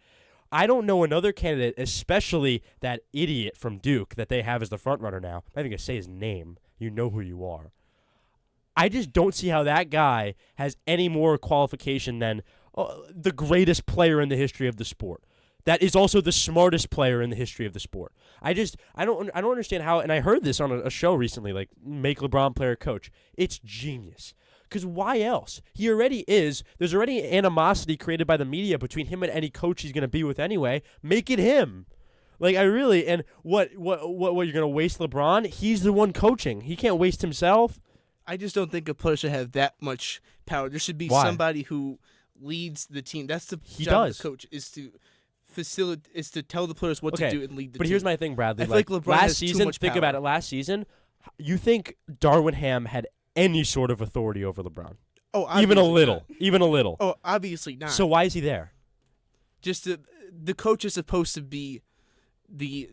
I don't know another candidate, especially that idiot from Duke that they have as the front runner now. I'm not even going to say his name. You know who you are. I just don't see how that guy has any more qualification than the greatest player in the history of the sport. That is also the smartest player in the history of the sport. I don't understand how, and I heard this on a show recently, like, make LeBron player coach. It's genius. Because why else? He already is. There's already animosity created by the media between him and any coach he's going to be with anyway. Make it him. Like, and what you're going to waste LeBron? He's the one coaching. He can't waste himself. I just don't think a player should have that much power. There should be somebody who leads the team. That's the job of the coach, is to tell the players what to do and lead the team. But here's my thing, Bradley. I feel like LeBron last has season, too much think power. about it. Last season, you think Darvin Ham had any sort of authority over LeBron? Oh, even a obviously little. Oh, obviously not. So why is he there? Just the coach is supposed to be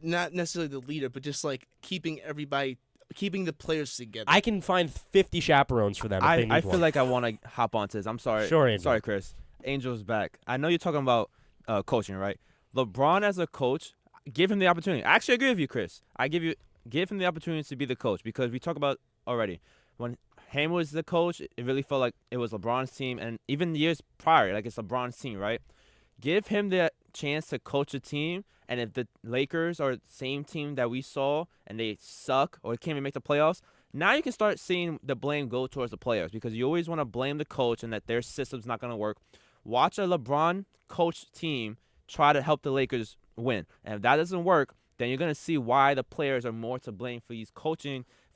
not necessarily the leader, but just like keeping the players together. I can find 50 chaperones for them. I feel like I want to hop onto this. I'm sorry. Sure, Angel. Sorry, Chris. Angel's back. I know you're talking about coaching, right? LeBron as a coach, give him the opportunity. I actually agree with you, Chris. Give him the opportunity to be the coach, because we talk about already when Ham was the coach, it really felt like it was LeBron's team, and even years prior, like, it's LeBron's team, right? Give him the chance to coach a team, and if the Lakers are the same team that we saw and they suck or can't even make the playoffs, now you can start seeing the blame go towards the players, because you always want to blame the coach and that their system's not going to work. Watch a LeBron coach team try to help the Lakers win, and if that doesn't work, then you're going to see why the players are more to blame for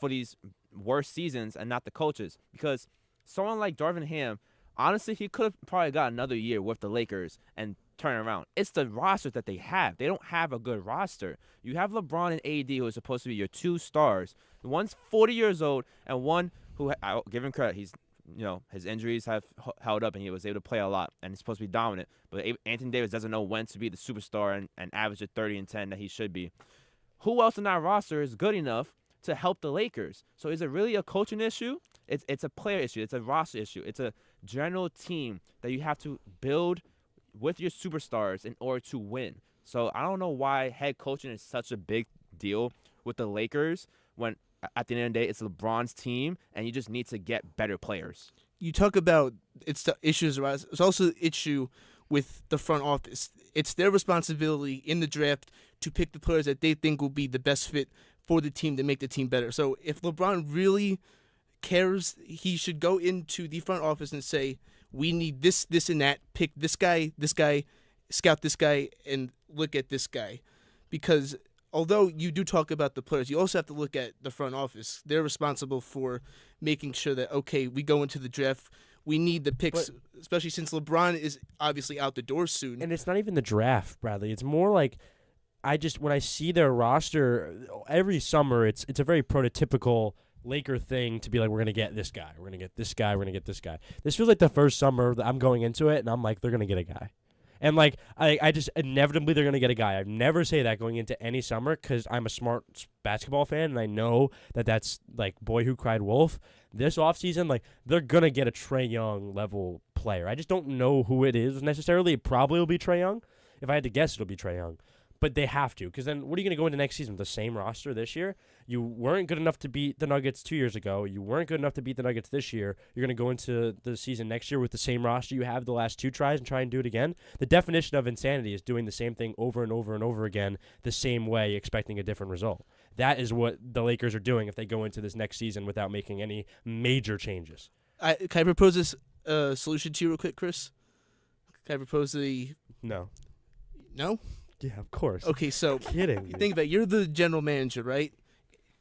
these worst seasons and not the coaches. Because someone like Darvin Ham, honestly, he could have probably got another year with the Lakers and turn around. It's the roster that they have. They don't have a good roster. You have LeBron and AD, who are supposed to be your two stars. One's 40 years old, and one who, I'll give him credit, his injuries have held up and he was able to play a lot and he's supposed to be dominant. But Anthony Davis doesn't know when to be the superstar and average at 30 and 10 that he should be. Who else in that roster is good enough to help the Lakers? So is it really a coaching issue? it's a player issue. It's a roster issue. It's a general team that you have to build with your superstars in order to win. So I don't know why head coaching is such a big deal with the Lakers when at the end of the day it's LeBron's team and you just need to get better players. You talk about it's the issues arise. It's also the issue with the front office. It's their responsibility in the draft to pick the players that they think will be the best fit for the team to make the team better. So if LeBron really cares, he should go into the front office and say, we need this, this, and that. Pick this guy, scout this guy, and look at this guy. Because although you do talk about the players, you also have to look at the front office. They're responsible for making sure that, okay, we go into the draft, we need the picks, especially since LeBron is obviously out the door soon. And it's not even the draft, Bradley. It's more like when I see their roster every summer, it's a very prototypical Laker thing to be like, we're going to get this guy, we're going to get this guy, we're going to get this guy. This feels like the first summer that I'm going into it, and I'm like, they're going to get a guy. And, like, I just inevitably they're going to get a guy. I never say that going into any summer because I'm a smart basketball fan, and I know that that's, like, boy who cried wolf. This offseason, like, they're going to get a Trae Young level player. I just don't know who it is necessarily. It probably will be Trae Young. If I had to guess, it'll be Trae Young. But they have to, because then what are you going to go into next season with the same roster this year? You weren't good enough to beat the Nuggets 2 years ago. You weren't good enough to beat the Nuggets this year. You're going to go into the season next year with the same roster you have the last 2 tries and try and do it again. The definition of insanity is doing the same thing over and over and over again the same way, expecting a different result. That is what the Lakers are doing if they go into this next season without making any major changes. Can I propose this solution to you real quick, Chris? Can I propose the... No. No? Yeah, of course. Okay, so Kidding me. think about it. You're the general manager, right?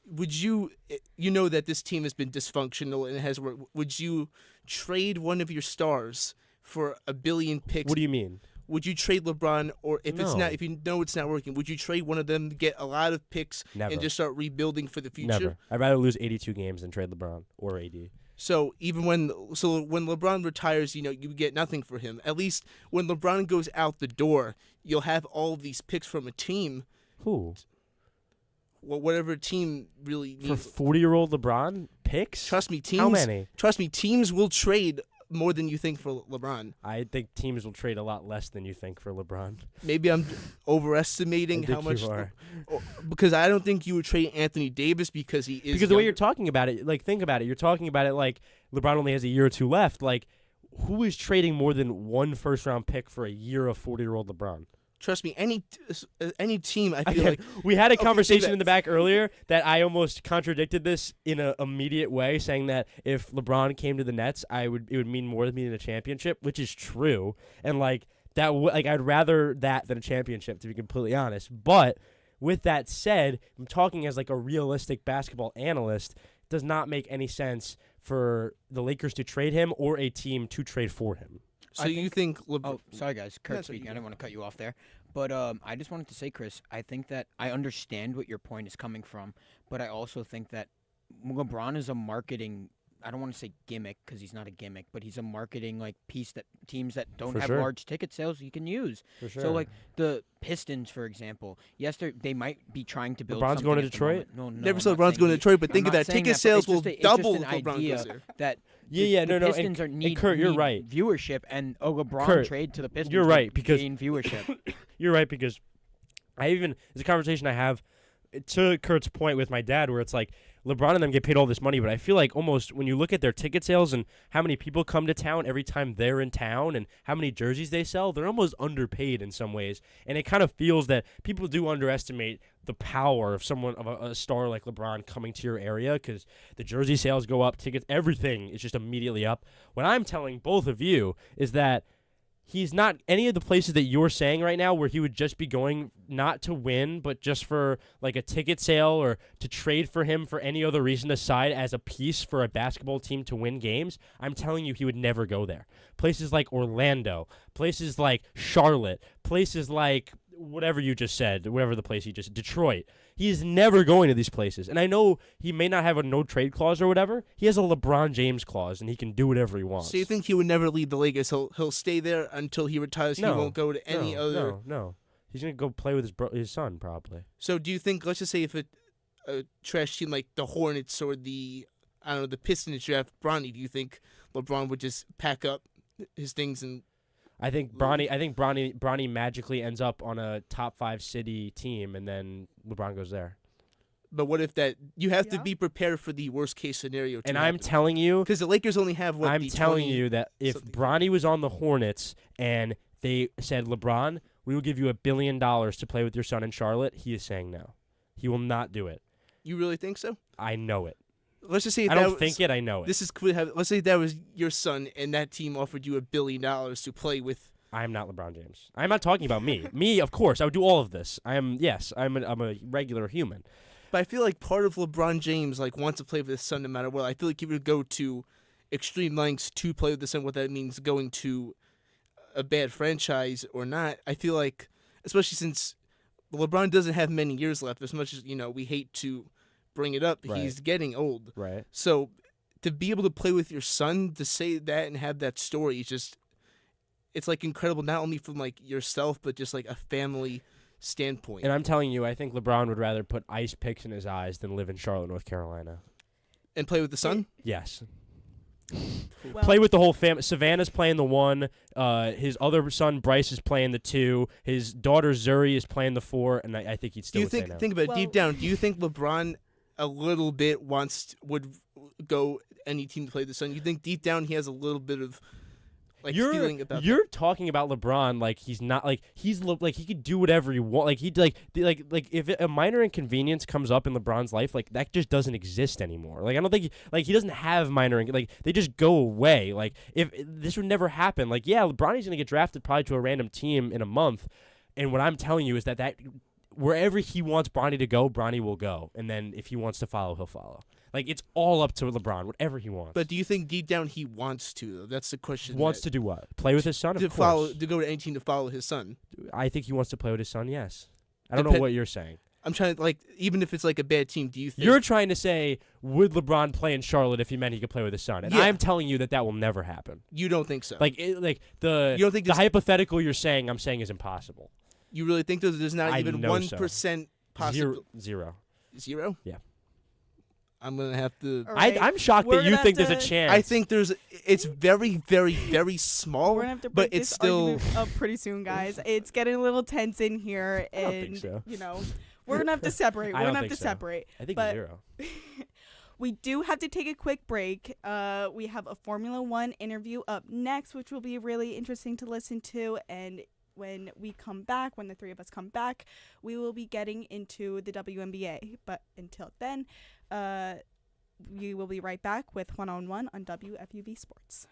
Would you know that this team has been dysfunctional and it has worked. Would you trade one of your stars for $1 billion picks? What do you mean? Would you trade LeBron, or if No. it's not, if you know it's not working, would you trade one of them to get a lot of picks Never. and just start rebuilding for the future? Never. I'd rather lose 82 games than trade LeBron or AD. So when LeBron retires, you get nothing for him. At least when LeBron goes out the door, you'll have all of these picks from a team. Who? Whatever team really needs. For 40-year-old LeBron picks? Trust me, teams. How many? Trust me, teams will trade more than you think for LeBron. I think teams will trade a lot less than you think for LeBron. Maybe I'm overestimating I think how much. you are. Because I don't think you would trade Anthony Davis because he is. Because the way you're talking about it, like, think about it. You're talking about it like LeBron only has a year or two left. Like, who is trading more than one first-round pick for a year of 40-year-old LeBron? Trust me, any team, I feel like... We had a conversation in the back earlier that I almost contradicted this in an immediate way, saying that if LeBron came to the Nets, it would mean more than being a championship, which is true. And, like, I'd rather that than a championship, to be completely honest. But with that said, I'm talking as, like, a realistic basketball analyst. It does not make any sense for the Lakers to trade him or a team to trade for him. So you think Oh, sorry, guys. Kurt speaking. I didn't want to cut you off there. But I just wanted to say, Chris, I think that I understand what your point is coming from, but I also think that LeBron is a marketing, I don't want to say gimmick because he's not a gimmick, but he's a marketing like piece that teams that don't have large ticket sales you can use. For sure. So like the Pistons, for example, yes, they might be trying to build. LeBron's something going to at the Detroit? moment. No, Never I'm said not LeBron's saying going to he- Detroit, but think I'm of not that. saying Ticket but sales will it's just double an if LeBron idea goes there. that Yeah, the no, Pistons are need, Kurt, you're need right. viewership, and a LeBron Kurt, trade to the Pistons you're right, would because gain viewership. You're right, because it's a conversation I have to Kurt's point with my dad where it's like LeBron and them get paid all this money, but I feel like almost when you look at their ticket sales and how many people come to town every time they're in town and how many jerseys they sell, they're almost underpaid in some ways. And it kind of feels that people do underestimate the power of a star like LeBron coming to your area because the jersey sales go up, tickets, everything is just immediately up. What I'm telling both of you is that he's not any of the places that you're saying right now where he would just be going not to win, but just for like a ticket sale or to trade for him for any other reason aside as a piece for a basketball team to win games. I'm telling you, he would never go there. Places like Orlando, places like Charlotte, places like whatever you just said, whatever the place Detroit. He is never going to these places. And I know he may not have a no-trade clause or whatever. He has a LeBron James clause, and he can do whatever he wants. So you think he would never leave the Lakers? He'll stay there until he retires. He won't go to any other. No. He's gonna go play with his son probably. So do you think? Let's just say if a trash team like the Hornets or the I don't know, the Pistons draft Bronny, do you think LeBron would just pack up his things and? I think Bronny magically ends up on a top 5 city team, and then LeBron goes there. But what if that you have to be prepared for the worst case scenario? And I'm telling you, because the Lakers only have what? I'm telling you that if Bronny was on the Hornets and they said, LeBron, we will give you $1 billion to play with your son in Charlotte, he is saying no. He will not do it. You really think so? I know it. Let's just say I don't think it. I know it. Let's say that was your son, and that team offered you $1 billion to play with. I am not LeBron James. I'm not talking about me. Me, of course, I would do all of this. I'm a regular human. But I feel like part of LeBron James wants to play with his son no matter what. I feel like he would go to extreme lengths to play with his son. What that means, going to a bad franchise or not. I feel like, especially since LeBron doesn't have many years left. As much as we hate to bring it up, right. He's getting old. Right. So to be able to play with your son, to say that and have that story, it's incredible. Not only from yourself, but just a family standpoint. And I'm telling you, I think LeBron would rather put ice picks in his eyes than live in Charlotte, North Carolina. And play with the son? Yes. Well, play with the whole family. Savannah's playing the 1. His other son, Bryce, is playing the 2. His daughter, Zuri, is playing the 4. And I think he'd still say no. Think about it deep down. Do you think LeBron a little bit would go any team to play the son? You think deep down he has a little bit of feeling about you're talking about LeBron like he's not he could do whatever he wants. If a minor inconvenience comes up in LeBron's life, that just doesn't exist anymore. I don't think he doesn't have minor they just go away. If this would never happen, LeBron's gonna get drafted probably to a random team in a month, and what I'm telling you is that wherever he wants Bronny to go, Bronny will go, and then if he wants to follow, he'll follow. It's all up to LeBron, whatever he wants. But do you think deep down he wants to, though? That's the question. Wants to do what? Play with his son? To of course. To go to any team to follow his son. I think he wants to play with his son, yes. I don't know what you're saying. I'm trying to, even if it's a bad team, do you think... You're trying to say, would LeBron play in Charlotte if he meant he could play with his son? And I'm telling you that will never happen. You don't think so? You don't think the hypothetical you're saying, I'm saying is impossible. You really think there's not even 1% possible? Zero. Zero? Yeah. I'm going to have to... Right. I'm shocked that you think there's a chance. I think it's very, very, very small, We're going to have to but break it's this still... argument up pretty soon, guys. It's getting a little tense in here, and, I don't think so. We're going to have to separate. I think zero. We do have to take a quick break. We have a Formula One interview up next, which will be really interesting to listen to, and when we come back, when the three of us come back, we will be getting into the WNBA. But until then, we will be right back with One-on-One on WFUV Sports.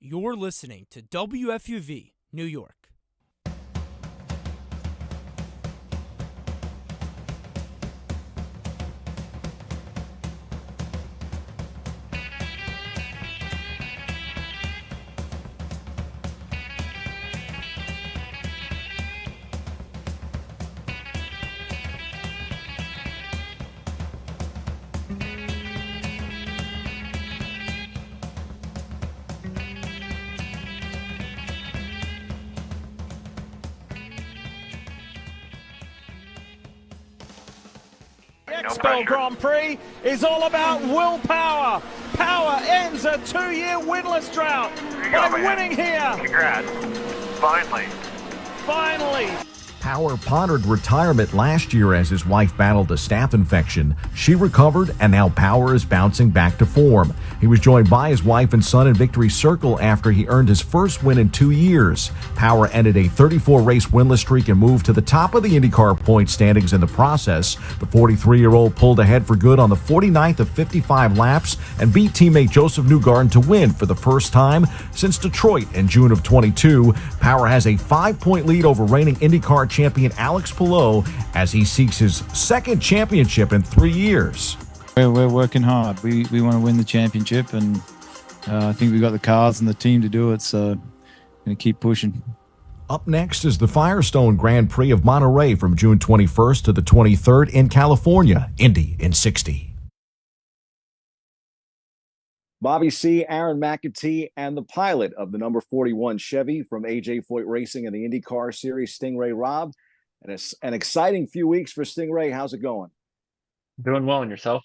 You're listening to WFUV, New York. Expo Grand Prix is all about willpower. Power ends a 2-year winless drought by winning here. Congrats. Finally. Power pondered retirement last year as his wife battled a staph infection. She recovered, and now Power is bouncing back to form. He was joined by his wife and son in victory circle after he earned his first win in 2 years. Power ended a 34-race winless streak and moved to the top of the IndyCar point standings in the process. The 43-year-old pulled ahead for good on the 49th of 55 laps and beat teammate Joseph Newgarden to win for the first time since Detroit in June of 22. Power has a 5-point lead over reigning IndyCar champion Alex Palou as he seeks his second championship in 3 years. We're working hard. We want to win the championship, and I think we've got the cars and the team to do it, so going to keep pushing. Up next is the Firestone Grand Prix of Monterey from June 21st to the 23rd in California, Indy in 60. Bobby C., Aaron McAtee, and the pilot of the number 41 Chevy from AJ Foyt Racing in the IndyCar Series, Sting Ray Robb. And it's an exciting few weeks for Sting Ray. How's it going? Doing well, and yourself?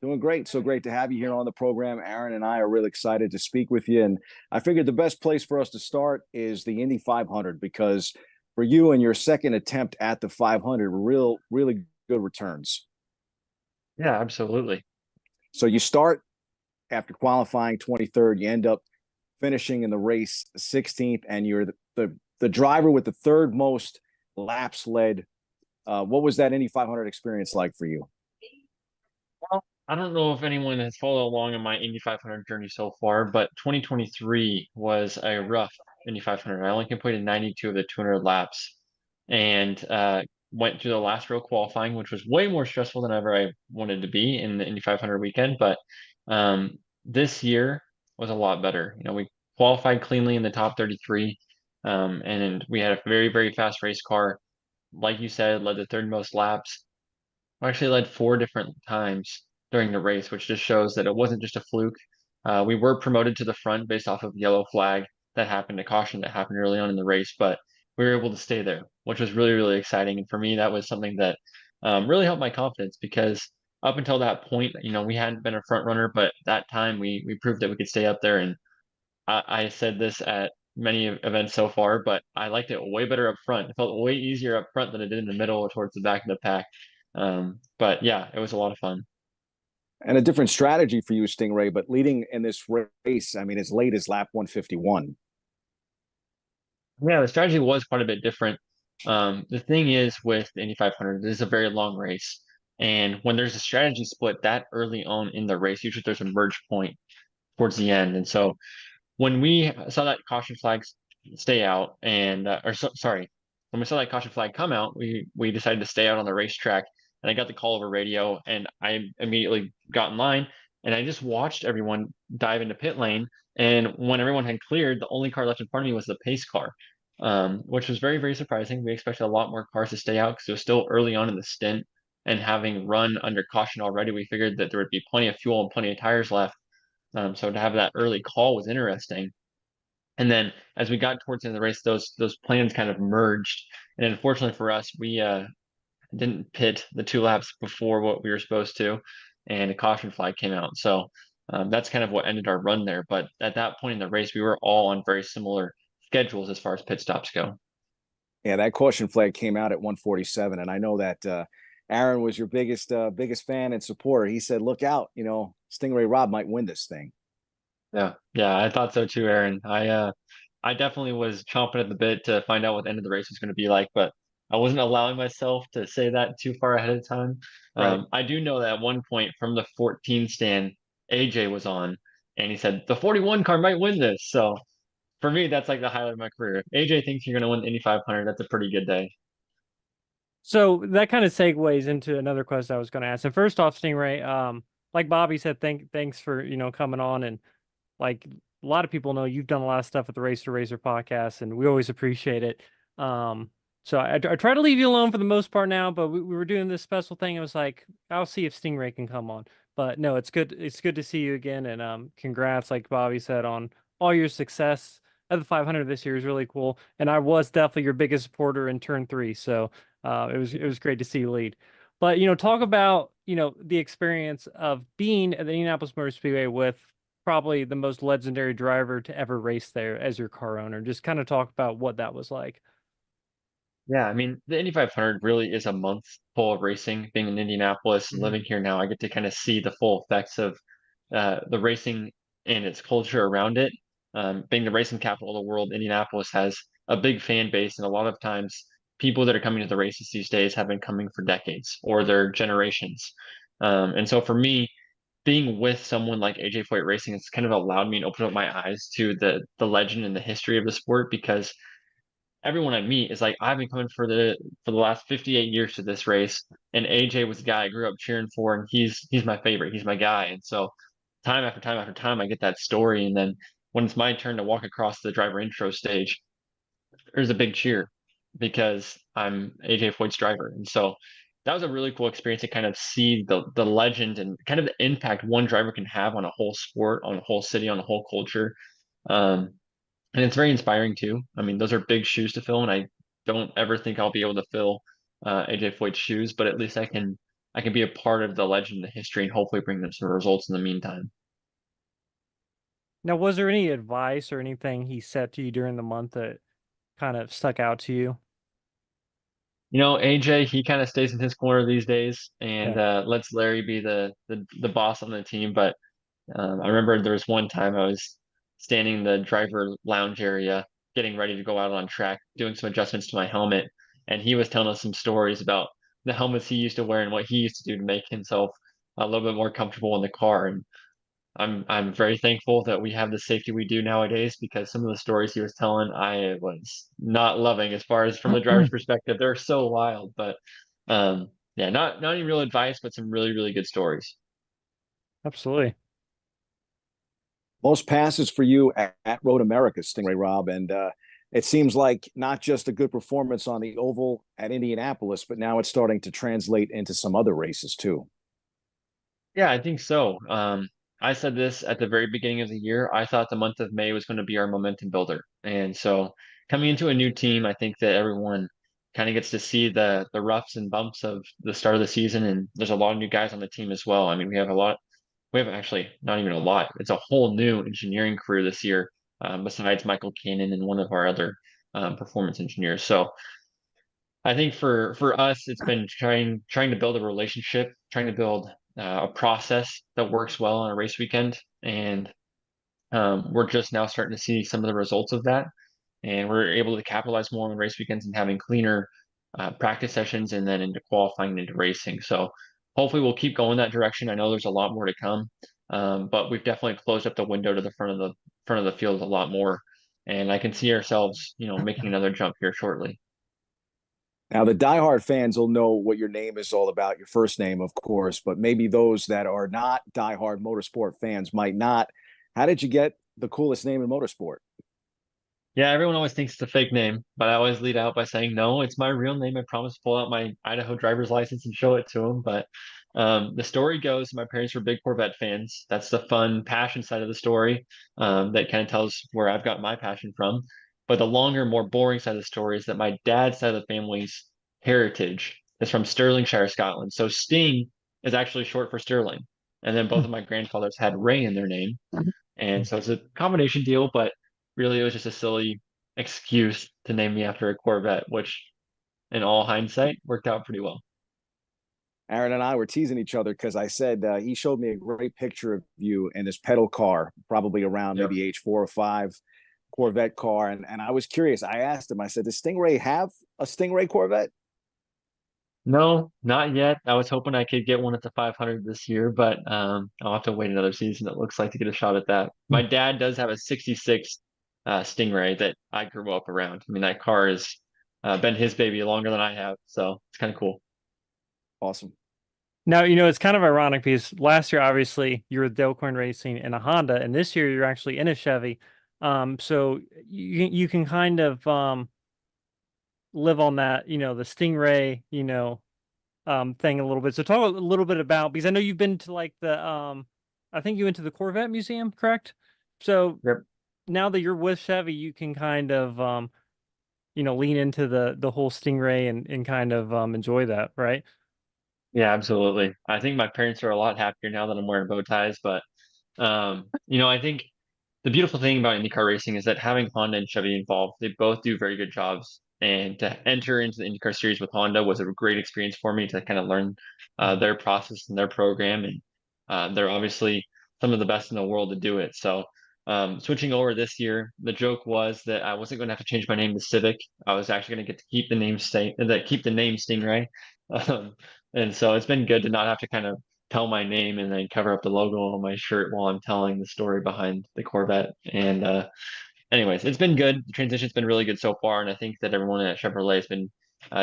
Doing great. So great to have you here on the program. Aaron and I are really excited to speak with you. And I figured the best place for us to start is the Indy 500, because for you and your second attempt at the 500, really good returns. Yeah, absolutely. So you start after qualifying 23rd, you end up finishing in the race 16th, and you're the driver with the third most laps led. What was that Indy 500 experience like for you? Well, I don't know if anyone has followed along in my Indy 500 journey so far, but 2023 was a rough Indy 500. I only completed 92 of the 200 laps, and went through the last row qualifying, which was way more stressful than ever I wanted to be in the Indy 500 weekend. But this year was a lot better. We qualified cleanly in the top 33, and we had a very, very fast race car. Like you said, led the third most laps. Actually led 4 different times during the race, which just shows that it wasn't just a fluke. We were promoted to the front based off of yellow flag that happened, a caution that happened early on in the race, but we were able to stay there, which was really, really exciting. And for me, that was something that really helped my confidence, because up until that point, we hadn't been a front runner, but that time we proved that we could stay up there. And I said this at many events so far, but I liked it way better up front. It felt way easier up front than it did in the middle or towards the back of the pack. But yeah, it was a lot of fun. And a different strategy for you, Sting Ray, but leading in this race, I mean, as late as lap 151. Yeah, the strategy was quite a bit different. The thing is with the Indy 500, this is a very long race. And when there's a strategy split that early on in the race, usually there's a merge point towards the end. And so when we saw that caution flag stay out, and when we saw that caution flag come out, we decided to stay out on the racetrack. And I got the call over radio, and I immediately got in line, and I just watched everyone dive into pit lane. And when everyone had cleared, the only car left in front of me was the pace car, which was very, very surprising. We expected a lot more cars to stay out because it was still early on in the stint. And having run under caution already, we figured that there would be plenty of fuel and plenty of tires left. So to have that early call was interesting. And then as we got towards the end of the race, those plans kind of merged. And unfortunately for us, we didn't pit the 2 laps before what we were supposed to, and a caution flag came out. So that's kind of what ended our run there. But at that point in the race, we were all on very similar schedules as far as pit stops go. Yeah, that caution flag came out at 147, and I know that Aaron was your biggest fan and supporter. He said, "Look out, Sting Ray Robb might win this thing." Yeah, I thought so too, Aaron. I definitely was chomping at the bit to find out what the end of the race was going to be like, but I wasn't allowing myself to say that too far ahead of time. Right. I do know that at one point from the 14 stand, AJ was on, and he said the 41 car might win this. So for me, that's like the highlight of my career. If AJ thinks you're going to win the Indy 500, that's a pretty good day. So that kind of segues into another question I was going to ask. And first off, Sting Ray, like Bobby said, thanks for coming on, and like a lot of people know you've done a lot of stuff with the Race to Razor podcast, and we always appreciate it. So I try to leave you alone for the most part now, but we were doing this special thing. I was like, I'll see if Sting Ray can come on. But no, it's good. It's good to see you again, and congrats, like Bobby said, on all your success at the 500 this year is really cool. And I was definitely your biggest supporter in turn 3, so it was great to see you lead. But talk about the experience of being at the Indianapolis Motor Speedway with probably the most legendary driver to ever race there as your car owner. Just kind of talk about what that was like. Yeah, I mean, the Indy 500 really is a month full of racing. Being in Indianapolis, living here now, I get to kind of see the full effects of the racing and its culture around it. Being the racing capital of the world, Indianapolis has a big fan base, and a lot of times, people that are coming to the races these days have been coming for decades or their generations. And so for me, being with someone like AJ Foyt Racing, it's kind of allowed me to open up my eyes to the legend and the history of the sport because everyone I meet is like, I've been coming for the last 58 years to this race, and AJ was the guy I grew up cheering for, and he's my favorite. He's my guy. And so time after time after time, I get that story, and then when it's my turn to walk across the driver intro stage, there's a big cheer because I'm AJ Foyt's driver. And so that was a really cool experience to kind of see the legend and kind of the impact one driver can have on a whole sport, on a whole city, on a whole culture. Um, and it's very inspiring too. I mean, those are big shoes to fill, and I don't ever think I'll be able to fill AJ Foyt's shoes, but at least I can be a part of the legend, the history, and hopefully bring them some results in the meantime. Now, was there any advice or anything he said to you during the month that kind of stuck out to you? AJ, he kind of stays in his corner these days and Yeah. lets Larry be the boss on the team. But I remember there was one time I was standing in the driver lounge area, getting ready to go out on track, doing some adjustments to my helmet, and he was telling us some stories about the helmets he used to wear and what he used to do to make himself a little bit more comfortable in the car. And I'm very thankful that we have the safety we do nowadays because some of the stories he was telling I was not loving as far as from the driver's perspective. They're so wild, but yeah, not any real advice, but some really, really good stories. Absolutely. Most passes for you at Road America, Sting Ray Robb, and it seems like not just a good performance on the oval at Indianapolis, but now it's starting to translate into some other races too. Yeah, I think so. I said this at the very beginning of the year. I thought the month of May was going to be our momentum builder. And so coming into a new team, I think that everyone kind of gets to see the roughs and bumps of the start of the season. And there's a lot of new guys on the team as well. I mean, we have actually not even a lot. It's a whole new engineering career this year, besides Michael Cannon and one of our other performance engineers. So I think for us, it's been trying to build a relationship, trying to build a process that works well on a race weekend, and we're just now starting to see some of the results of that, and we're able to capitalize more on race weekends and having cleaner practice sessions, and then into qualifying into racing. So hopefully we'll keep going that direction. I know there's a lot more to come, but we've definitely closed up the window to the front of the field a lot more, and I can see ourselves, making another jump here shortly. Now, the diehard fans will know what your name is all about, your first name, of course, but maybe those that are not diehard motorsport fans might not. How did you get the coolest name in motorsport? Yeah, everyone always thinks it's a fake name, but I always lead out by saying, no, it's my real name. I promise to pull out my Idaho driver's license and show it to them. But the story goes, my parents were big Corvette fans. That's the fun, passion side of the story that kind of tells where I've got my passion from. But the longer, more boring side of the story is that my dad's side of the family's heritage is from Stirlingshire, Scotland. So Sting is actually short for Sterling. And then both of my grandfathers had Ray in their name. And so it's a combination deal, but really it was just a silly excuse to name me after a Corvette, which in all hindsight worked out pretty well. Aaron and I were teasing each other because I said he showed me a great picture of you in his pedal car, probably around maybe age 4 or 5, Corvette car. And I was curious. I asked him, I said, does Stingray have a Stingray Corvette? No, not yet. I was hoping I could get one at the 500 this year, but I'll have to wait another season, it looks like, to get a shot at that. My dad does have a 66 Stingray that I grew up around. I mean, that car has been his baby longer than I have, so it's kind of cool. Awesome. Now, it's kind of ironic because last year, obviously, you were with Delcorn Racing in a Honda, and this year you're actually in a Chevy. So you can kind of live on that, the Stingray, thing a little bit. So talk a little bit about, because I know you've been to like I think you went to the Corvette Museum, correct? So now that you're with Chevy, you can kind of, lean into the whole Stingray and kind of enjoy that, right? Yeah, absolutely. I think my parents are a lot happier now that I'm wearing bow ties, but I think the beautiful thing about IndyCar racing is that having Honda and Chevy involved, they both do very good jobs And to enter into the IndyCar series with Honda was a great experience for me to kind of learn their process and their program. And they're obviously some of the best in the world to do it. So switching over this year, the joke was that I wasn't going to have to change my name to Civic. I was actually going to get to keep the name Stingray. And so it's been good to not have to kind of tell my name and then cover up the logo on my shirt while I'm telling the story behind the Corvette. And anyways, it's been good. The transition's been really good so far, and I think that everyone at Chevrolet has been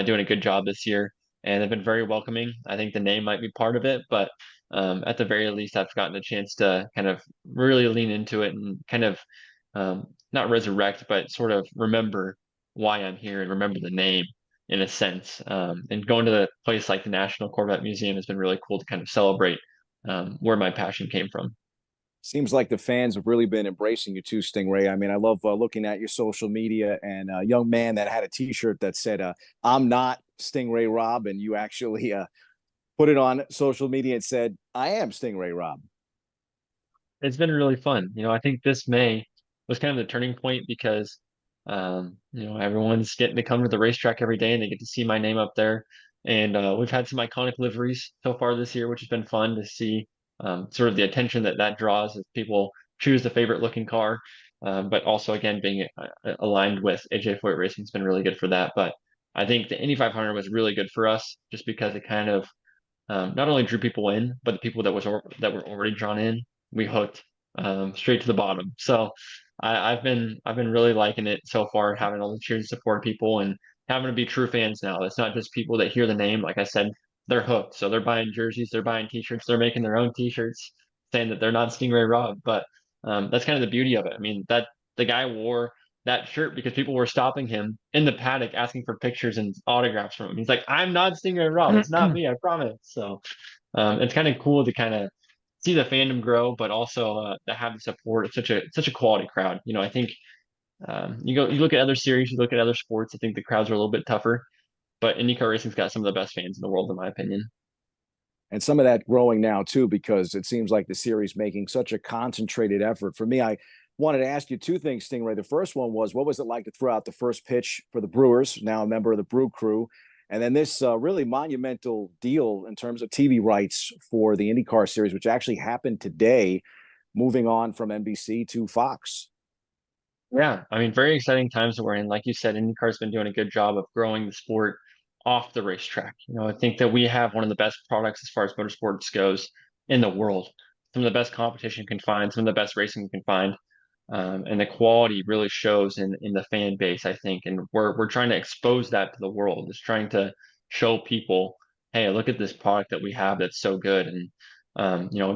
doing a good job this year, and they've been very welcoming. I think the name might be part of it, but at the very least, I've gotten a chance to kind of really lean into it and kind of not resurrect, but sort of remember why I'm here and remember the name in a sense. And going to the place like the National Corvette Museum has been really cool to kind of celebrate where my passion came from. Seems like the fans have really been embracing you too, Stingray. I mean, I love looking at your social media, and a young man that had a T-shirt that said, "I'm not Sting Ray Robb," and you actually put it on social media and said, "I am Sting Ray Robb." It's been really fun. I think this May was kind of the turning point because, everyone's getting to come to the racetrack every day and they get to see my name up there. And we've had some iconic liveries so far this year, which has been fun to see sort of the attention that draws as people choose the favorite looking car. But also, again, being aligned with AJ Foyt Racing has been really good for that. But I think the Indy 500 was really good for us just because it kind of not only drew people in, but the people that were already drawn in, we hooked straight to the bottom. So I've been really liking it so far, having all the cheers and support people and having to be true fans now. It's not just people that hear the name. Like I said, they're hooked. So they're buying jerseys, they're buying T-shirts, they're making their own T-shirts saying that they're not Sting Ray Robb. But that's kind of the beauty of it. I mean, that the guy wore that shirt because people were stopping him in the paddock asking for pictures and autographs from him. He's like, "I'm not Sting Ray Robb. It's not me. I promise." So it's kind of cool to kind of see the fandom grow, but also to have the support of such a quality crowd. I think you look at other series, you look at other sports. I think the crowds are a little bit tougher, but IndyCar racing's got some of the best fans in the world, in my opinion. And some of that growing now too, because it seems like the series making such a concentrated effort. For me, I wanted to ask you two things, Stingray. The first one was, what was it like to throw out the first pitch for the Brewers, now a member of the Brew Crew? And then this really monumental deal in terms of TV rights for the IndyCar series, which actually happened today, moving on from NBC to Fox. Yeah, I mean, very exciting times that we're in. Like you said, IndyCar's been doing a good job of growing the sport off the racetrack. I think that we have one of the best products as far as motorsports goes in the world. Some of the best competition you can find, some of the best racing you can find. And the quality really shows in the fan base, I think. And we're trying to expose that to the world. It's trying to show people, hey, look at this product that we have that's so good. And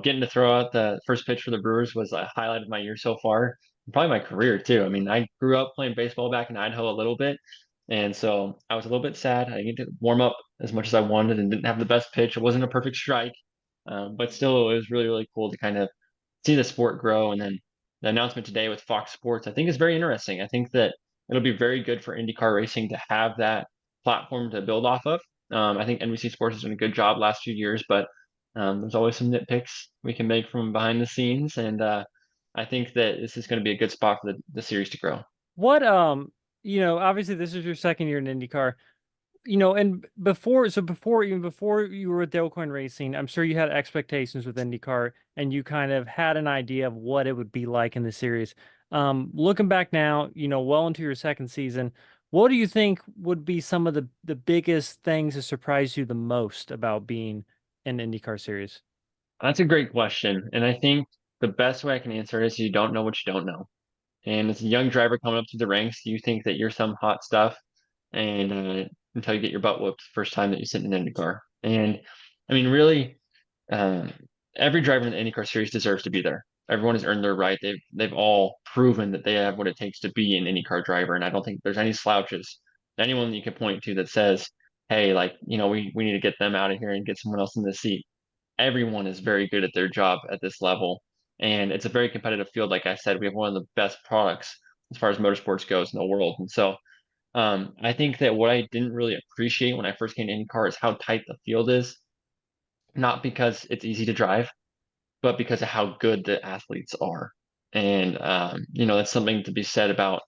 getting to throw out the first pitch for the Brewers was a highlight of my year so far, probably my career too. I mean, I grew up playing baseball back in Idaho a little bit, and so I was a little bit sad. I didn't get to warm up as much as I wanted and didn't have the best pitch. It wasn't a perfect strike, but still, it was really, really cool to kind of see the sport grow. And then the announcement today with Fox Sports, I think, is very interesting. I think that it'll be very good for IndyCar racing to have that platform to build off of. I think NBC Sports has done a good job last few years, but there's always some nitpicks we can make from behind the scenes. And I think that this is going to be a good spot for the series to grow. What obviously this is your second year in IndyCar. And before you were with Dale Coyne Racing, I'm sure you had expectations with IndyCar and you kind of had an idea of what it would be like in the series. Looking back now, well into your second season, what do you think would be some of the biggest things that surprised you the most about being in the IndyCar series? That's a great question. And I think the best way I can answer it is you don't know what you don't know. And as a young driver coming up through the ranks, you think that you're some hot stuff, and until you get your butt whooped the first time that you sit in an IndyCar. And I mean, really, every driver in the IndyCar series deserves to be there. Everyone has earned their right. They've all proven that they have what it takes to be an IndyCar driver, and I don't think there's any slouches. Anyone that you can point to that says, "Hey, we need to get them out of here and get someone else in the seat." Everyone is very good at their job at this level. And it's a very competitive field. Like I said, we have one of the best products as far as motorsports goes in the world. And so I think that what I didn't really appreciate when I first came to IndyCar is how tight the field is, not because it's easy to drive, but because of how good the athletes are. And, that's something to be said about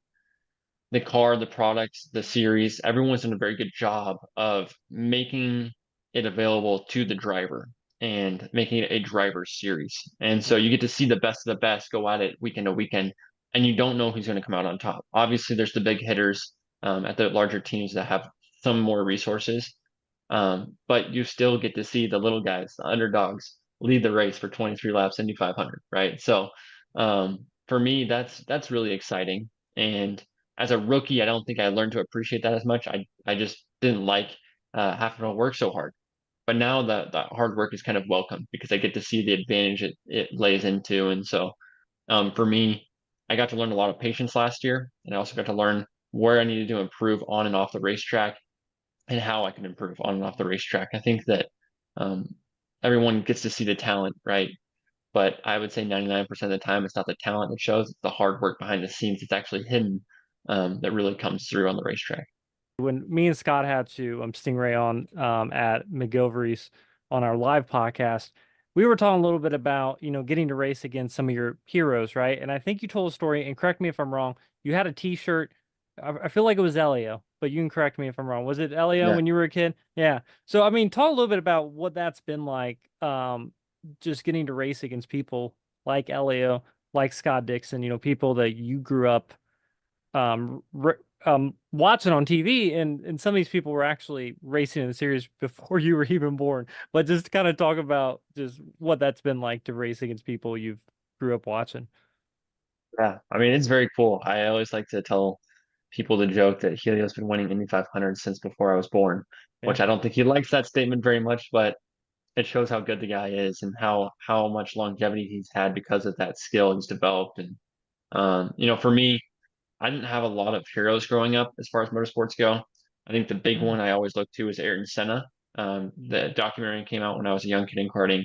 the car, the products, the series, everyone's done a very good job of making it available to the driver and making it a driver series. And so you get to see the best of the best go at it weekend to weekend, and you don't know who's going to come out on top. Obviously, there's the big hitters at the larger teams that have some more resources, but you still get to see the little guys, the underdogs, lead the race for 23 laps, Indy 500, right? So for me, that's really exciting. And as a rookie, I don't think I learned to appreciate that as much. I just didn't like having to work so hard. But now the hard work is kind of welcome because I get to see the advantage it lays into. And so for me, I got to learn a lot of patience last year, and I also got to learn where I needed to improve on and off the racetrack and how I can improve on and off the racetrack. I think that um, everyone gets to see the talent, right? But I would say 99% of the time, it's not the talent that shows, it's the hard work behind the scenes that's actually hidden that really comes through on the racetrack. When me and Scott had to Stingray on at McGilvery's on our live podcast, we were talking a little bit about, getting to race against some of your heroes, right? And I think you told a story, and correct me if I'm wrong, you had a T-shirt. I feel like it was Elio, but you can correct me if I'm wrong. Was it Elio Yeah. when you were a kid? Yeah. So, I mean, talk a little bit about what that's been like, just getting to race against people like Elio, like Scott Dixon, people that you grew up watching on TV, and some of these people were actually racing in the series before you were even born. But just kind of talk about just what that's been like to race against people you've grew up watching. Yeah, I mean, it's very cool. I always like to tell people the joke that Helio's been winning Indy 500 since before I was born, which I don't think he likes that statement very much, but it shows how good the guy is and how much longevity he's had because of that skill he's developed. And for me, I didn't have a lot of heroes growing up as far as motorsports go. I think the big one I always looked to is Ayrton Senna. The documentary came out when I was a young kid in karting,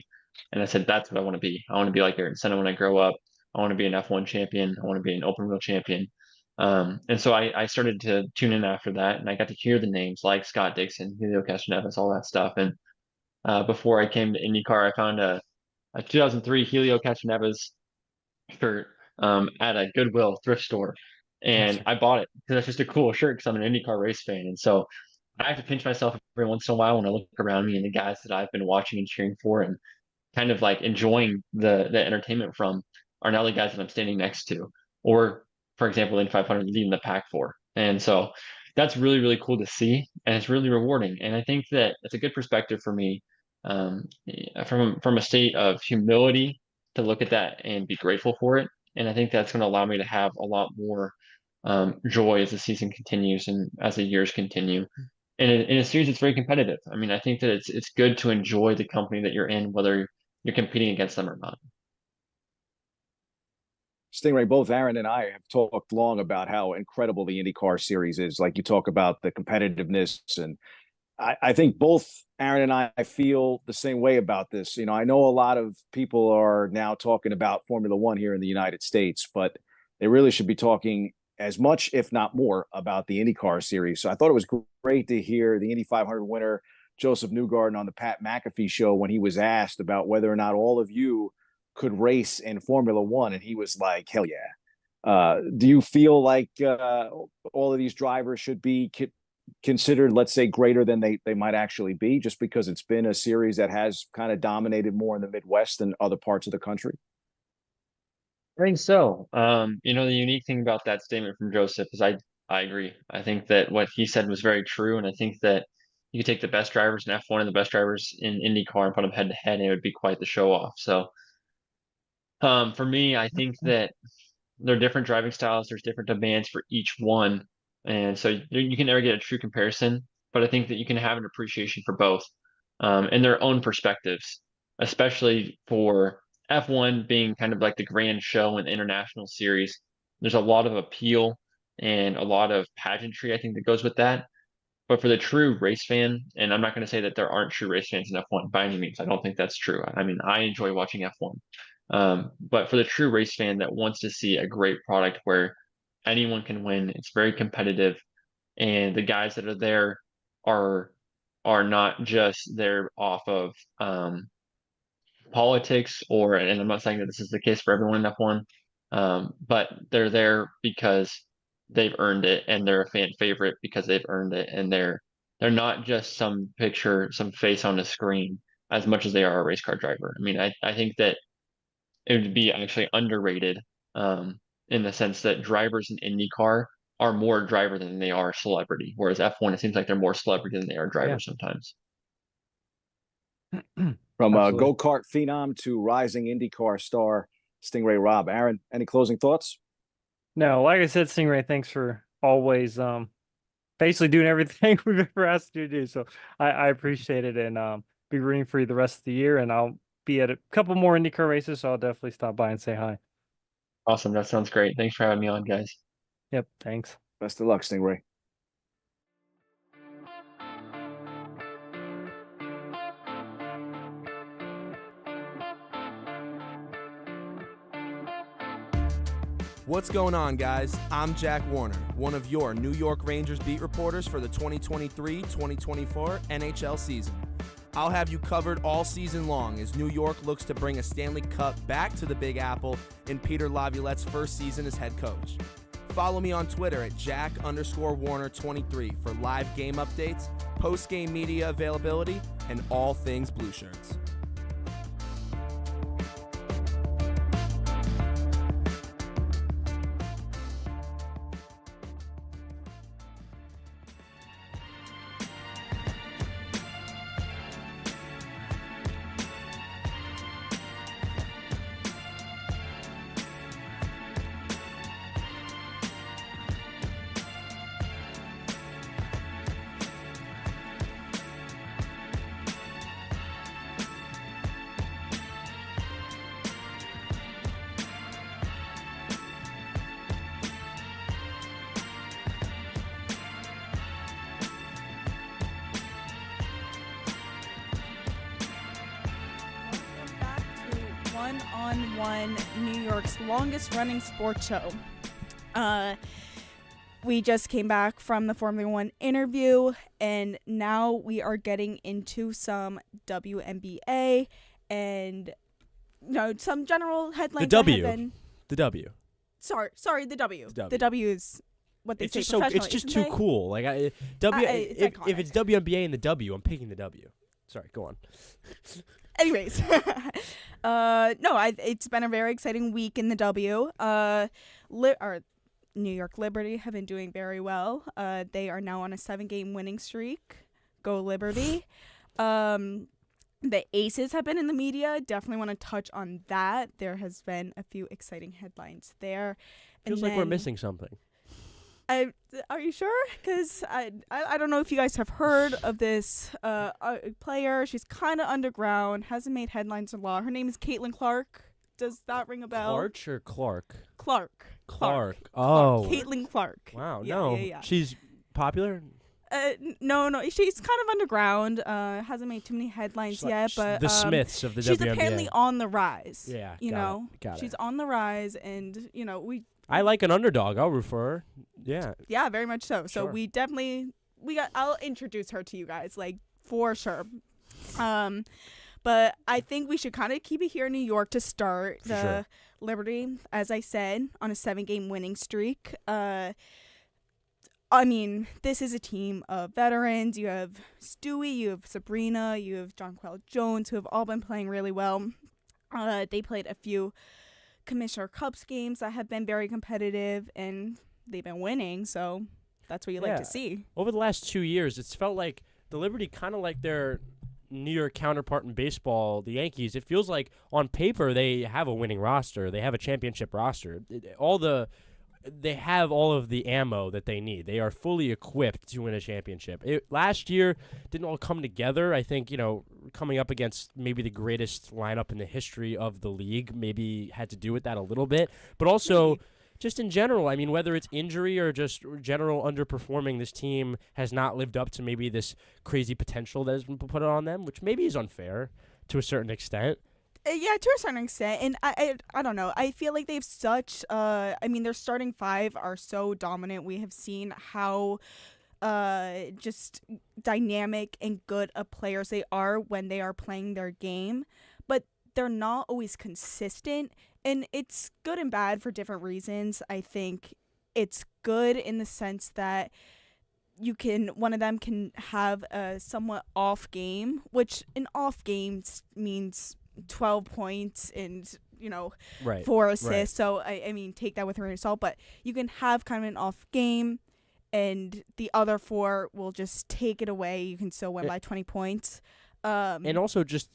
and I said, that's what I want to be. I want to be like Ayrton Senna when I grow up. I want to be an F1 champion. I want to be an open wheel champion. And so I started to tune in after that, and I got to hear the names like Scott Dixon, Julio Castroneves, all that stuff. And before I came to IndyCar, I found a 2003 Julio Castroneves shirt at a Goodwill thrift store, and I bought it because that's just a cool shirt because I'm an IndyCar race fan. And so I have to pinch myself every once in a while when I look around me and the guys that I've been watching and cheering for and kind of like enjoying the entertainment from are now the guys that I'm standing next to, or for example, in 500 leading the pack for. And so that's really, really cool to see, and it's really rewarding. And I think that it's a good perspective for me from a state of humility to look at that and be grateful for it. And I think that's going to allow me to have a lot more joy as the season continues and as the years continue. And in a series, it's very competitive. I mean, I think that it's good to enjoy the company that you're in, whether you're competing against them or not. Stingray, both Aaron and I have talked long about how incredible the IndyCar series is. Like you talk about the competitiveness, and I think both Aaron and I feel the same way about this. I know a lot of people are now talking about Formula One here in the United States, but they really should be talking as much, if not more, about the IndyCar series. So I thought it was great to hear the Indy 500 winner, Joseph Newgarden, on the Pat McAfee show when he was asked about whether or not all of you could race in Formula One. And he was like, hell yeah. Do you feel like all of these drivers should be considered, let's say, greater than they might actually be, just because it's been a series that has kind of dominated more in the Midwest than other parts of the country? I think so. The unique thing about that statement from Joseph is I agree. I think that what he said was very true, and I think that you could take the best drivers in F1 and the best drivers in IndyCar and put them head to head, and it would be quite the show off. So for me, I think that there are different driving styles. There's different demands for each one, and so you can never get a true comparison. But I think that you can have an appreciation for both, and their own perspectives, especially for F1 being kind of like the grand show and international series. There's a lot of appeal and a lot of pageantry, I think, that goes with that. But for the true race fan, and I'm not going to say that there aren't true race fans in F1 by any means. I don't think that's true. I mean, I enjoy watching F1. But for the true race fan that wants to see a great product where anyone can win, it's very competitive, and the guys that are there are not just there off of politics, and I'm not saying that this is the case for everyone in F1, but they're there because they've earned it, and they're a fan favorite because they've earned it, and they're not just some picture, some face on the screen as much as they are a race car driver. I mean, I think that it would be actually underrated in the sense that drivers in IndyCar are more driver than they are celebrity, whereas F1, it seems like they're more celebrity than they are driver sometimes. From go-kart phenom to rising IndyCar star, Sting Ray Robb. Aaron, any closing thoughts? No, like I said, Stingray, thanks for always basically doing everything we've ever asked you to do. So I appreciate it, and be rooting for you the rest of the year. And I'll be at a couple more IndyCar races, so I'll definitely stop by and say hi. Awesome. That sounds great. Thanks for having me on, guys. Yep. Thanks. Best of luck, Stingray. What's going on, guys? I'm Jack Warner, one of your New York Rangers beat reporters for the 2023-2024 NHL season. I'll have you covered all season long as New York looks to bring a Stanley Cup back to the Big Apple in Peter Laviolette's first season as head coach. Follow me on Twitter at Jack_Warner23 for live game updates, post-game media availability, and all things Blue Shirts. One-on-one, New York's longest running sports show. We just came back from the Formula One interview, and now we are getting into some WNBA and some general headlines. The W. The W. Sorry, the W. The W. The W is what they It's say just so. It's professionally, just isn't too they? cool. Like if it's WNBA and the W, I'm picking the W. Sorry, go on. Anyways, it's been a very exciting week in the W. New York Liberty have been doing very well. They are now on a 7-game winning streak. Go Liberty. The Aces have been in the media. Definitely want to touch on that. There has been a few exciting headlines there. Feels like we're missing something. Are you sure? Because I don't know if you guys have heard of this player. She's kind of underground, hasn't made headlines a lot. Her name is Caitlin Clark. Does that ring a bell? Clark or Clark? Clark. Oh. Caitlin Clark. Wow. Yeah, no. yeah. She's popular? No. She's kind of underground. Hasn't made too many headlines yet, but the Smiths of the she's WNBA. apparently on the rise. Yeah. Got She's it. on the rise, and I like an underdog. I'll root for her. Yeah. Yeah, very much so. So Sure. I'll introduce her to you guys, like, for sure. But I think we should kind of keep it here in New York to start. Sure. Liberty, as I said, on a 7-game winning streak. I mean, this is a team of veterans. You have Stewie, you have Sabrina, you have Jonquel Jones, who have all been playing really well. They played a few Commissioner Cups games that have been very competitive, and they've been winning, so that's what you like to see. Over the last 2 years, it's felt like the Liberty kind of like their New York counterpart in baseball, the Yankees. It feels like on paper they have a winning roster. They have a championship roster. They have all of the ammo that they need. They are fully equipped to win a championship. Last year didn't all come together. I think, coming up against maybe the greatest lineup in the history of the league maybe had to do with that a little bit. But also, just in general, I mean, whether it's injury or just general underperforming, this team has not lived up to maybe this crazy potential that has been put on them, which maybe is unfair to a certain extent. Yeah, to a certain extent. And I don't know. I feel like they've such their starting 5 are so dominant. We have seen how just dynamic and good of players they are when they are playing their game, but they're not always consistent, and it's good and bad for different reasons. I think it's good in the sense that one of them can have a somewhat off game, which an off game means 12 points and, Right. 4 assists. Right. So, I mean, take that with a grain of salt. But you can have kind of an off game, and the other 4 will just take it away. You can still win by 20 points. And also, just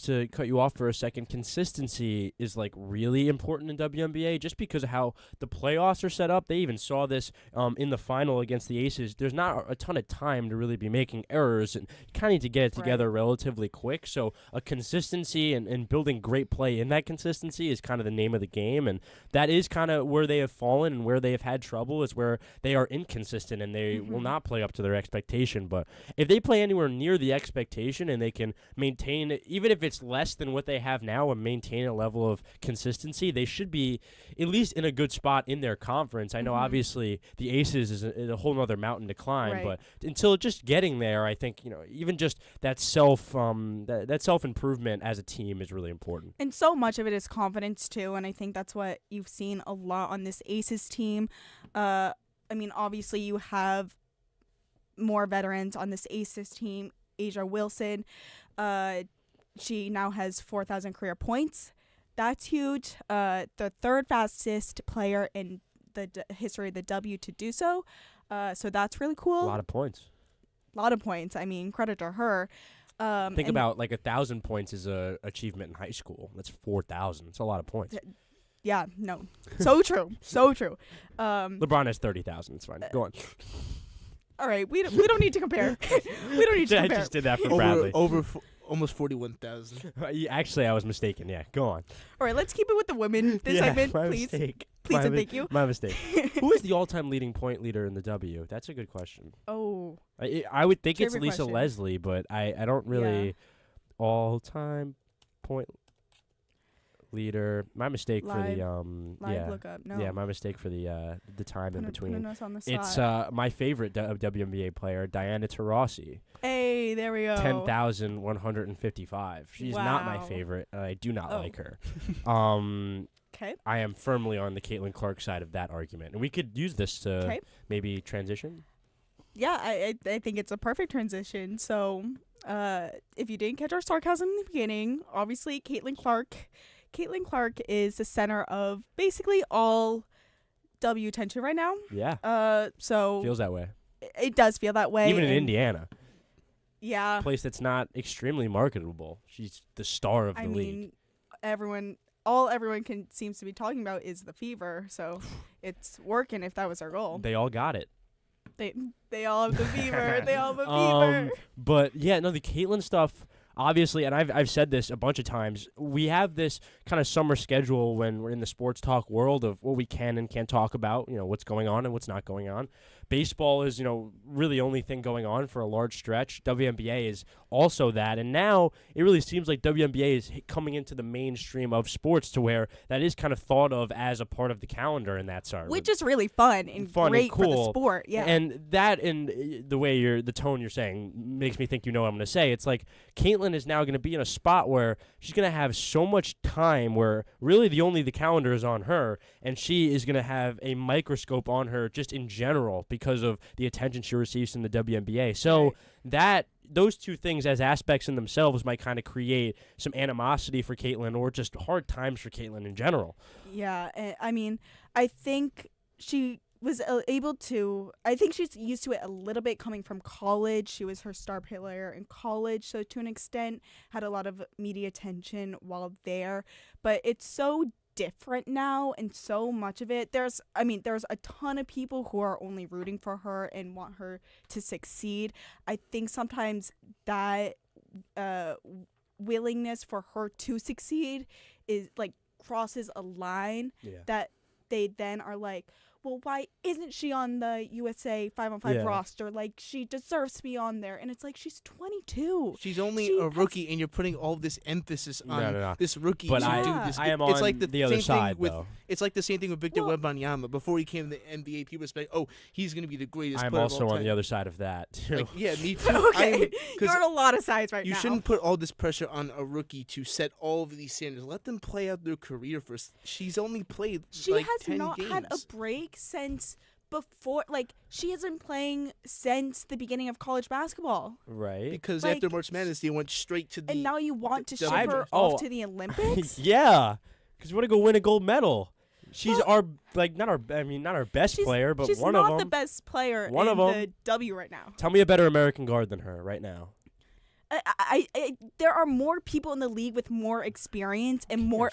to cut you off for a second, consistency is like really important in WNBA. Just because of how the playoffs are set up, they even saw this in the final against the Aces. There's not a ton of time to really be making errors, and you kind of need to get it together relatively quick. So a consistency and building great play in that consistency is kind of the name of the game, and that is kind of where they have fallen and where they have had trouble is where they are inconsistent and they will not play up to their expectation. But if they play anywhere near the expectation and they can maintain, even if it's less than what they have now, and maintain a level of consistency, they should be at least in a good spot in their conference. I know obviously the Aces is a whole nother mountain to climb, but until just getting there, I think even just that that self-improvement as a team is really important. And so much of it is confidence too, and I think that's what you've seen a lot on this Aces team. I mean, obviously you have more veterans on this Aces team. Asia Wilson, she now has 4,000 career points. That's huge. The third fastest player in the history of the W to do so. So that's really cool. A lot of points. I mean, credit to her. Think about 1,000 points is a achievement in high school. That's 4,000. It's a lot of points. Yeah, no. So true. So true. LeBron has 30,000. It's fine. Go on. All right, we don't need to compare. We don't need to compare. I just did that for Bradley. Almost 41,000. Actually, I was mistaken. Yeah, go on. All right, let's keep it with the women this segment, please. Mistake. Please and thank you. My mistake. Who is the all-time leading point leader in the W? That's a good question. Oh. I would think it's Trivia Lisa question. Leslie, but I don't really all-time point leader. My mistake for the live lookup. No. Yeah, my mistake for the time in between. Putting us on the It's spot. my favorite WNBA player, Diana Taurasi. Hey, there we go. 10,155. She's not my Wow. favorite. I do not like her. Okay. I am firmly on the Caitlin Clark side of that argument, and we could use this to maybe transition. Yeah, I think it's a perfect transition. So, if you didn't catch our sarcasm in the beginning, obviously Caitlin Clark is the center of basically all W attention right now. Yeah. So feels that way. It does feel that way. Even in Indiana. Yeah. A place that's not extremely marketable. She's the star of the league. All everyone seems to be talking about is the Fever. So it's working if that was our goal. They all got it. They all have the fever. They all have the fever. But yeah, no, the Caitlin stuff. Obviously, and I've said this a bunch of times, we have this kind of summer schedule when we're in the sports talk world of what we can and can't talk about, what's going on and what's not going on. Baseball is, really the only thing going on for a large stretch. WNBA is also that. And now it really seems like WNBA is coming into the mainstream of sports to where that is kind of thought of as a part of the calendar in that sort. Which is really fun and great and cool. for the sport. Yeah. And that and the way the tone you're saying makes me think you know what I'm going to say. It's like Caitlin is now going to be in a spot where she's going to have so much time where really the calendar is on her, and she is going to have a microscope on her just in general because of the attention she receives from the WNBA. So those two things as aspects in themselves might kind of create some animosity for Caitlin or just hard times for Caitlin in general. Yeah, I mean, I think she was able to, I think she's used to it a little bit coming from college. She was her star player in college, so to an extent had a lot of media attention while there. But it's so different now, and so much of it, there's a ton of people who are only rooting for her and want her to succeed. I think sometimes that willingness for her to succeed is like crosses a line that they then are like, well, why isn't she on the USA 5-on-5 roster? Like, she deserves to be on there. And it's like, she's 22. She's only a rookie, and you're putting all this emphasis on this rookie but to do this. I am on the other side, though. It's like the same thing with Victor Wembanyama. Before he came to the NBA, people expect, he's going to be the greatest I'm player also of all time. on the other side of that, too. Me too. Okay, you're on a lot of sides right now. You shouldn't put all this pressure on a rookie to set all of these standards. Let them play out their career first. She's only played She like has 10 not games. had a break since before, like, she has been playing since the beginning of college basketball. Right. Because Like, after March Madness, they went straight to the. And now you want to the- ship her Oh. off to the Olympics? Yeah, because we want to go win a gold medal. She's not our best player, but she's one of them. not the best player One in of the 'em. W right now. Tell me a better American guard than her right now. There are more people in the league with more experience and more.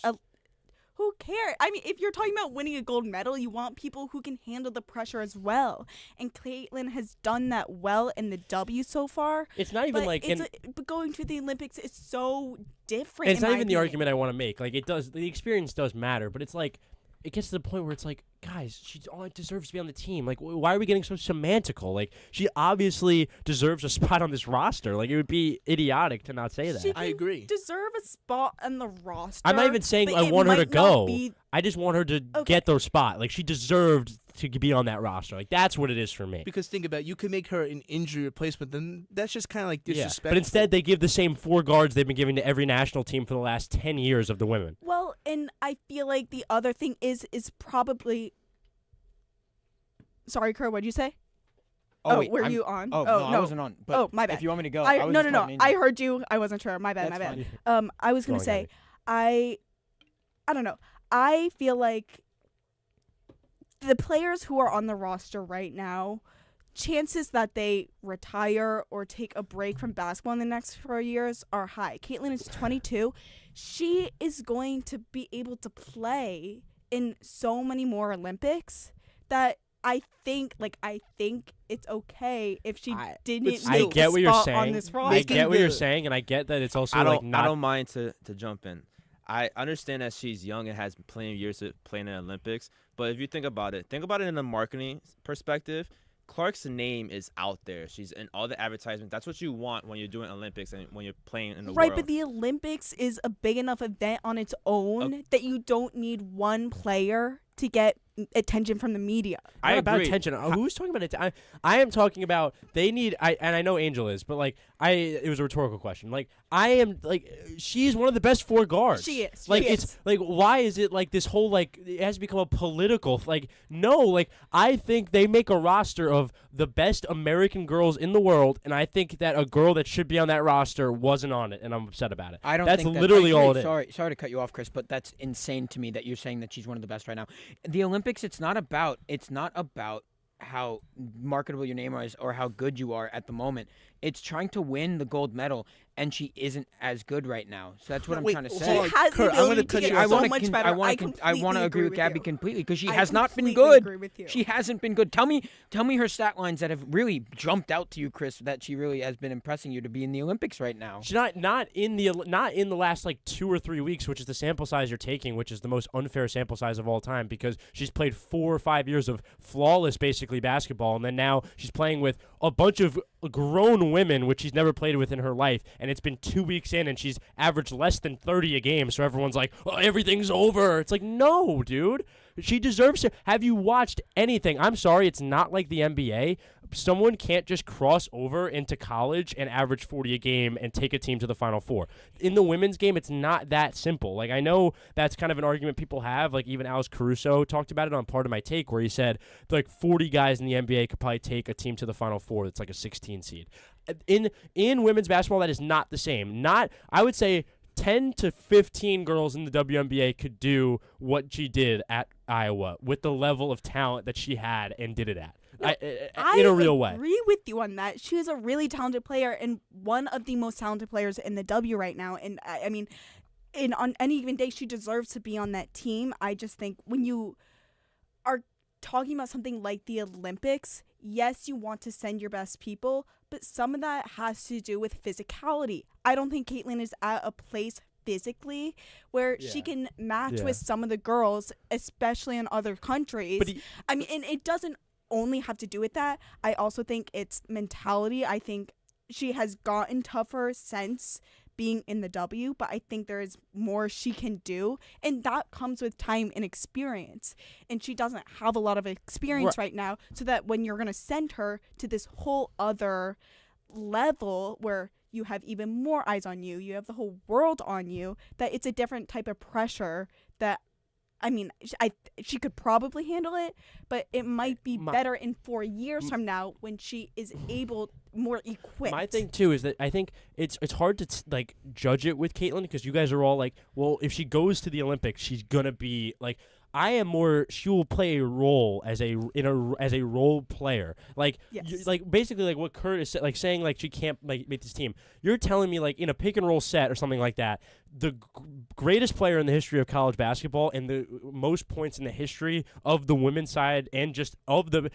Who cares? I mean, if you're talking about winning a gold medal, you want people who can handle the pressure as well. And Caitlin has done that well in the W so far. It's not even but like but going to the Olympics is so different. It's in not my even the opinion. argument I want to make. Like, it does. The experience does matter, but it's like it gets to the point where it's like, guys, she deserves to be on the team. Like, why are we getting so semantical? Like, she obviously deserves a spot on this roster. Like, it would be idiotic to not say that. She can deserve a spot on the roster. I'm not even saying but I it want her to might not go. be- I just want her to get their spot. Like, she deserved to be on that roster. Like, that's what it is for me. Because think about it, you could make her an injury replacement, then that's just kind of like Yeah. disrespectful. But instead, they give the same 4 guards they've been giving to every national team for the last 10 years of the women. Well, and I feel like the other thing is probably. Sorry, Kerr, what'd you say? Oh, wait, were I'm- you on? oh, no, I wasn't on, but oh, my bad. if you want me to go, I I was no, just no, no. talking I English. heard you. I wasn't sure. My bad. That's my bad. fine. I was Go gonna on, say, Gabby. I don't know. I feel like the players who are on the roster right now, chances that they retire or take a break from basketball in the next 4 years are high. Caitlin is 22. She is going to be able to play in so many more Olympics that I think it's okay if she didn't I make get a what you're spot saying. on this roster. I get what you're saying, and I get that it's also I don't, like not. I don't mind to jump in. I understand that she's young and has plenty of years to play in the Olympics. But if you think about it in a marketing perspective. Clark's name is out there. She's in all the advertisements. That's what you want when you're doing Olympics and when you're playing in the Right, world. but the Olympics is a big enough event on its own that you don't need one player to get attention from the media. Not about attention. Who's talking about it? I am talking about they need. And I know Angel is, but like it was a rhetorical question. Like I am like she's one of the best 4 guards. She is. Like she it's is. like why is it like this whole like it has become a political like no like I think they make a roster of the best American girls in the world, and I think that a girl that should be on that roster wasn't on it, and I'm upset about it. I don't That's think literally that's, all it is. Sorry to cut you off, Chris, but that's insane to me that you're saying that she's one of the best right now. The Olympics, it's not about how marketable your name is or how good you are at the moment. It's trying to win the gold medal, and she isn't as good right now. So that's what I'm trying to say. She has the ability to get so much better. I want to agree with Gabby you. completely because she I has not been completely good. agree with you. She hasn't been good. Tell me her stat lines that have really jumped out to you, Chris, that she really has been impressing you to be in the Olympics right now. She's not in the last like 2 or 3 weeks, which is the sample size you're taking, which is the most unfair sample size of all time because she's played 4 or 5 years of flawless basically basketball, and then now she's playing with a bunch of grown women, which she's never played with in her life, and it's been 2 weeks in, and she's averaged less than 30 a game. So everyone's like, "Oh, everything's over." It's like, no, dude. She deserves to. Have you watched anything? I'm sorry, it's not like the NBA. Someone can't just cross over into college and average 40 a game and take a team to the Final Four. In the women's game, it's not that simple. Like, I know that's kind of an argument people have. Like, even Alex Caruso talked about it on Part of My Take, where he said, like, 40 guys in the NBA could probably take a team to the Final Four that's like a 16 seed. In women's basketball, that is not the same. I would say 10 to 15 girls in the WNBA could do what she did at Iowa with the level of talent that she had and did it at. In a real way. I agree with you on that. She is a really talented player and one of the most talented players in the W right now. And I mean, on any given day, she deserves to be on that team. I just think when you are talking about something like the Olympics, yes, you want to send your best people, but some of that has to do with physicality. I don't think Caitlin is at a place physically where she can match with some of the girls, especially in other countries. I mean, and it doesn't only have to do with that. I also think it's mentality. I think she has gotten tougher since being in the W, but I think there is more she can do, and that comes with time and experience, and she doesn't have a lot of experience right now, so that when you're going to send her to this whole other level where you have even more eyes on you, you have the whole world on you, that it's a different type of pressure that I mean, she could probably handle it, but it might be better in 4 years from now when she is more equipped. My thing too is that I think it's hard to like judge it with Caitlin because you guys are all like, well, if she goes to the Olympics, she's gonna be like. I am more. She will play a role as a role player, like like basically like what Kurt is like saying like she can't like make this team. You're telling me like in a pick and roll set or something like that, the greatest player in the history of college basketball and the most points in the history of the women's side and just of the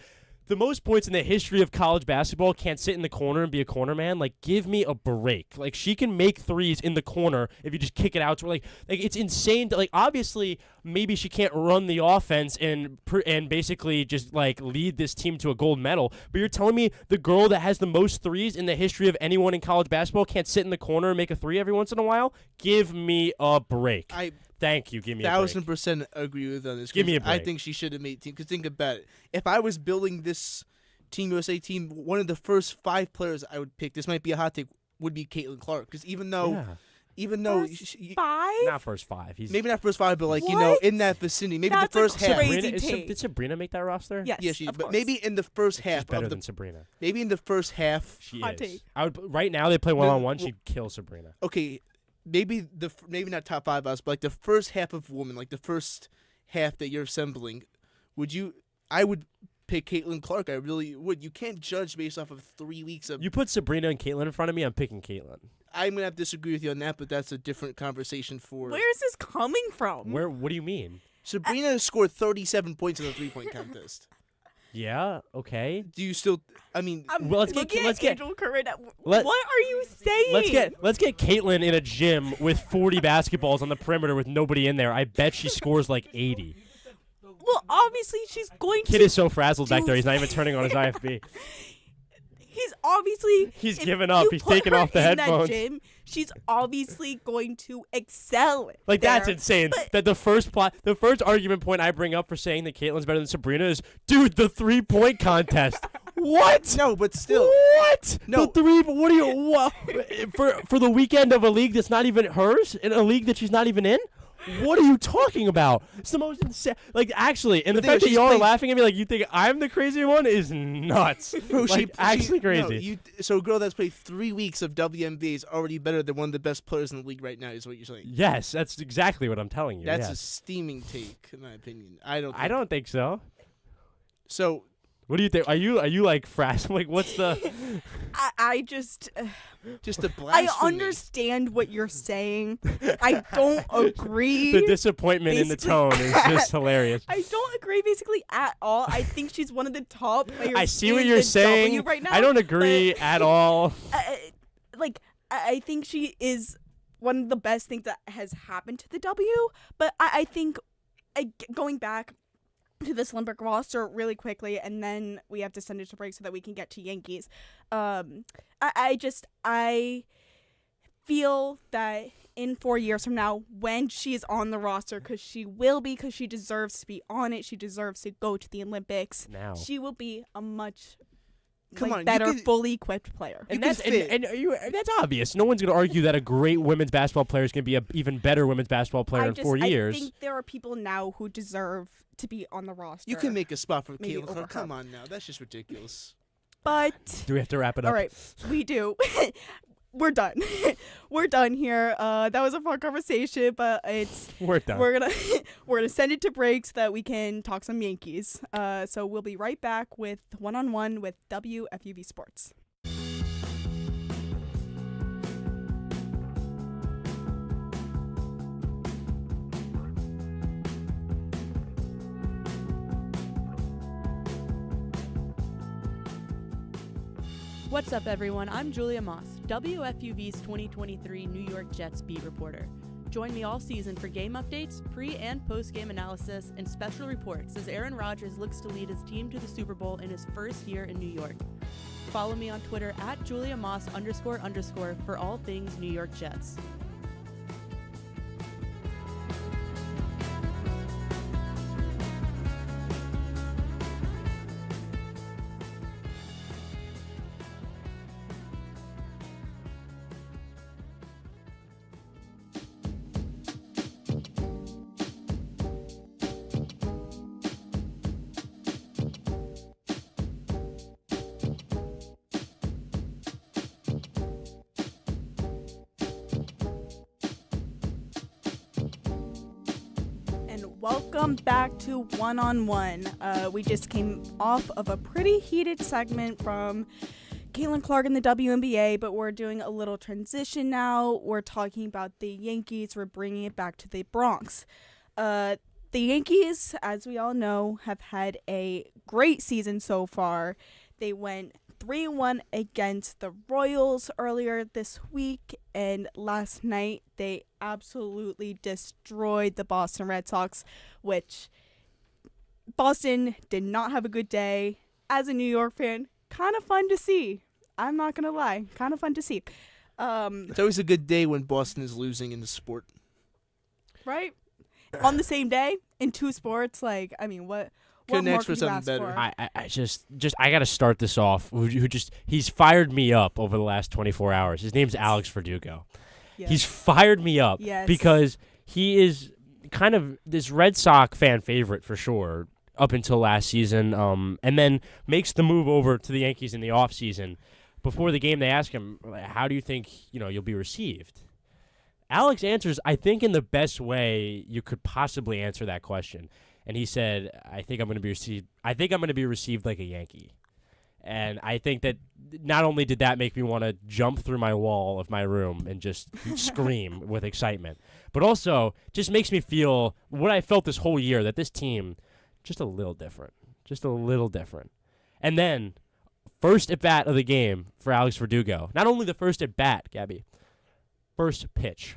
most points in the history of college basketball can't sit in the corner and be a corner man. Like, give me a break. Like, she can make threes in the corner if you just kick it out to her. Like it's insane. Like, obviously, maybe she can't run the offense and basically just, like, lead this team to a gold medal. But you're telling me the girl that has the most threes in the history of anyone in college basketball can't sit in the corner and make a three every once in a while? Give me a break. Thank you. Give me a break. 1,000% agree with on this. Give me a break. I think she should have made team. Because think about it. If I was building this Team USA team, one of the first 5 players I would pick, this might be a hot take, would be Caitlin Clark. Because even though first 5, not first 5, maybe not first 5, but like you know, in that vicinity, maybe the first half. Did Sabrina make that roster? Yes, yeah, but maybe in the first half. She's better than Sabrina. Maybe in the first half. She is. I would right now they play 1-on-1. She'd kill Sabrina. Okay. Maybe not top 5 us, but like the first half of women, like the first half that you're assembling, I would pick Caitlin Clark. I really would. You can't judge based off of 3 weeks of. You put Sabrina and Caitlin in front of me, I'm picking Caitlin. I'm gonna have to disagree with you on that, but that's a different conversation for. Where is this coming from? What do you mean? Sabrina scored 37 points in the 3-point contest. Yeah. Okay. Do you still? I mean, well, let's get Angel Carrino. What are you saying? Let's get Caitlin in a gym with 40 basketballs on the perimeter with nobody in there. I bet she scores like 80. Well, obviously she's going to. Kid is so frazzled back there. He's not even turning on his IFB. He's given up. He's taking off the headphones. That gym, she's obviously going to excel. Like that's insane. That the first argument point I bring up for saying that Caitlin's better than Sabrina is, dude, the 3-point contest. What? No, but still. What? No. The 3. What are you? For the weekend of a league that's not even hers, in a league that she's not even in. What are you talking about? It's the most insane. Like, actually, and the fact that y'all are laughing at me like you think I'm the crazy one is nuts. Bro, like, actually crazy. No, so a girl that's played 3 weeks of WNBA is already better than one of the best players in the league right now, is what you're saying. Yes, that's exactly what I'm telling you. That's a steaming take, in my opinion. I don't think so. So. What do you think? Are you like frazzled? Like, what's the? I just a blasphemy. I understand what you're saying. I don't agree. The disappointment in the tone is just hilarious. I don't agree basically at all. I think she's one of the top players. I see what you're saying. Right now, I don't agree at all. I think she is one of the best things that has happened to the W. But I think going back to this Olympic roster really quickly, and then we have to send it to break so that we can get to Yankees. I feel that in 4 years from now, when she's on the roster, because she will be, because she deserves to be on it, she deserves to go to the Olympics. Now she will be a much on, better, fully equipped player. And that's obvious. No one's going to argue that a great women's basketball player is going to be an even better women's basketball player in 4 years. I think there are people now who deserve to be on the roster. You can make a spot for Caitlin Clark. Come on now. That's just ridiculous. But do we have to wrap it up? All right, we do. We're done. We're done here. That was a fun conversation, but we're done. We're gonna send it to break so that we can talk some Yankees. So we'll be right back with One-on-One with WFUV Sports. What's up, everyone? I'm Julia Moss, WFUV's 2023 New York Jets beat reporter. Join me all season for game updates, pre- and post-game analysis, and special reports as Aaron Rodgers looks to lead his team to the Super Bowl in his first year in New York. Follow me on Twitter at @JuliaMoss__ for all things New York Jets. Welcome back to One on One. We just came off of a pretty heated segment from Caitlin Clark in the WNBA, but we're doing a little transition now. We're talking about the Yankees. We're bringing it back to the Bronx. The Yankees, as we all know, have had a great season so far. They went 3-1 against the Royals earlier this week, and last night they absolutely destroyed the Boston Red Sox, which Boston did not have a good day. As a New York fan, kind of fun to see. I'm not going to lie. Kind of fun to see. It's always a good day when Boston is losing in the sport. Right? On the same day in two sports, like, I mean, what more Couldn't ask for could you something ask better. for? I got to start this off. He's fired me up over the last 24 hours. His name's Alex Verdugo. Yes. He's fired me up Yes. because he is kind of this Red Sox fan favorite for sure up until last season, and then makes the move over to the Yankees in the offseason. Before the game, they ask him, how do you think you'll be received? Alex answers, I think, in the best way you could possibly answer that question. And he said, I think I'm going to be received like a Yankee. And I think that not only did that make me want to jump through my wall of my room and just scream with excitement, but also just makes me feel what I felt this whole year, that this team just a little different. And then first at bat of the game for Alex Verdugo. Not only the first at bat, Gabby. First pitch.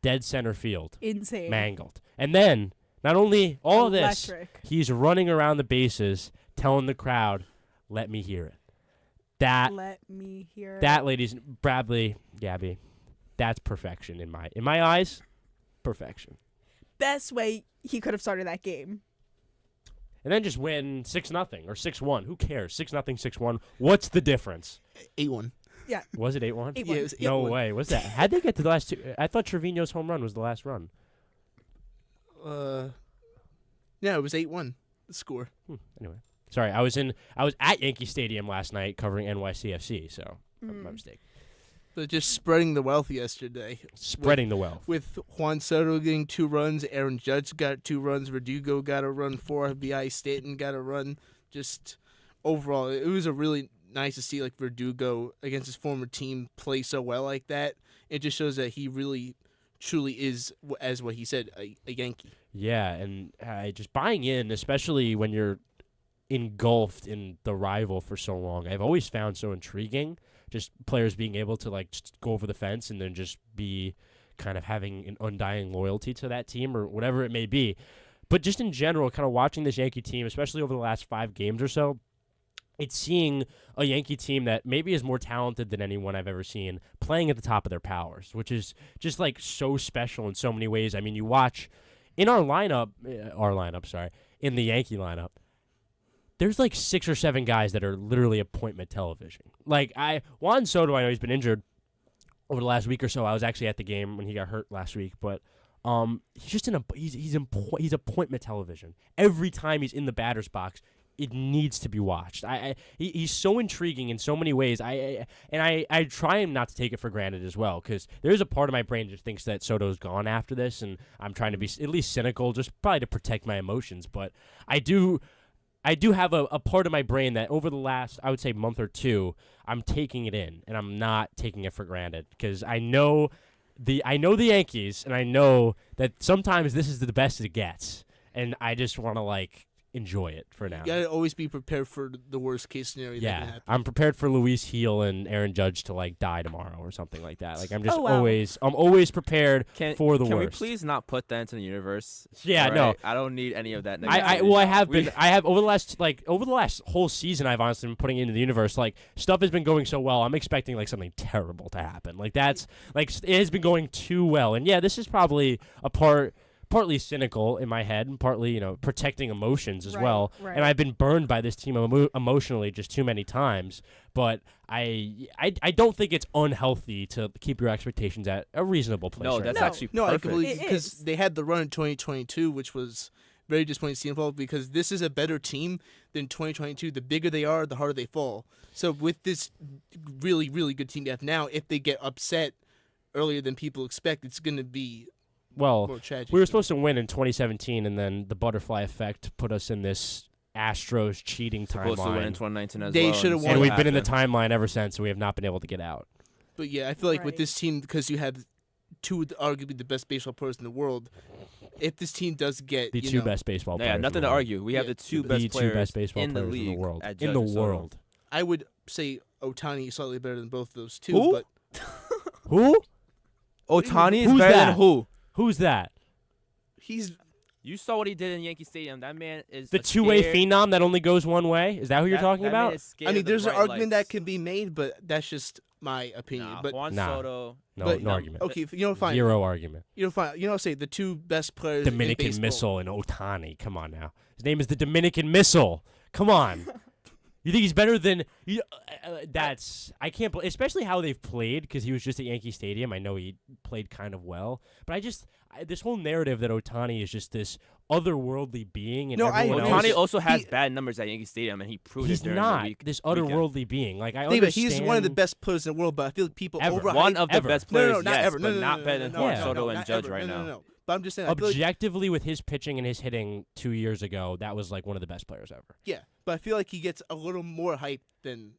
Dead center field. Insane. Mangled. And then, not only all of this, Electric. he's running around the bases telling the crowd, let me hear it. Let me hear it. That, ladies, Bradley, Gabby, that's perfection in my eyes. Perfection. Best way he could have started that game. And then just win 6-0 or 6-1. Who cares? 6-0, 6-1. What's the difference? 8-1. Yeah. Was it 8-1? 8-1. Yeah, it was No 8-1. way. What's that? How'd they get to the last two? I thought Trevino's home run was the last run. Yeah, it was 8-1. The score. Anyway, sorry. I was at Yankee Stadium last night covering NYCFC, so my mistake. But just spreading the wealth yesterday. Spreading the wealth. With Juan Soto getting 2 runs, Aaron Judge got 2 runs, Verdugo got a run, 4 B.I. Stanton got a run. Just overall, it was a really nice to see Verdugo against his former team play so well like that. It just shows that he really, truly is, as what he said, a Yankee. Yeah, and just buying in, especially when you're engulfed in the rival for so long, I've always found so intriguing. Just players being able to just go over the fence and then just be kind of having an undying loyalty to that team or whatever it may be. But just in general, kind of watching this Yankee team, especially over the last 5 games or so, it's seeing a Yankee team that maybe is more talented than anyone I've ever seen playing at the top of their powers, which is just so special in so many ways. I mean, you watch in in the Yankee lineup, there's 6 or 7 guys that are literally appointment television. Juan Soto, I know he's been injured over the last week or so. I was actually at the game when he got hurt last week, but he's just he's appointment television. Every time he's in the batter's box, it needs to be watched. He's so intriguing in so many ways. I try not to take it for granted as well, because there's a part of my brain that just thinks that Soto's gone after this, and I'm trying to be at least cynical, just probably to protect my emotions. But I do have a part of my brain that over the last, I would say, month or 2, I'm taking it in, and I'm not taking it for granted, because I know the Yankees, and I know that sometimes this is the best it gets, and I just want to enjoy it for now. You gotta always be prepared for the worst case scenario that can happen. I'm prepared for Luis Heel and Aaron Judge to die tomorrow or something like that. I'm just Oh, wow. I'm always prepared for the worst. Can we please not put that into the universe? Yeah, All right? no. I don't need any of that. I have over the last whole season, I've honestly been putting it into the universe. Stuff has been going so well, I'm expecting something terrible to happen. It has been going too well, and yeah, this is probably partly cynical in my head and partly, protecting emotions as well. Right. And I've been burned by this team emotionally just too many times. But I don't think it's unhealthy to keep your expectations at a reasonable place. No, right that's now. actually No, I perfect. can believe because they had the run in 2022, which was very disappointing to see them fall, because this is a better team than 2022. The bigger they are, the harder they fall. So with this really, really good team they have now, if they get upset earlier than people expect, it's going to be well, more tragic. we were supposed to win in 2017, and then the butterfly effect put us in this Astros cheating Supposed to win in timeline. 2019 as They well. should have won. And we've what been in the happened. timeline ever since, so we have not been able to get out. But yeah, I feel like with Right. this team, because you have two arguably the best baseball players in the world, if this team does get The you two know, best baseball players. Yeah, in nothing the to world. argue. We have Yeah, the two The best two players best baseball in the players league in the world. at In Judge the and Soto. world. I would say Ohtani is slightly better than both those two. Who? But Who? Ohtani is Who's better that? than who? Who's that? he's You saw what he did in Yankee Stadium. That man is The a two-way scared- phenom that only goes one way? Is that who you're that- talking that man about? is scared I mean, of the there's an bright argument that lights. can be made, but that's just my opinion. Nah, but Juan Nah. Soto. No, but- no argument. okay, fine. Zero argument. Fine. Say the two best players. in Dominican baseball. Missile and Ohtani. Come on now. His name is the Dominican Missile. Come on. You think he's better than? That's I can't. Especially how they've played because he was just at Yankee Stadium. I know he played kind of well, but this whole narrative that Ohtani is just this otherworldly being and everyone else. Ohtani also has bad numbers at Yankee Stadium, and he proved He's it during not the week. this weekend. otherworldly being. Like I Yeah, but understand. he's one of the best players in the world, but I feel like people Ever. overhype. One of the Ever. best No, players, not yes, ever. but No, not better than no, Juan no, Soto and not Judge ever. right No. now. But I'm just saying. I feel like, Objectively, with his pitching and his hitting 2 years ago, that was like one of the best players ever. yeah, but I feel like he gets a little more hype than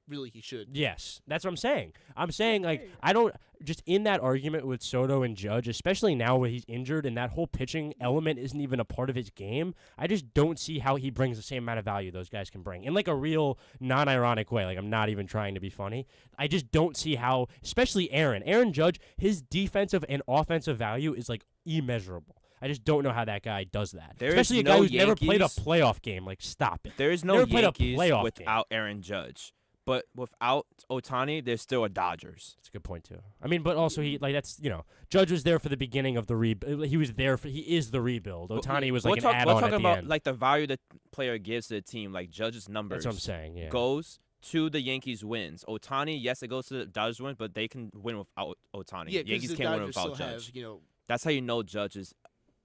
really he should. Yes, that's what I'm saying. I'm saying like I don't just in that argument with Soto and Judge, especially now when he's injured and that whole pitching element isn't even a part of his game. I just don't see how he brings the same amount of value those guys can bring in like a real non-ironic way. Like I'm not even trying to be funny. I just don't see how, especially Aaron Judge, his defensive and offensive value is like immeasurable. I just don't know how that guy does that. There is Especially a no guy who's never played a Yankees- playoff game. Like stop it. There is no Never played a Yankees playoff without Aaron Judge. But without Ohtani, there's still a Dodgers. That's a good point too. I mean, but also he that's Judge was there for the beginning of the rebuild. He was there for he is the rebuild. Ohtani was like an add-on We're at talking the about end. like the value the player gives to the team, like Judge's numbers. That's what I'm saying. Yeah. Goes to the Yankees wins. Ohtani, yes, it goes to the Dodgers win, but they can win without Ohtani. Yeah, 'cause Yankees the can't win Dodgers without still Judge. have, That's how you know Judge is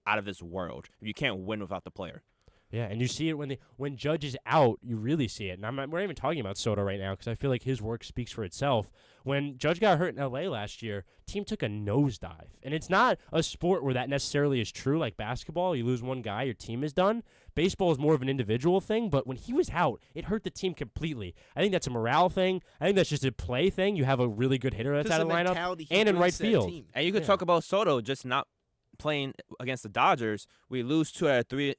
out of this world. You can't win without the player. Yeah, and you see it when Judge is out, you really see it. And we're not even talking about Soto right now because I feel like his work speaks for itself. When Judge got hurt in LA last year, team took a nosedive. And it's not a sport where that necessarily is true like basketball. You lose one guy, your team is done. Baseball is more of an individual thing, but when he was out, it hurt the team completely. I think that's a morale thing. I think that's just a play thing. You have a really good hitter that's out of the lineup and in right field. And you could talk about Soto just not playing against the Dodgers. We lose 2 out of 3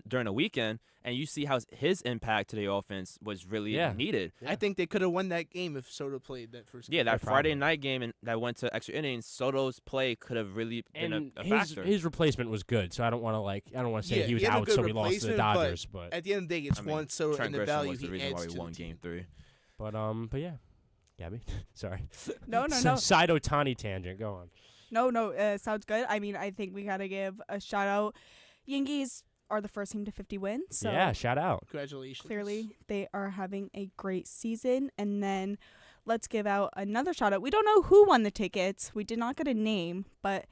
during the weekend, and you see how his impact to the offense was really needed. I think they could have won that game if Soto played that first game. Yeah, that Friday night game that went to extra innings, Soto's play could have really been a factor. His replacement was good, so I don't want to say he was had a out, good so he lost to the replacement, Dodgers. But at the end of the day, it's Juan Soto Trent and the Grisham value was the he reason adds why we to won the team. Game 3. But yeah, Gabby, sorry. No. Side Ohtani tangent. Go on. No, sounds good. I mean, I think we got to give a shout out. Yankees are the first team to 50 wins. So yeah, shout out. Congratulations. Clearly, they are having a great season. And then let's give out another shout out. We don't know who won the tickets. We did not get a name, but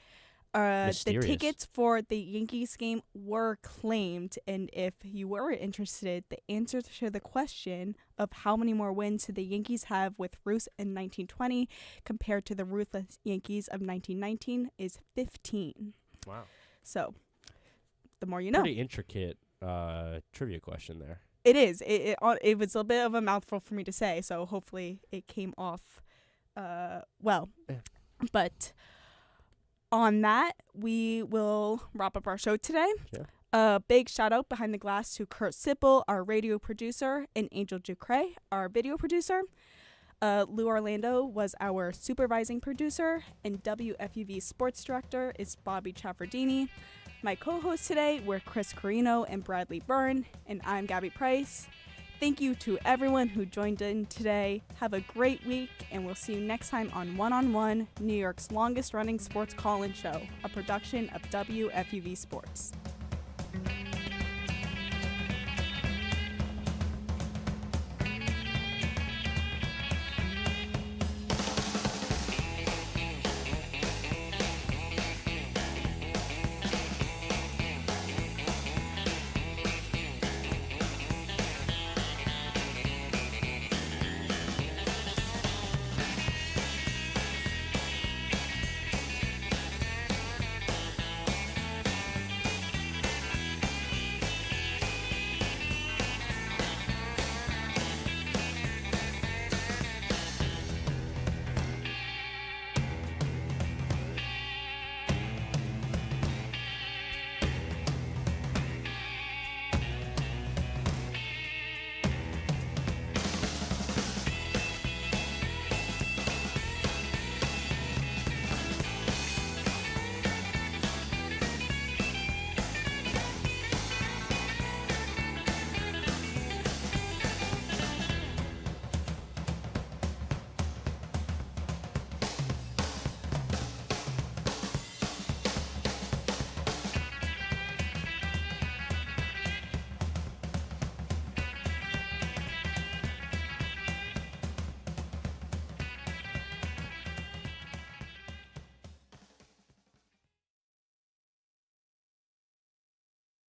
the Mysterious. tickets for the Yankees game were claimed. And if you were interested, the answer to the question of how many more wins did the Yankees have with Ruth in 1920 compared to the ruthless Yankees of 1919 is 15. Wow. So the more you know. Pretty intricate trivia question there. It is. It was a bit of a mouthful for me to say, so hopefully it came off well. Yeah. But on that, we will wrap up our show today. Yeah. A big shout out behind the glass to Kurt Sipple, our radio producer, and Angel Ducre, our video producer. Lou Orlando was our supervising producer, and WFUV sports director is Bobby Chaffardini. My co-hosts today were Chris Carrino and Bradley Birne, and I'm Gabby Price. Thank you to everyone who joined in today. Have a great week, and we'll see you next time on One on One, New York's longest-running sports call-in show, a production of WFUV Sports.